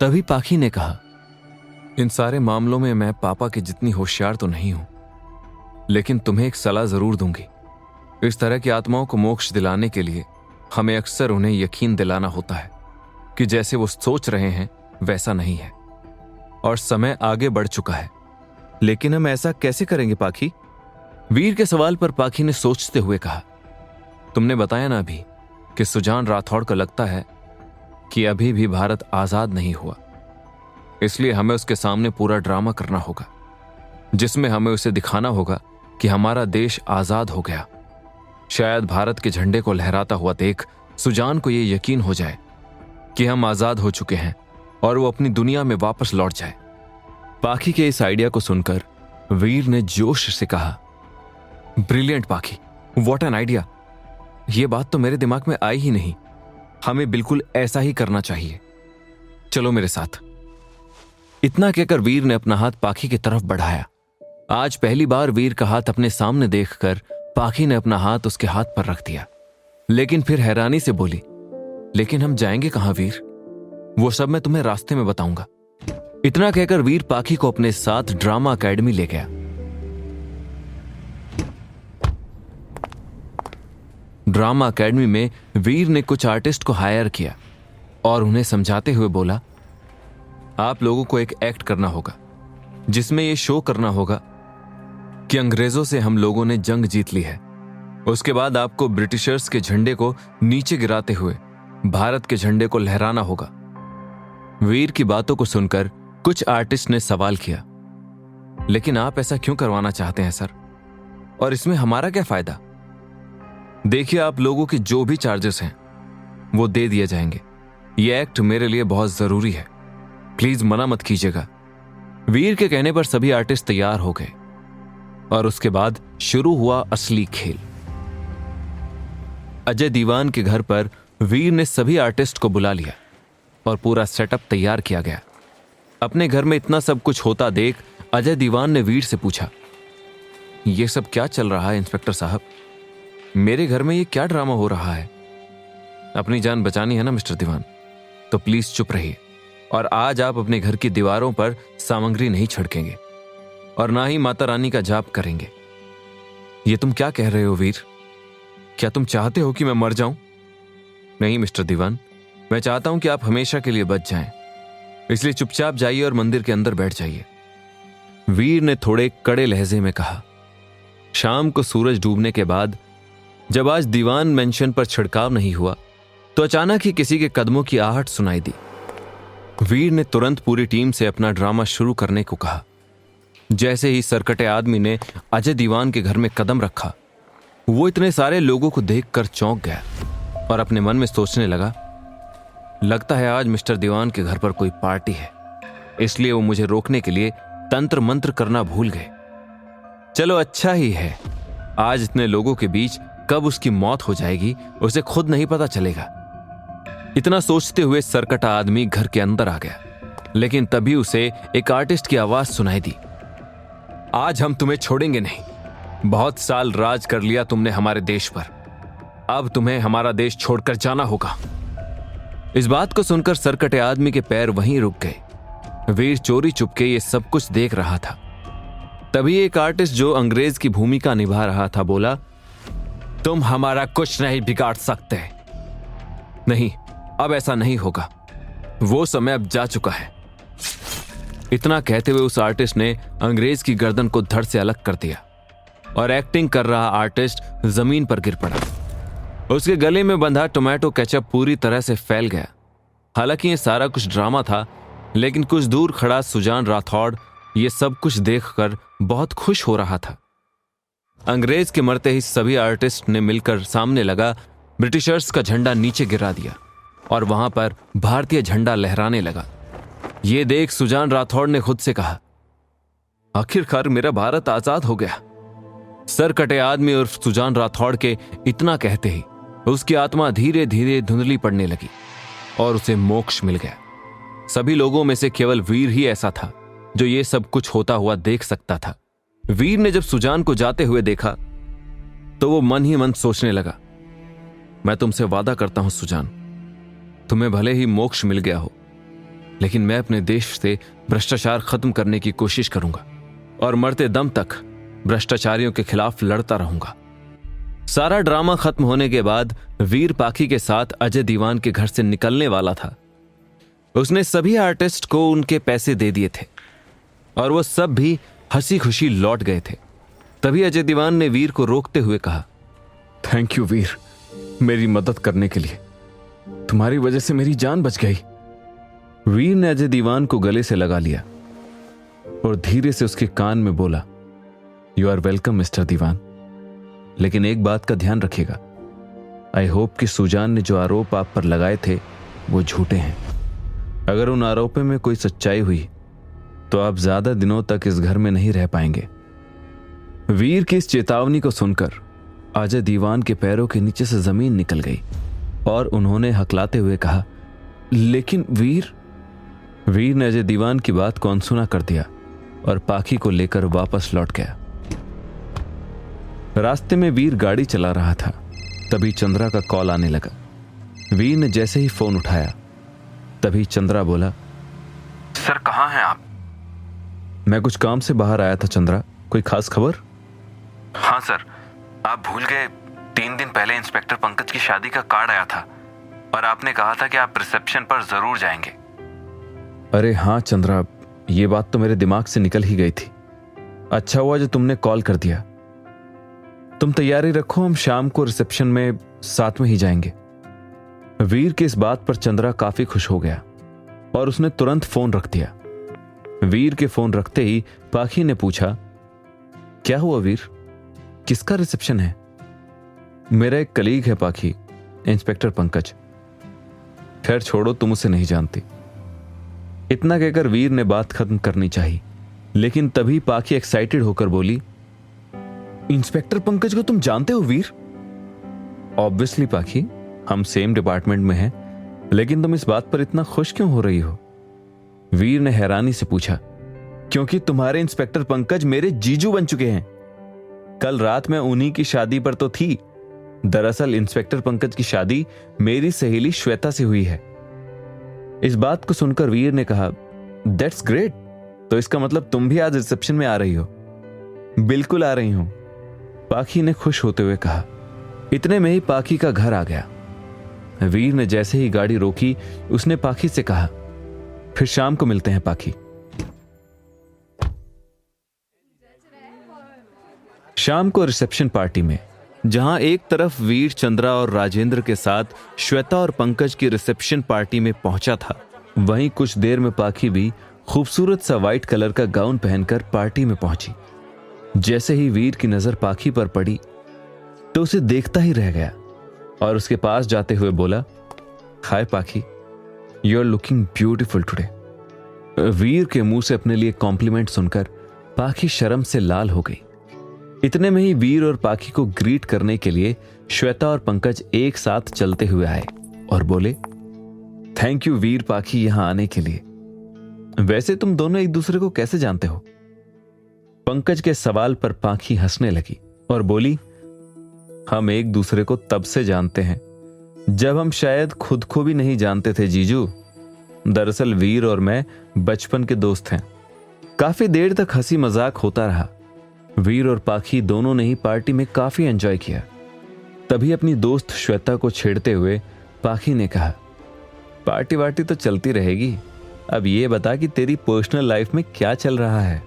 [SPEAKER 5] तभी पाखी ने कहा, इन सारे मामलों में मैं पापा के जितनी होशियार तो नहीं हूं, लेकिन तुम्हें एक सलाह जरूर दूंगी। इस तरह की आत्माओं को मोक्ष दिलाने के लिए हमें अक्सर उन्हें यकीन दिलाना होता है कि जैसे वो सोच रहे हैं वैसा नहीं है और समय आगे बढ़ चुका है। लेकिन हम ऐसा कैसे करेंगे पाखी? वीर के सवाल पर पाखी ने सोचते हुए कहा, तुमने बताया ना अभी कि सुजान राठौड़ को लगता है कि अभी भी भारत आजाद नहीं हुआ, इसलिए हमें उसके सामने पूरा ड्रामा करना होगा जिसमें हमें उसे दिखाना होगा कि हमारा देश आजाद हो गया। शायद भारत के झंडे को लहराता हुआ देख सुजान को यह यकीन हो जाए कि हम आजाद हो चुके हैं और वो अपनी दुनिया में वापस लौट जाए। पाखी के इस आइडिया को सुनकर वीर ने जोश से कहा, ब्रिलियंट पाखी, व्हाट एन आइडिया। यह बात तो मेरे दिमाग में आई ही नहीं। हमें बिल्कुल ऐसा ही करना चाहिए, चलो मेरे साथ। इतना कहकर वीर ने अपना हाथ पाखी की तरफ बढ़ाया। आज पहली बार वीर का हाथ अपने सामने देखकर पाखी ने अपना हाथ उसके हाथ पर रख दिया, लेकिन फिर हैरानी से बोली, लेकिन हम जाएंगे कहां वीर? वो सब मैं तुम्हें रास्ते में बताऊंगा। इतना कहकर वीर पाखी को अपने साथ ड्रामा एकेडमी ले गया। ड्रामा एकेडमी में वीर ने कुछ आर्टिस्ट को हायर किया और उन्हें समझाते हुए बोला, आप लोगों को एक एक्ट करना होगा जिसमें यह शो करना होगा कि अंग्रेजों से हम लोगों ने जंग जीत ली है। उसके बाद आपको ब्रिटिशर्स के झंडे को नीचे गिराते हुए भारत के झंडे को लहराना होगा। वीर की बातों को सुनकर कुछ आर्टिस्ट ने सवाल किया, लेकिन आप ऐसा क्यों करवाना चाहते हैं सर, और इसमें हमारा क्या फायदा? देखिए, आप लोगों के जो भी चार्जेस हैं वो दे दिए जाएंगे। यह एक्ट मेरे लिए बहुत जरूरी है, प्लीज मना मत कीजिएगा। वीर के कहने पर सभी आर्टिस्ट तैयार हो गए और उसके बाद शुरू हुआ असली खेल। अजय दीवान के घर पर वीर ने सभी आर्टिस्ट को बुला लिया और पूरा सेटअप तैयार किया गया। अपने घर में इतना सब कुछ होता देख अजय दीवान ने वीर से पूछा, यह सब क्या चल रहा है इंस्पेक्टर साहब? मेरे घर में ये क्या ड्रामा हो रहा है? अपनी जान बचानी है ना मिस्टर दीवान, तो प्लीज चुप रहिए और आज आप अपने घर की दीवारों पर सामग्री नहीं छिड़केंगे और ना ही माता रानी का जाप करेंगे। ये तुम क्या कह रहे हो वीर? क्या तुम चाहते हो कि मैं मर जाऊं? नहीं मिस्टर दीवान, मैं चाहता हूं कि आप हमेशा के लिए बच जाएं, इसलिए चुपचाप जाइए और मंदिर के अंदर बैठ जाइए। वीर ने थोड़े कड़े लहजे में कहा। शाम को सूरज डूबने के बाद जब आज दीवान मेंशन पर छिड़काव नहीं हुआ तो अचानक ही किसी के कदमों की आहट सुनाई दी। वीर ने तुरंत पूरी टीम से अपना ड्रामा शुरू करने को कहा। जैसे ही सरकटे आदमी ने अजय दीवान के घर में कदम रखा, वो इतने सारे लोगों को देखकर चौंक गया और अपने मन में सोचने लगा, लगता है आज मिस्टर दीवान के घर पर कोई पार्टी है, इसलिए वो मुझे रोकने के लिए तंत्र मंत्र करना भूल गए। चलो अच्छा ही है, आज इतने लोगों के बीच कब उसकी मौत हो जाएगी उसे खुद नहीं पता चलेगा। इतना सोचते हुए सरकटा आदमी घर के अंदर आ गया, लेकिन तभी उसे एक आर्टिस्ट की आवाज सुनाई दी, आज हम तुम्हें छोड़ेंगे नहीं। बहुत साल राज कर लिया तुमने हमारे देश पर, अब तुम्हें हमारा देश छोड़कर जाना होगा। इस बात को सुनकर सरकटे आदमी के पैर वहीं रुक गए। वीर चोरी चुपके ये सब कुछ देख रहा था। तभी एक आर्टिस्ट जो अंग्रेज की भूमिका निभा रहा था बोला, तुम हमारा कुछ नहीं बिगाड़ सकते। नहीं, अब ऐसा नहीं होगा, वो समय अब जा चुका है। इतना कहते हुए उस आर्टिस्ट ने अंग्रेज की गर्दन को धड़ से अलग कर दिया और एक्टिंग कर रहा आर्टिस्ट जमीन पर गिर पड़ा। उसके गले में बंधा टोमेटो केचप पूरी तरह से फैल गया। हालांकि ये सारा कुछ ड्रामा था, लेकिन कुछ दूर खड़ा सुजान राठौड़ ये सब कुछ देखकर बहुत खुश हो रहा था। अंग्रेज के मरते ही सभी आर्टिस्ट ने मिलकर सामने लगा ब्रिटिशर्स का झंडा नीचे गिरा दिया और वहां पर भारतीय झंडा लहराने लगा। ये देख सुजान राठौड़ ने खुद से कहा, आखिरकार मेरा भारत आजाद हो गया। सर कटे आदमी उर्फ सुजान राठौड़ के इतना कहते ही उसकी आत्मा धीरे धीरे धुंधली पड़ने लगी और उसे मोक्ष मिल गया। सभी लोगों में से केवल वीर ही ऐसा था जो ये सब कुछ होता हुआ देख सकता था। वीर ने जब सुजान को जाते हुए देखा तो वो मन ही मन सोचने लगा, मैं तुमसे वादा करता हूं सुजान, तुम्हें भले ही मोक्ष मिल गया हो, लेकिन मैं अपने देश से भ्रष्टाचार खत्म करने की कोशिश करूंगा और मरते दम तक भ्रष्टाचारियों के खिलाफ लड़ता रहूंगा। सारा ड्रामा खत्म होने के बाद वीर पाखी के साथ अजय दीवान के घर से निकलने वाला था। उसने सभी आर्टिस्ट को उनके पैसे दे दिए थे और वो सब भी हंसी खुशी लौट गए थे। तभी अजय दीवान ने वीर को रोकते हुए कहा, थैंक यू वीर, मेरी मदद करने के लिए। तुम्हारी वजह से मेरी जान बच गई। वीर ने अजय दीवान को गले से लगा लिया और धीरे से उसके कान में बोला, यू आर वेलकम मिस्टर दीवान, लेकिन एक बात का ध्यान रखिएगा, आई होप कि सुजान ने जो आरोप आप पर लगाए थे वो झूठे हैं। अगर उन आरोपों में कोई सच्चाई हुई तो आप ज्यादा दिनों तक इस घर में नहीं रह पाएंगे। वीर की इस चेतावनी को सुनकर अजय दीवान के पैरों के नीचे से जमीन निकल गई और उन्होंने हकलाते हुए कहा, लेकिन वीर ने अजय दीवान की बात को अनसुना कर दिया और पाखी को लेकर वापस लौट गया। रास्ते में वीर गाड़ी चला रहा था, तभी चंद्रा का कॉल आने लगा। वीर ने जैसे ही फोन उठाया तभी चंद्रा बोला,
[SPEAKER 3] सर कहाँ हैं आप?
[SPEAKER 5] मैं कुछ काम से बाहर आया था चंद्रा, कोई खास खबर?
[SPEAKER 3] हाँ सर, आप भूल गए 3 दिन पहले इंस्पेक्टर पंकज की शादी का कार्ड आया था और आपने कहा था कि आप रिसेप्शन पर जरूर जाएंगे।
[SPEAKER 5] अरे हाँ चंद्रा, ये बात तो मेरे दिमाग से निकल ही गई थी। अच्छा हुआ जो तुमने कॉल कर दिया। तुम तैयारी रखो, हम शाम को रिसेप्शन में साथ में ही जाएंगे। वीर की इस बात पर चंद्रा काफी खुश हो गया और उसने तुरंत फोन रख दिया। वीर के फोन रखते ही पाखी ने पूछा, क्या हुआ वीर, किसका रिसेप्शन है? मेरा एक कलीग है पाखी, इंस्पेक्टर पंकज। खैर छोड़ो, तुम उसे नहीं जानती। इतना कहकर वीर ने बात खत्म करनी चाहिए, लेकिन तभी पाखी एक्साइटेड होकर बोली, इंस्पेक्टर पंकज को तुम जानते हो वीर? ऑब्वियसली पाखी, हम सेम डिपार्टमेंट में हैं, लेकिन तुम इस बात पर इतना खुश क्यों हो रही हो? वीर ने हैरानी से पूछा, क्योंकि तुम्हारे इंस्पेक्टर पंकज मेरे जीजू बन चुके हैं। कल रात मैं उन्हीं की शादी पर तो थी। दरअसल इंस्पेक्टर पंकज की शादी मेरी सहेली श्वेता से हुई है। इस बात को सुनकर वीर ने कहा, दैट्स ग्रेट, तो इसका मतलब तुम भी आज रिसेप्शन में आ रही हो? बिल्कुल आ रही हूं, पाखी ने खुश होते हुए कहा। इतने में ही पाखी का घर आ गया। वीर ने जैसे ही गाड़ी रोकी उसने पाखी से कहा, फिर शाम को मिलते हैं पाखी। शाम को रिसेप्शन पार्टी में, जहां एक तरफ वीर चंद्रा और राजेंद्र के साथ श्वेता और पंकज की रिसेप्शन पार्टी में पहुंचा था, वहीं कुछ देर में पाखी भी खूबसूरत सा व्हाइट कलर का गाउन पहनकर पार्टी में पहुंची। जैसे ही वीर की नजर पाखी पर पड़ी तो उसे देखता ही रह गया और उसके पास जाते हुए बोला, hi Pakhi, you are looking beautiful today. Veer के मुंह से अपने लिए कॉम्प्लीमेंट सुनकर पाखी शर्म से लाल हो गई। इतने में ही वीर और पाखी को ग्रीट करने के लिए श्वेता और पंकज एक साथ चलते हुए आए और बोले, थैंक यू वीर पाखी यहां आने के लिए। वैसे तुम दोनों एक दूसरे को कैसे जानते हो? पंकज के सवाल पर पाखी हंसने लगी और बोली, हम एक दूसरे को तब से जानते हैं जब हम शायद खुद को भी नहीं जानते थे जीजू। दरअसल वीर और मैं बचपन के दोस्त हैं। काफी देर तक हंसी मजाक होता रहा। वीर और पाखी दोनों ने ही पार्टी में काफी एंजॉय किया। तभी अपनी दोस्त श्वेता को छेड़ते हुए पाखी ने कहा, पार्टी वार्टी तो चलती रहेगी, अब ये बता कि तेरी पर्सनल लाइफ में क्या चल रहा है,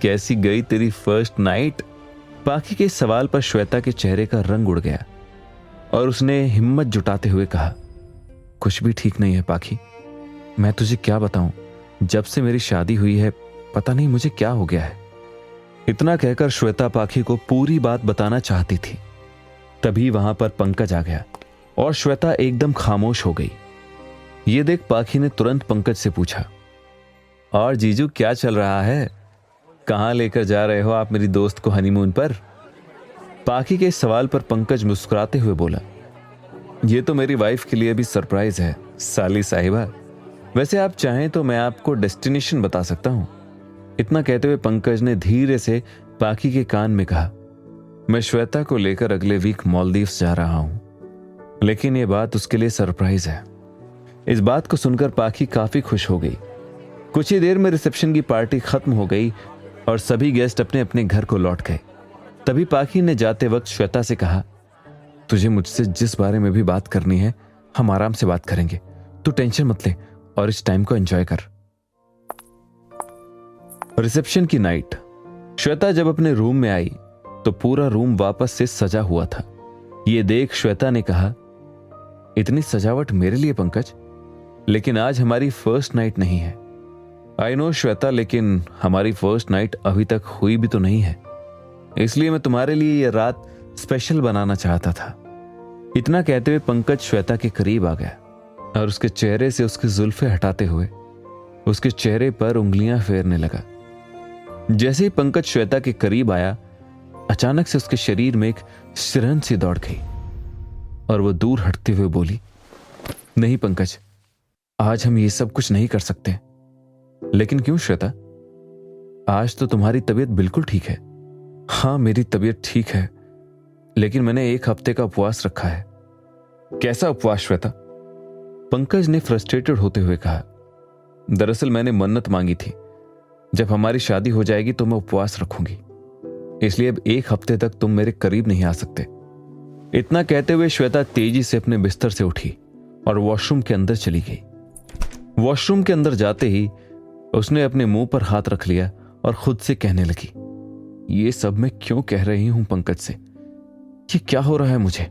[SPEAKER 5] कैसी गई तेरी फर्स्ट नाइट? पाखी के सवाल पर श्वेता के चेहरे का रंग उड़ गया और उसने हिम्मत जुटाते हुए कहा, कुछ भी ठीक नहीं है पाखी, मैं तुझे क्या बताऊं, जब से मेरी शादी हुई है पता नहीं मुझे क्या हो गया है। इतना कहकर श्वेता पाखी को पूरी बात बताना चाहती थी। तभी वहां पर पंकज आ गया और श्वेता एकदम खामोश हो गई ये देख पाखी ने तुरंत पंकज से पूछा, और जीजू क्या चल रहा है? कहां लेकर जा रहे हो आप मेरी दोस्त को हनीमून पर? पाखी के इस सवाल पर पंकज मुस्कुराते हुए बोला, ये तो मेरी वाइफ के लिए भी सरप्राइज है साली साहिबा। वैसे आप चाहें तो मैं आपको डेस्टिनेशन बता सकता हूं। इतना कहते हुए पंकज ने धीरे से पाखी के कान में कहा, मैं श्वेता को लेकर अगले वीक मालदीव्स जा रहा हूं, लेकिन यह बात उसके लिए सरप्राइज है। इस बात को सुनकर पाखी काफी खुश हो गई। कुछ ही देर में रिसेप्शन की पार्टी खत्म हो गई और सभी गेस्ट अपने अपने घर को लौट गए। तभी पाखी ने जाते वक्त श्वेता से कहा, तुझे मुझसे जिस बारे में भी बात करनी है हम आराम से बात करेंगे, तू टेंशन मत ले और इस टाइम को एंजॉय कर। रिसेप्शन की नाइट श्वेता जब अपने रूम में आई तो पूरा रूम वापस से सजा हुआ था। यह देख श्वेता ने कहा, इतनी सजावट मेरे लिए पंकज, लेकिन आज हमारी फर्स्ट नाइट नहीं है। आई नो श्वेता, लेकिन हमारी फर्स्ट नाइट अभी तक हुई भी तो नहीं है, इसलिए मैं तुम्हारे लिए यह रात स्पेशल बनाना चाहता था। इतना कहते हुए पंकज श्वेता के करीब आ गया और उसके चेहरे से उसकी जुल्फे हटाते हुए उसके चेहरे पर उंगलियां फेरने लगा। जैसे ही पंकज श्वेता के करीब आया, अचानक से उसके शरीर में एक सिरहन सी दौड़ गई और वह दूर हटते हुए बोली, नहीं पंकज, आज हम ये सब कुछ नहीं कर सकते। लेकिन क्यों श्वेता? आज तो तुम्हारी तबीयत बिल्कुल ठीक है। हाँ, मेरी तबीयत ठीक है, लेकिन मैंने 1 हफ्ते का उपवास रखा है। कैसा उपवास श्वेता? पंकज ने फ्रस्ट्रेटेड होते हुए कहा, दरअसल मैंने मन्नत मांगी थी, जब हमारी शादी हो जाएगी तो मैं उपवास रखूंगी, इसलिए अब 1 हफ्ते तक तुम मेरे करीब नहीं आ सकते। इतना कहते हुए श्वेता तेजी से अपने बिस्तर से उठी और वॉशरूम के अंदर चली गई। वॉशरूम के अंदर जाते ही उसने अपने मुंह पर हाथ रख लिया और खुद से कहने लगी, ये सब मैं क्यों कह रही हूं पंकज से? ये क्या हो रहा है मुझे?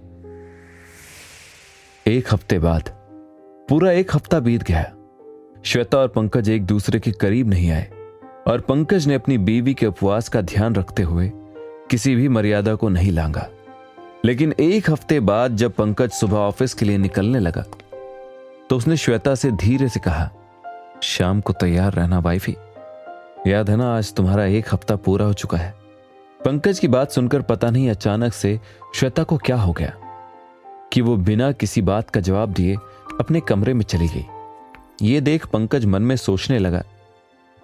[SPEAKER 5] 1 हफ्ते बाद पूरा 1 हफ्ता बीत गया। श्वेता और पंकज एक दूसरे के करीब नहीं आए और पंकज ने अपनी बीवी के उपवास का ध्यान रखते हुए किसी भी मर्यादा को नहीं लांघा। लेकिन 1 हफ्ते बाद जब पंकज सुबह ऑफिस के लिए निकलने लगा तो उसने श्वेता से धीरे से कहा, शाम को तैयार रहना वाइफी, याद है ना आज तुम्हारा 1 हफ्ता पूरा हो चुका है। पंकज की बात सुनकर पता नहीं अचानक से श्वेता को क्या हो गया कि वो बिना किसी बात का जवाब दिए अपने कमरे में चली गई। ये देख पंकज मन में सोचने लगा,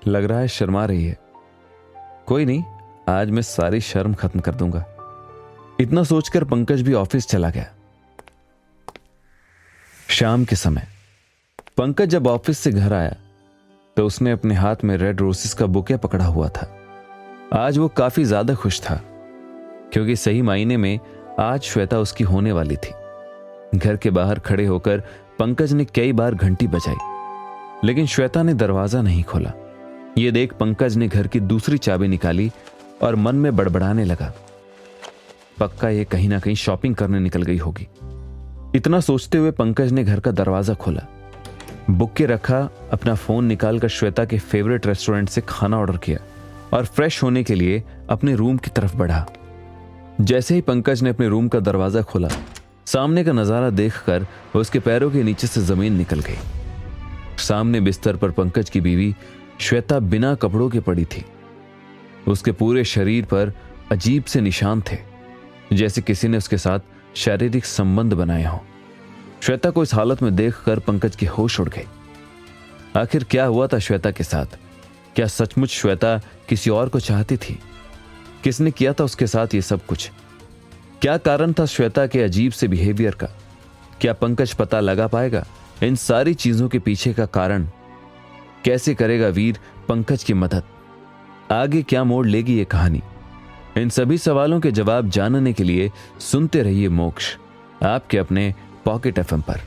[SPEAKER 5] लग रहा है शर्मा रही है। कोई नहीं, आज मैं सारी शर्म खत्म कर दूंगा। इतना सोचकर पंकज भी ऑफिस चला गया। शाम के समय पंकज जब ऑफिस से घर आया तो उसने अपने हाथ में रेड रोसेस का बुके पकड़ा हुआ था। आज वो काफी ज्यादा खुश था क्योंकि सही मायने में आज श्वेता उसकी होने वाली थी। घर के बाहर खड़े होकर पंकज ने कई बार घंटी बजाई, लेकिन श्वेता ने दरवाजा नहीं खोला। ये देख पंकज ने घर की दूसरी चाबी निकाली और मन में बड़बड़ाने लगा, पक्का ये कहीं ना कहीं शॉपिंग करने निकल गई होगी। इतना सोचते हुए पंकज ने घर का दरवाजा खोला, बुके रखा, अपना फोन निकालकर श्वेता के फेवरेट रेस्टोरेंट से खाना ऑर्डर किया और फ्रेश होने के लिए अपने रूम की तरफ बढ़ा। जैसे ही पंकज ने अपने रूम का दरवाजा खोला, सामने का नजारा देखकर उसके पैरों के नीचे से जमीन निकल गई। सामने बिस्तर पर पंकज की बीवी श्वेता बिना कपड़ों के पड़ी थी। उसके पूरे शरीर पर अजीब से निशान थे, जैसे किसी ने उसके साथ शारीरिक संबंध बनाए हों। श्वेता को इस हालत में देखकर पंकज के होश उड़ गए। आखिर क्या हुआ था श्वेता के साथ? क्या सचमुच श्वेता किसी और को चाहती थी? किसने किया था उसके साथ ये सब कुछ? क्या कारण था श्वेता के अजीब से बिहेवियर का? क्या पंकज पता लगा पाएगा इन सारी चीजों के पीछे का कारण? कैसे करेगा वीर पंकज की मदद? आगे क्या मोड़ लेगी ये कहानी? इन सभी सवालों के जवाब जानने के लिए सुनते रहिए मोक्ष, आपके अपने पॉकेट एफएम पर।